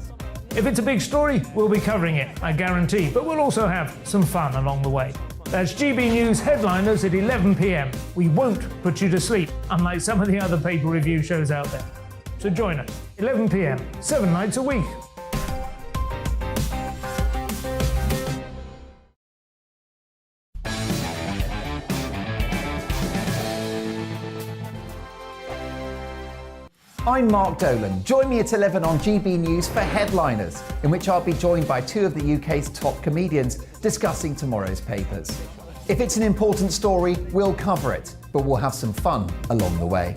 If it's a big story, we'll be covering it, I guarantee, but we'll also have some fun along the way. That's GB News Headliners at 11 p.m. We won't put you to sleep, unlike some of the other paper review shows out there. So join us, 11 p.m, 7 nights a week. I'm Mark Dolan. Join me at 11 on GB News for Headliners, in which I'll be joined by two of the UK's top comedians discussing tomorrow's papers. If it's an important story, we'll cover it, but we'll have some fun along the way.